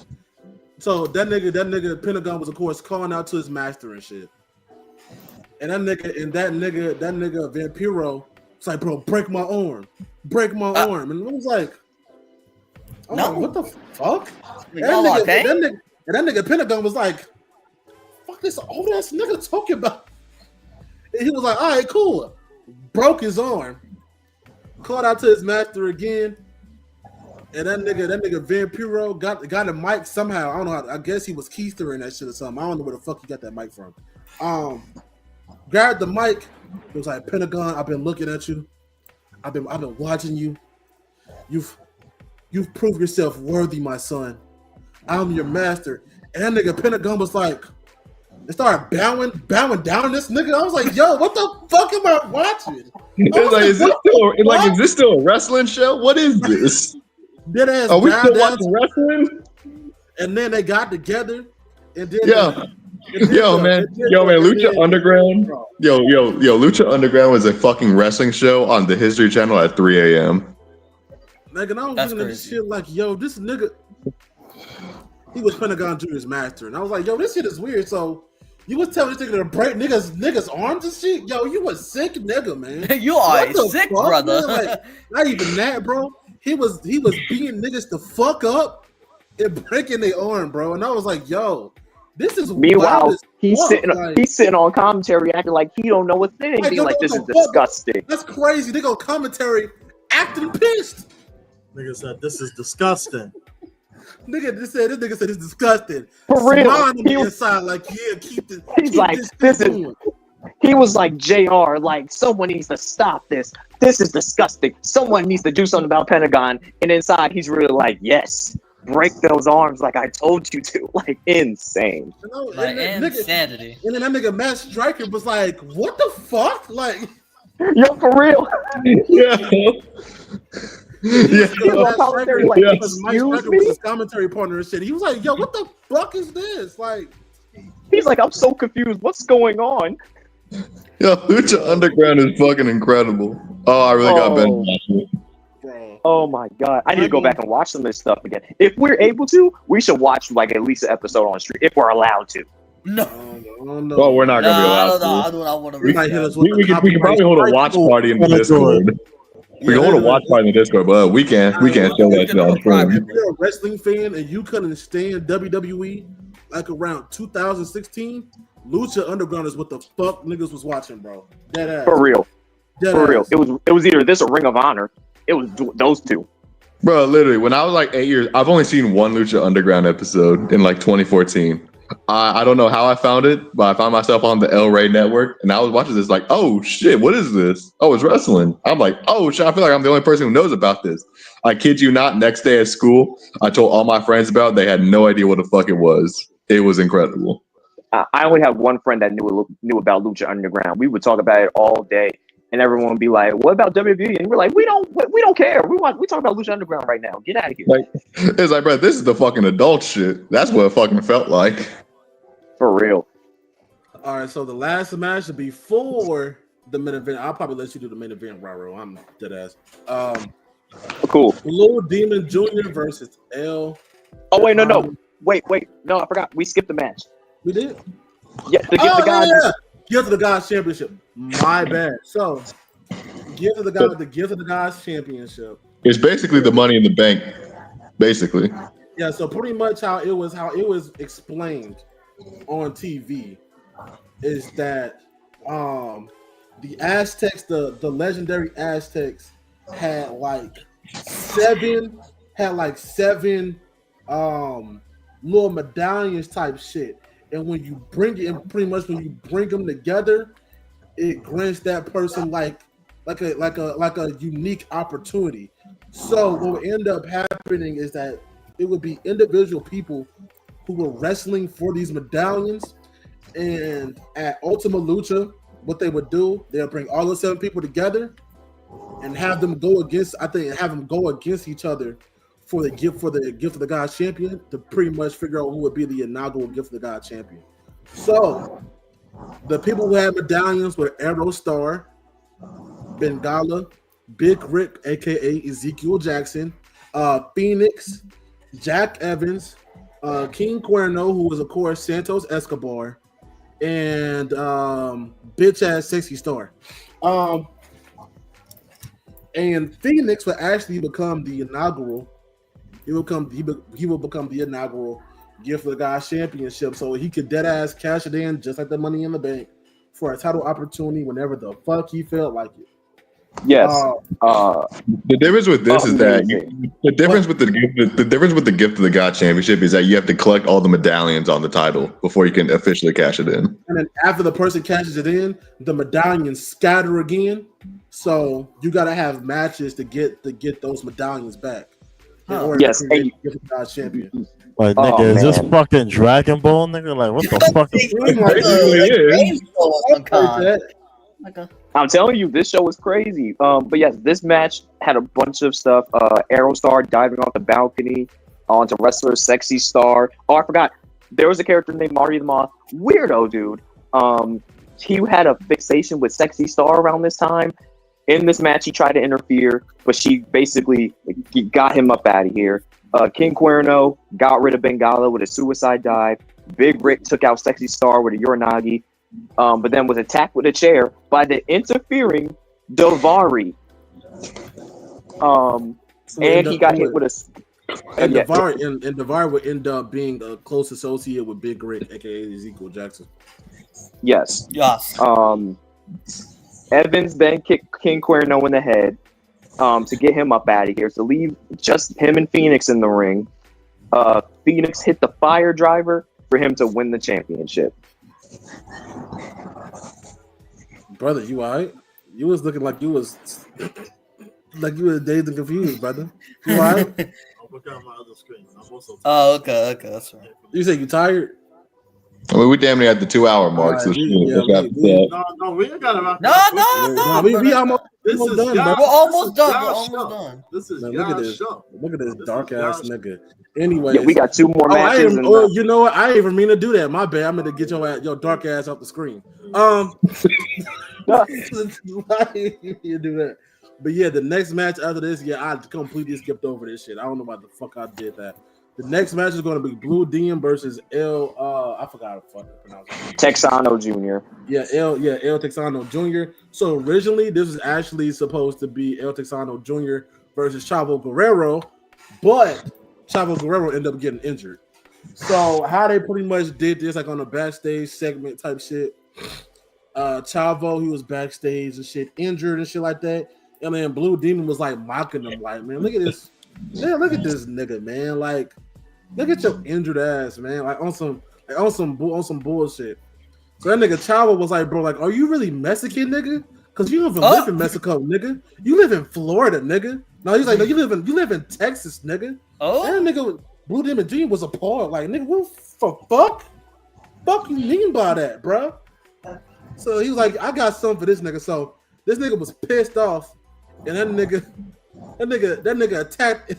Pentagon was of course calling out to his master and shit. And that nigga Vampiro was like, bro, break my arm. And I was like, what the fuck? And that nigga Pentagon was like, fuck this old ass nigga talking about. And he was like, all right, cool. Broke his arm. Called out to his master again. And that nigga Vampiro got a mic somehow. I don't know. I guess he was keystering that shit or something. I don't know where the fuck he got that mic from. Grabbed the mic. It was like, Pentagon, I've been looking at you. I've been watching you. You've proved yourself worthy, my son. I'm your master. And that nigga Pentagon was like, they started bowing down this nigga. I was like, yo, what the fuck am I watching? Is this still a wrestling show? What is this? Are we still watching wrestling? And then they got together and then man, Lucha Underground. Lucha Underground was a fucking wrestling show on the History Channel at 3 a.m. Like, and I was looking at this shit like, yo, this nigga, he was Pentagon Jr.'s master. And I was like, yo, this shit is weird. So you was telling this nigga to break niggas arms and shit? Yo, you a sick nigga, man. You are a sick brother. Like, not even that, bro. He was beating niggas the fuck up and breaking their arm, bro. And I was like, yo, this is meanwhile he's sitting on commentary acting like he don't know a thing. Like this is disgusting. That's crazy. They go commentary acting pissed. Nigga said this is disgusting. This nigga said it's disgusting. For real. He was inside like, yeah, keep this. He's like, this is. He was like, JR, like someone needs to stop this. this is disgusting. Someone needs to do something about Pentagon. And inside, he's really like, yes, break those arms like I told you to. Like, insane. Like, insanity. And then that nigga Matt Striker was like, what the fuck? Like, yo, for real. Yeah. Yeah. Mike Striker was his commentary partner and shit. He was like, yo, what the fuck is this? Like, he's like, I'm so confused. What's going on? Yo, Lucha Underground is fucking incredible. Oh, I really got Ben. Oh my god, I need to go back and watch some of this stuff again. If we're able to, we should watch like at least an episode on stream if we're allowed to. No. Well, we're not gonna be allowed to. I don't want to. We can probably hold a watch party in the Discord. We can hold a watch party in the Discord, but we can't show that shit on stream. If you're a wrestling fan and you couldn't stand WWE like around 2016, Lucha Underground is what the fuck niggas was watching, bro. Dead ass. For real. Dead For ass. real. It was either this or Ring of Honor. It was those two. Bro, literally, when I was like 8 years, I've only seen one Lucha Underground episode in like 2014. I don't know how I found it, but I found myself on the El Rey network, and I was watching this like, oh shit, what is this? Oh, it's wrestling. I'm like, oh shit, I feel like I'm the only person who knows about this. I kid you not, next day at school, I told all my friends about it. They had no idea what the fuck it was. It was incredible. I only have one friend that knew about Lucha Underground. We would talk about it all day, and everyone would be like, "What about WWE?" And we're like, "We don't care. We talk about Lucha Underground right now. Get out of here!" Like, it's like, bro, this is the fucking adult shit. That's what it fucking felt like. For real. All right, so the last match before the main event, I'll probably let you do the main event, Raro. I'm dead ass. Cool. Blue Demon Jr. versus L. Oh wait, no. Wait, no, I forgot. We skipped the match. We did. Yeah, to give the guys. Yeah. Gift of the Gods Championship. My bad. So, Gift of the Gods Championship. It's basically the Money in the Bank, basically. Yeah. So pretty much how it was explained on TV is that the Aztecs, the legendary Aztecs, had like seven little medallions type shit. And when you bring them together, it grants that person like a unique opportunity. So what would end up happening is that it would be individual people who were wrestling for these medallions, and at Ultima Lucha, what they would do, they'll bring all the 7 people together and have them go against each other for the gift of the Gods champion to pretty much figure out who would be the inaugural gift of the God champion. So the people who had medallions were Aerostar, Bengala, Big Rick, aka Ezekiel Jackson, Phoenix, Jack Evans, King Cuerno, who was of course Santos Escobar, and bitch ass Sexy Star. And Phoenix will actually become the inaugural. He will become the inaugural gift of the Gods championship, so he could dead ass cash it in just like the Money in the Bank for a title opportunity whenever the fuck he felt like it. Yes. The difference with this is that the difference with the gift of the God championship is that you have to collect all the medallions on the title before you can officially cash it in. And then after the person cashes it in, the medallions scatter again. So you gotta have matches to get those medallions back. Yes. Gift of the God champion. Like, nigga, is this fucking Dragon Ball, nigga? Like, what the fuck is I'm telling you, this show is crazy. But yes, this match had a bunch of stuff. Aerostar diving off the balcony onto wrestler Sexy Star. Oh, I forgot. There was a character named Marty the Moth. Weirdo, dude. He had a fixation with Sexy Star around this time. In this match, he tried to interfere, but she basically got him up out of here. King Cuerno got rid of Bengala with a suicide dive. Big Rick took out Sexy Star with a Uranagi. But then was attacked with a chair by the interfering Davari. And he got hit with a. And Davari would end up being a close associate with Big Rick, aka Ezekiel Jackson. Yes. Yes. Evans then kicked King Cuerno in the head to get him up out of here. So leave just him and Phoenix in the ring. Phoenix hit the fire driver for him to win the championship. Brother, you all right? You was looking like you was Like you were dazed and confused, brother. You all right? I'll look at my other screen. I'm also okay, that's right. You say you tired? I mean, we damn near at the 2-hour mark. So No, we ain't got to wrap we almost done, bro. We're almost done. This is look at this. show. Look at this dark ass nigga. Anyway, we got 2 more matches. You know what? I didn't even mean to do that. My bad. I'm gonna get your dark ass off the screen. Why you do that? But yeah, the next match after this, I completely skipped over this shit. I don't know why the fuck I did that. The next match is going to be Blue Demon versus I forgot how to fucking pronounce it. Texano Jr. El Texano Jr. So originally, this was actually supposed to be El Texano Jr. versus Chavo Guerrero, but Chavo Guerrero ended up getting injured. So how they pretty much did this, like on a backstage segment type shit. Chavo, he was backstage and shit, injured and shit like that. And then Blue Demon was like mocking him, like, man, look at this. Man, look at this nigga, man. Like, look at your injured ass, man. Like on some bullshit. So that nigga Chavo was like, bro, like, are you really Mexican, nigga? Cause you don't even live in Mexico, nigga. You live in Florida, nigga. No, he's like, no, you live in Texas, nigga. Oh, that nigga Blue Demon Jr. was appalled. Like, nigga, what the fuck? Fuck you mean by that, bro? So he was like, I got something for this nigga. So this nigga was pissed off, and that nigga attacked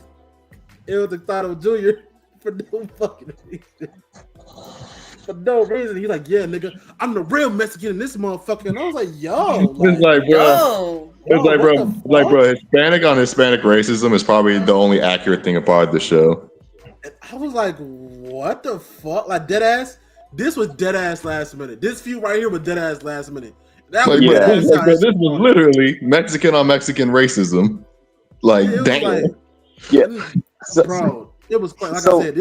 El Texano Jr. for no fucking reason. For no reason. He's like, yeah, nigga, I'm the real Mexican in this motherfucker. And I was like, yo. It's like, bro, Hispanic on Hispanic racism is probably the only accurate thing about the show. And I was like, what the fuck? Like, dead ass? This was dead ass last minute. This feud right here was dead ass last minute. That was this was literally Mexican on Mexican racism. Like, damn. Bro, it was quite, like I said,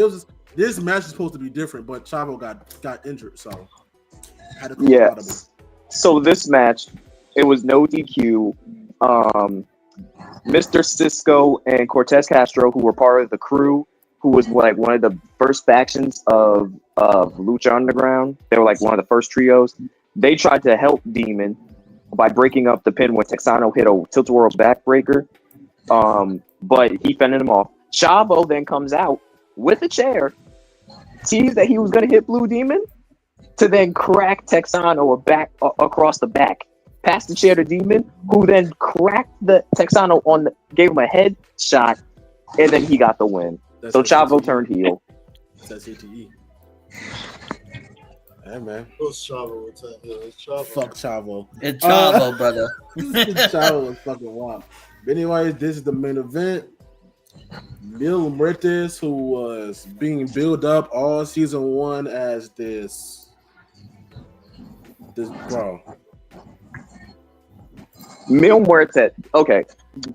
this match is supposed to be different, but Chavo got injured, so had to go audible. So this match, it was no DQ. Mr. Cisco and Cortez Castro, who were part of the crew, who was like one of the first factions of Lucha Underground. They were like one of the first trios. They tried to help Demon by breaking up the pin when Texano hit a tilt-a-whirl backbreaker, but he fended him off. Chavo then comes out with a chair, sees that he was going to hit Blue Demon, to then crack Texano across the back, past the chair to Demon, who then cracked the Texano gave him a head shot, and then he got the win. So Chavo turned heel. That's CTE. Hey man, who's Chavo? It's Chavo. Fuck Chavo. It's Chavo, brother. Chavo was fucking wild. But anyways, this is the main event. Mil Muertes, who was being built up all season 1 as this bro. Mil Muertes. Okay,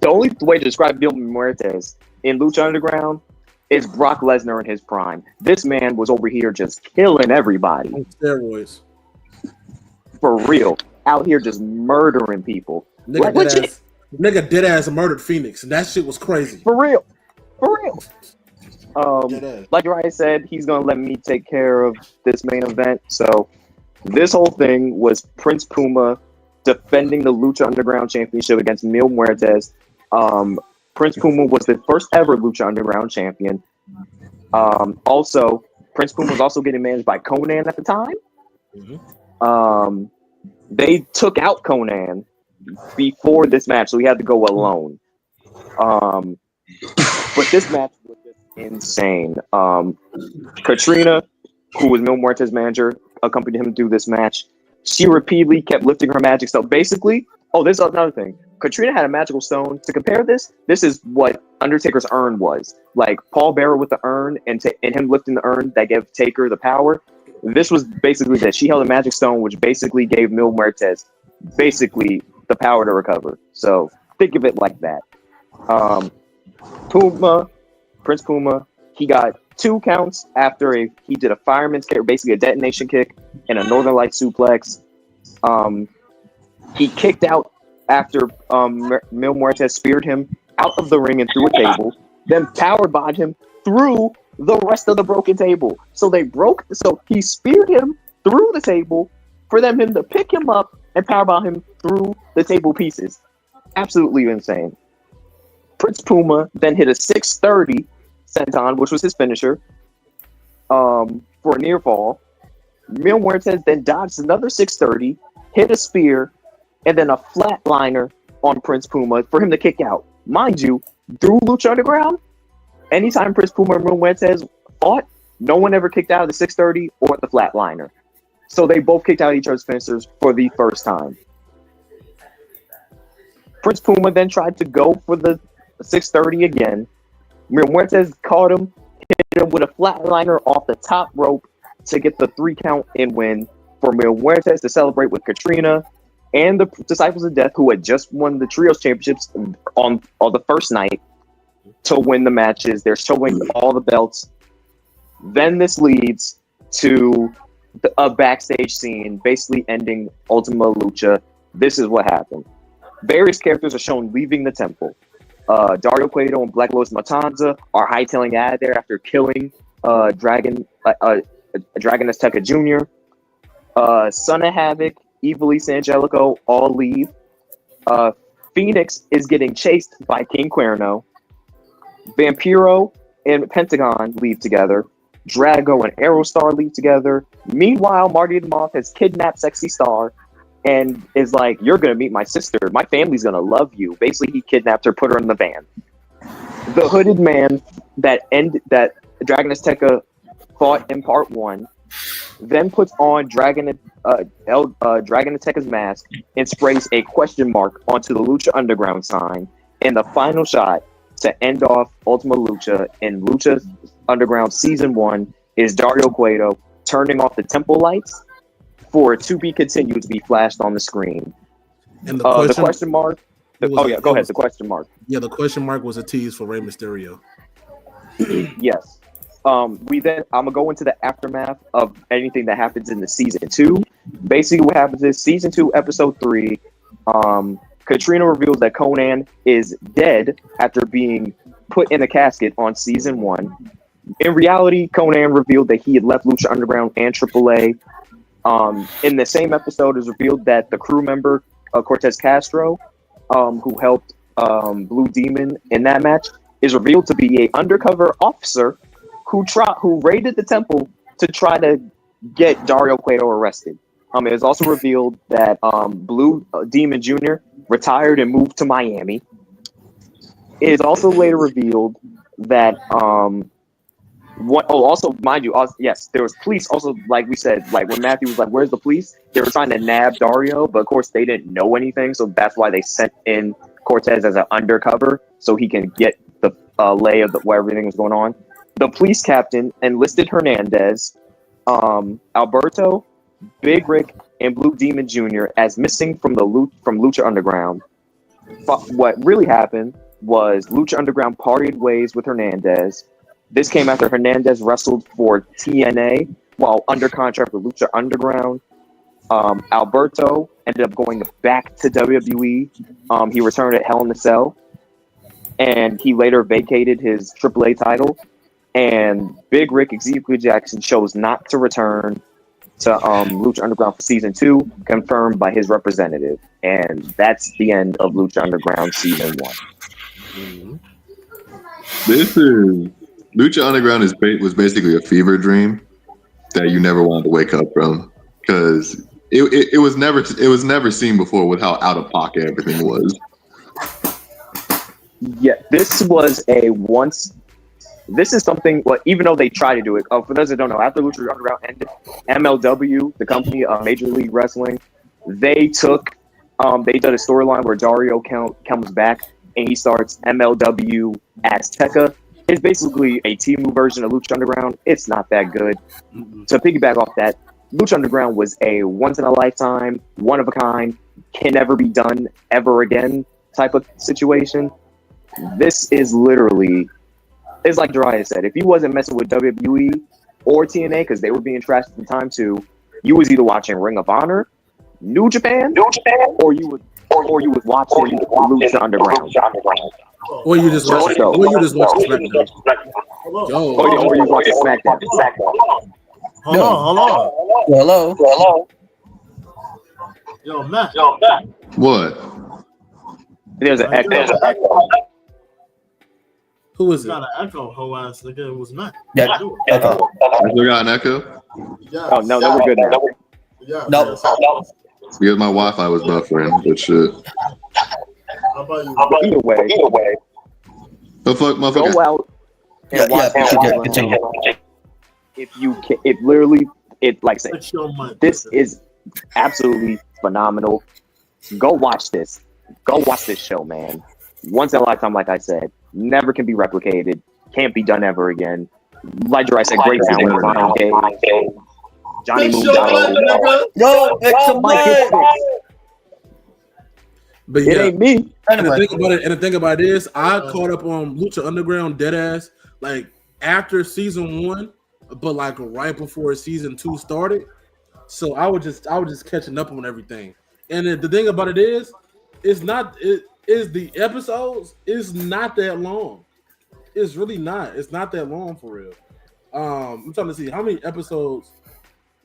the only way to describe Mil Muertes in Lucha Underground is Brock Lesnar in his prime. This man was over here just killing everybody. On steroids. For real. Out here just murdering people. Nigga dead ass murdered Phoenix, and that shit was crazy. For real. Like Ryan said, he's gonna let me take care of this main event. So this whole thing was Prince Puma defending the Lucha Underground Championship against Mil Muertes. Prince Puma was the first ever Lucha Underground champion. Also, Prince Puma was also getting managed by Conan at the time. Mm-hmm. They took out Conan before this match, so he had to go alone. But this match was just insane. Katrina, who was Mil Muertes' manager, accompanied him through this match. She repeatedly kept lifting her magic stone. Basically, this is another thing. Katrina had a magical stone. To compare this is what Undertaker's urn was. Like Paul Bearer with the urn and him lifting the urn that gave Taker the power. This was basically that. She held a magic stone, which basically gave Mil Muertes basically the power to recover. So think of it like that. Prince Puma, he got 2 counts after he did a fireman's kick, basically a detonation kick and a Northern Light suplex. He kicked out after Mil Muertes speared him out of the ring and through a table, then powerbombed him through the rest of the broken table. So he speared him through the table for him to pick him up and powerbomb him through the table pieces. absolutely insane. Prince Puma then hit a 630 senton, which was his finisher, for a near fall. Mil Muertes then dodged another 630, hit a spear, and then a flatliner on Prince Puma for him to kick out. Mind you, through Lucha Underground, anytime Prince Puma and Mil Muertes fought, no one ever kicked out of the 630 or the flatliner. So they both kicked out each other's finishers for the first time. Prince Puma then tried to go for the 630 again. Mil Muertes caught him, hit him with a flatliner off the top rope to get the 3 count in win for Mil Muertes to celebrate with Katrina and the Disciples of Death, who had just won the Trios Championships on the first night, to win the matches. They're showing all the belts. Then this leads to a backstage scene, basically ending Ultima Lucha. This is what happened. Various characters are shown leaving the temple. Dario Cueto and Black Lotus Matanza are hightailing out of there after killing Dragon Azteca Jr. Son of Havoc, Evilise Angelico all leave. Phoenix is getting chased by King Cuerno. Vampiro and Pentagon leave together. Drago and Aerostar leave together. Meanwhile, Marty the Moth has kidnapped Sexy Star and is like, "You're gonna meet my sister. My family's gonna love you." Basically, he kidnapped her, put her in the van. The hooded man that Dragon Azteca fought in part 1, then puts on Dragon Azteca's mask and sprays a question mark onto the Lucha Underground sign. And the final shot to end off Ultima Lucha in Lucha Underground Season 1 is Dario Cueto turning off the temple lights for it to be continued to be flashed on the screen. And the question mark. Go ahead. The question mark. Yeah, the question mark was a tease for Rey Mysterio. Yes. I'm gonna go into the aftermath of anything that happens in the season 2. Basically, what happens is season 2, episode 3. Katrina reveals that Conan is dead after being put in a casket on season 1. In reality, Conan revealed that he had left Lucha Underground and AAA. In the same episode, is revealed that the crew member Cortez Castro, who helped Blue Demon in that match, is revealed to be an undercover officer who raided the temple to try to get Dario Cueto arrested. It was also revealed that Blue Demon Jr. retired and moved to Miami. It is also later revealed that also, mind you, yes, there was police. Also, like we said, like when Matthew was like, "Where's the police?" They were trying to nab Dario, but of course they didn't know anything, so that's why they sent in Cortez as an undercover so he can get the lay of where everything was going on. The police captain enlisted Hernandez, Alberto, Big Rick, and Blue Demon Jr. as missing from Lucha Underground. But what really happened was Lucha Underground parted ways with Hernandez. This came after Hernandez wrestled for TNA while under contract with Lucha Underground. Alberto ended up going back to WWE. He returned at Hell in a Cell, and he later vacated his AAA title. And Big Rick Ezekiel Jackson chose not to return to Lucha Underground for season 2, confirmed by his representative. And that's the end of Lucha Underground season 1. Mm-hmm. Lucha Underground was basically a fever dream that you never wanted to wake up from, because it was never seen before with how out of pocket everything was. Yeah, this was this is something. Well, even though they try to do it, for those that don't know, after Lucha Underground ended, MLW, the company, Major League Wrestling, they did a storyline where Dario comes back and he starts MLW Azteca. It's basically a Temu version of Lucha Underground. It's not that good. To piggyback off that, Lucha Underground was a once-in-a-lifetime, one-of-a-kind, can never be done ever again type of situation. This is literally, it's like Jiraiya said, if he wasn't messing with WWE or TNA, because they were being trashed at the time too, you was either watching Ring of Honor, New Japan, or you was watching Lucha Underground. Or you just watch SmackDown. Or you watch SmackDown. Hold on. Hello. Yo, Matt. What? There's an echo. Who is it? Got an echo, whole ass nigga. It was Matt. Yeah. I still got an echo. Yes. Oh no, we're good now. Yes. No. Yes. Because my Wi-Fi was buffering. But shit. How about you? Either way, The fuck, motherfucker. go out and watch continue. if you can. It literally, like I said, Fix your mic. this is absolutely phenomenal. Go watch this. Go watch this show, man. Once in a lifetime, like I said, never can be replicated. Can't be done ever again. Like I said, great talent. Ryan Day, Johnny Fix your mic, Mundo. nigga. Yo, make some money. But It yeah, ain't me. and the thing about it is, I caught up on Lucha Underground deadass like after season 1, but like right before season 2 started. So I was just catching up on everything. And the thing about it is the episodes is not that long. It's really not. It's not that long for real. I'm trying to see how many episodes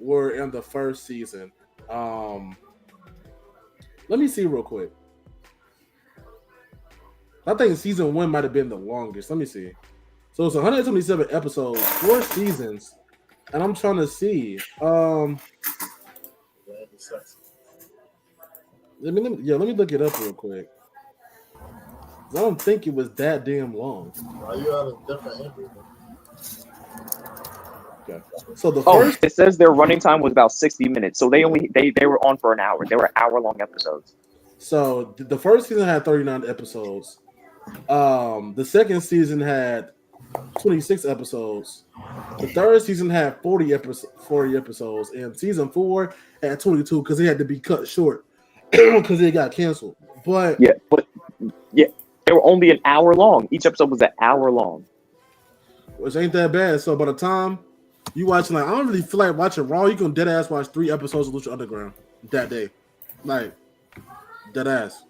were in the first season. Let me see real quick. I think season 1 might have been the longest. Let me see. So it's 127 episodes, 4 seasons, and I'm trying to see. Let me look it up real quick. I don't think it was that damn long. Why you at a different angle? Okay. So the first, it says their running time was about 60 minutes. So they were on for an hour. They were hour-long episodes. so the first season had 39 episodes. The second season had 26 episodes. The third season had 40 episodes, and season 4 had 22 because it had to be cut short because it got canceled. But they were only an hour long. Each episode was an hour long, which ain't that bad. So by the time you watching, like, I don't really feel like watching Raw. You can dead ass watch 3 episodes of Lucha Underground that day, like dead ass.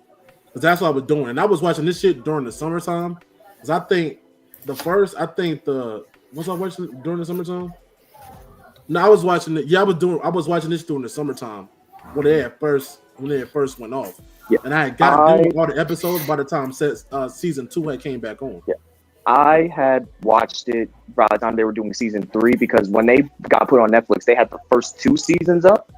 Because that's what I was doing, and I was watching this shit during the summertime. Because I think was I watching during the summertime? No, I was watching it. Yeah, I was watching this during the summertime when they first went off. Yeah. And I had got through all the episodes by the time season 2 had came back on. Yeah. I had watched it by the time they were doing season 3 because when they got put on Netflix, they had the first 2 seasons up.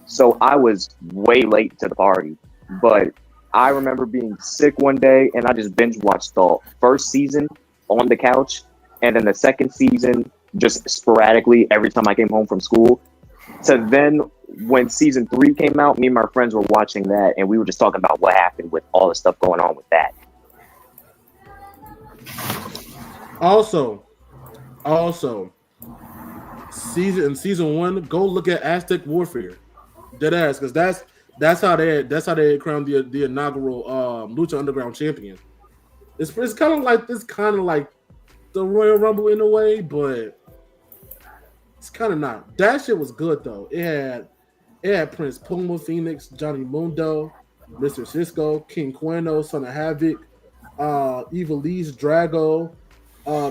So I was way late to the party. But I remember being sick one day and I just binge watched the first season on the couch, and then the second season just sporadically every time I came home from school. So then when season 3 came out, me and my friends were watching that, and we were just talking about what happened with all the stuff going on with that. Also, season 1, go look at Aztec Warfare. Dead ass, because that's how they crowned the inaugural Lucha Underground champion. It's kind of like the Royal Rumble in a way, but it's kind of not. That shit was good though. It had Prince Puma, Phoenix, Johnny Mundo, Mr. Cisco, King Cuerno, Son of Havoc, Evilise, Drago,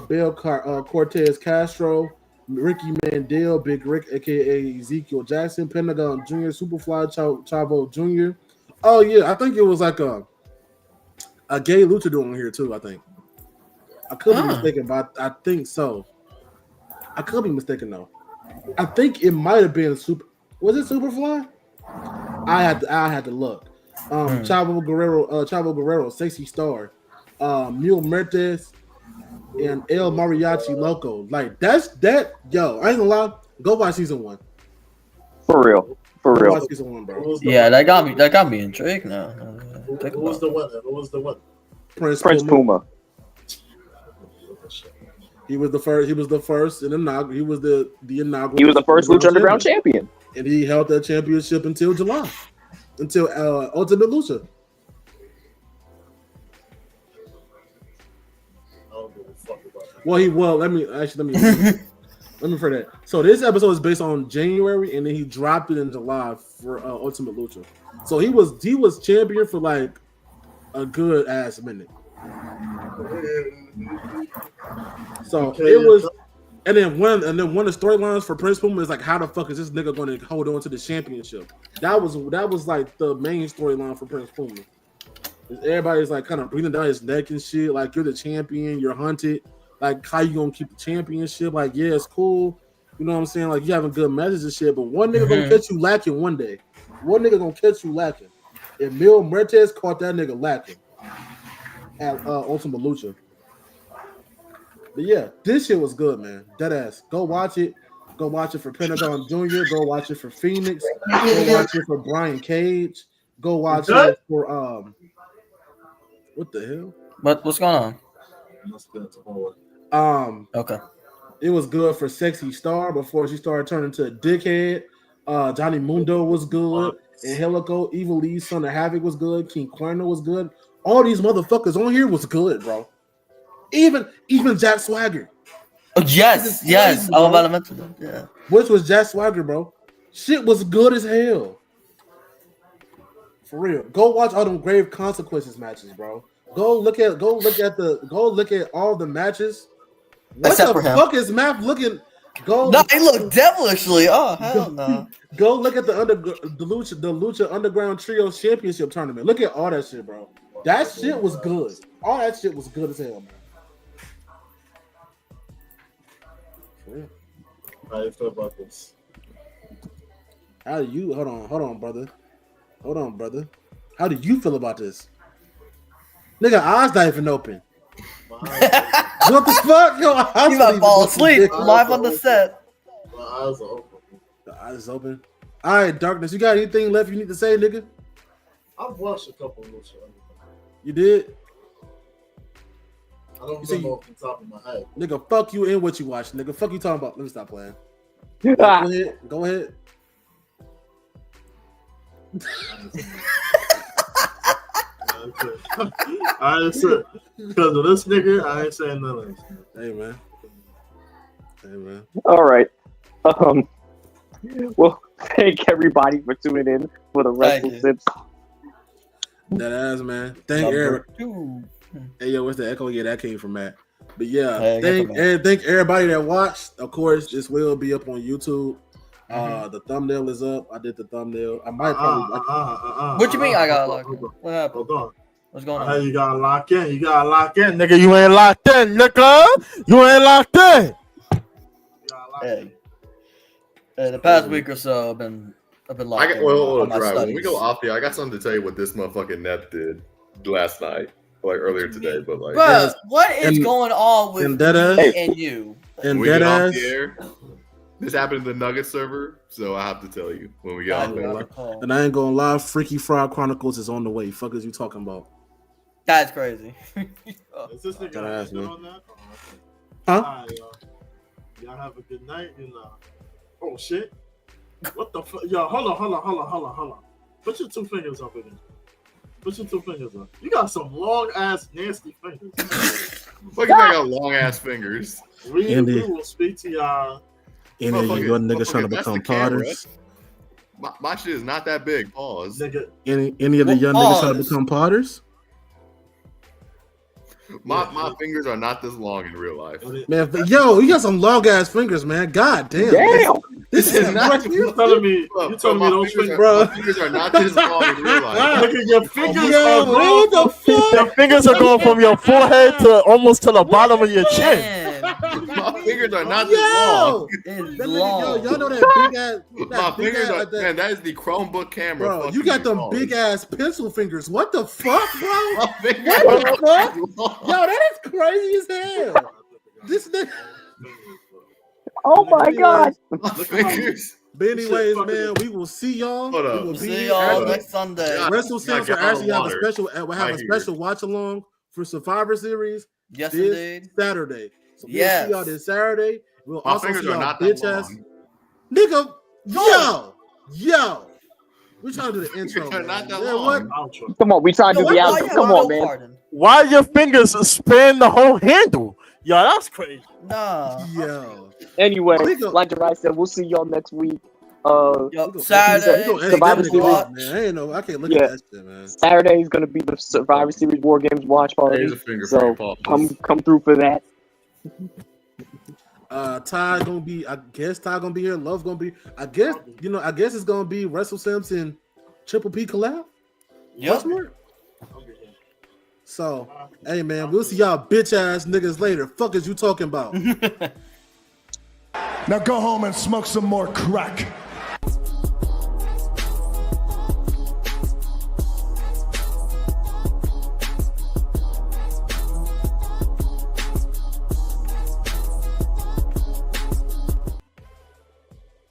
Bel Cortez Castro, Ricky Mandel, Big Rick, aka Ezekiel Jackson, Pentagon Jr., Superfly Chavo Jr. Oh yeah, I think it was like a gay luchador on here too. I think I could be mistaken, but I think so. I could be mistaken though. I think it might have been Was it Superfly? I had to look. Chavo Guerrero, Sexy Star, Mule Mertes, and El Mariachi Loco. Like that. Yo, I ain't gonna lie. Go watch season 1. For real. Go watch season 1, bro. Yeah, that got me intrigued now. Who was the winner? Prince Puma. He was the first in inaugural. He was the inaugural. He was the first Lucha Underground champion, and he held that championship until July, until Ultimate Lucha. Let me for that. So this episode is based on January, and then he dropped it in July for Ultimate Lucha. So he was champion for like a good ass minute. So it was, and then one of the storylines for Prince Puma is like, how the fuck is this nigga going to hold on to the championship? That was like the main storyline for Prince Puma. Everybody's like kind of breathing down his neck and shit. Like you're the champion, you're hunted. Like how you gonna keep the championship? Like yeah, it's cool. You know what I'm saying? Like you having good messages and shit. But one nigga gonna catch you lacking one day. One nigga gonna catch you lacking. And Mil Muertes caught that nigga lacking at Ultima Lucha. But yeah, this shit was good, man. Deadass. Go watch it. Go watch it for Pentagon Jr. Go watch it for Phoenix. Go watch it for Brian Cage. Go watch it for what the hell? What's going on? Okay. It was good for Sexy Star before she started turning to a dickhead. Johnny Mundo was good. Angelico, Evil Lee, Son of Havoc was good. King Cuerno was good. All these motherfuckers on here was good, bro. Even Jack Swagger. Oh, yes. I was about to mention that. Yeah. Which was Jack Swagger, bro. Shit was good as hell. For real. Go watch all them Grave Consequences matches, bro. Go look at all the matches. What Except the fuck is Math looking? No, he looked devilishly. Oh hell no! Go look at the Lucha Underground Trio Championship tournament. Look at all that shit, bro. That shit was good. All that shit was good as hell, man. For real. How do you feel about this? How do you? Hold on, brother. How do you feel about this? Nigga, eyes not even open. What the fuck? Yo, you might fall asleep live on the set. My eyes are open. The eyes open. All right, Darkness. You got anything left you need to say, nigga? I've watched a couple of Lucha. You did? I don't remember off the top of my head. Nigga, fuck you and what you watched. Nigga, fuck you talking about. Let me stop playing. Go ahead. I ain't saying because of this nigga. I ain't saying nothing. Hey man. All right. Well, thank everybody for tuning in for the Wrestle Simps. That ass, man. Thank Eric. Hey yo, what's the echo? Yeah, that came from Matt. But yeah, thank everybody that watched. Of course, this will be up on YouTube. The thumbnail is up. I did the thumbnail. I might probably. What you mean? I got locked in. What happened? Hold on. What's going on? Hey, you gotta lock in. Nigga. You ain't locked in, nigga. You ain't locked in. Hey, the past week or so, I've been locked in. When we go off here, I got something to tell you what this motherfucking Nep did last night, like earlier today. But like, bro, what is going on with me and you? And we get off the air. This happened in the Nugget server, so I have to tell you when we get off there. And I ain't gonna lie, Freaky Fried Chronicles is on the way. Fuck is you talking about? That's crazy. Is this nigga on that? Huh? Right, y'all have a good night. Oh shit! What the fuck? Yo, hold on. Put your two fingers up again. You got some long ass nasty fingers. Look at that, got long ass fingers. We will speak to y'all. Any of your niggas trying to become potters? My shit is not that big. Pause. Nigga. Any of the young niggas trying to become potters? My fingers are not this long in real life. Man, yo, you got some long ass fingers, man. God damn. This is not. You telling me those fingers, bro? My fingers are not this long in real life. Look at your fingers. Your fingers are going from your forehead to almost to the bottom of your chin. My fingers are not this long. Y'all know that big ass. My fingers are. Man, that is the Chromebook camera. Bro, you got them big ass pencil fingers. What the fuck, bro? What the fuck? Yo, that is crazy as hell. This nigga. Oh my god. But anyways, man, we will see y'all. We will see y'all next Sunday. Wrestle Simps will actually have a special watch along for Survivor Series. Yes, this indeed. Saturday. So we'll see y'all this Saturday. We'll also see y'all bitch ass. Nigga, yo. We're trying to do the intro. Not that long. Come on, we trying to do the outro. Come on, man. Why your fingers span the whole handle? Yo, that's crazy. Nah. Yo. Anyway, like Jerry said, we'll see y'all next week. Saturday. Survivor Series. Man, I can't look at that shit, man. Saturday is gonna be the Survivor Series War Games watch party. So come through for that. Ty gonna be. I guess Ty gonna be here. Love gonna be. I guess it's gonna be Wrestle Simps and Triple P collab. Yep. So, hey man, we'll see y'all bitch ass niggas later. Fuck is you talking about? Now go home and smoke some more crack.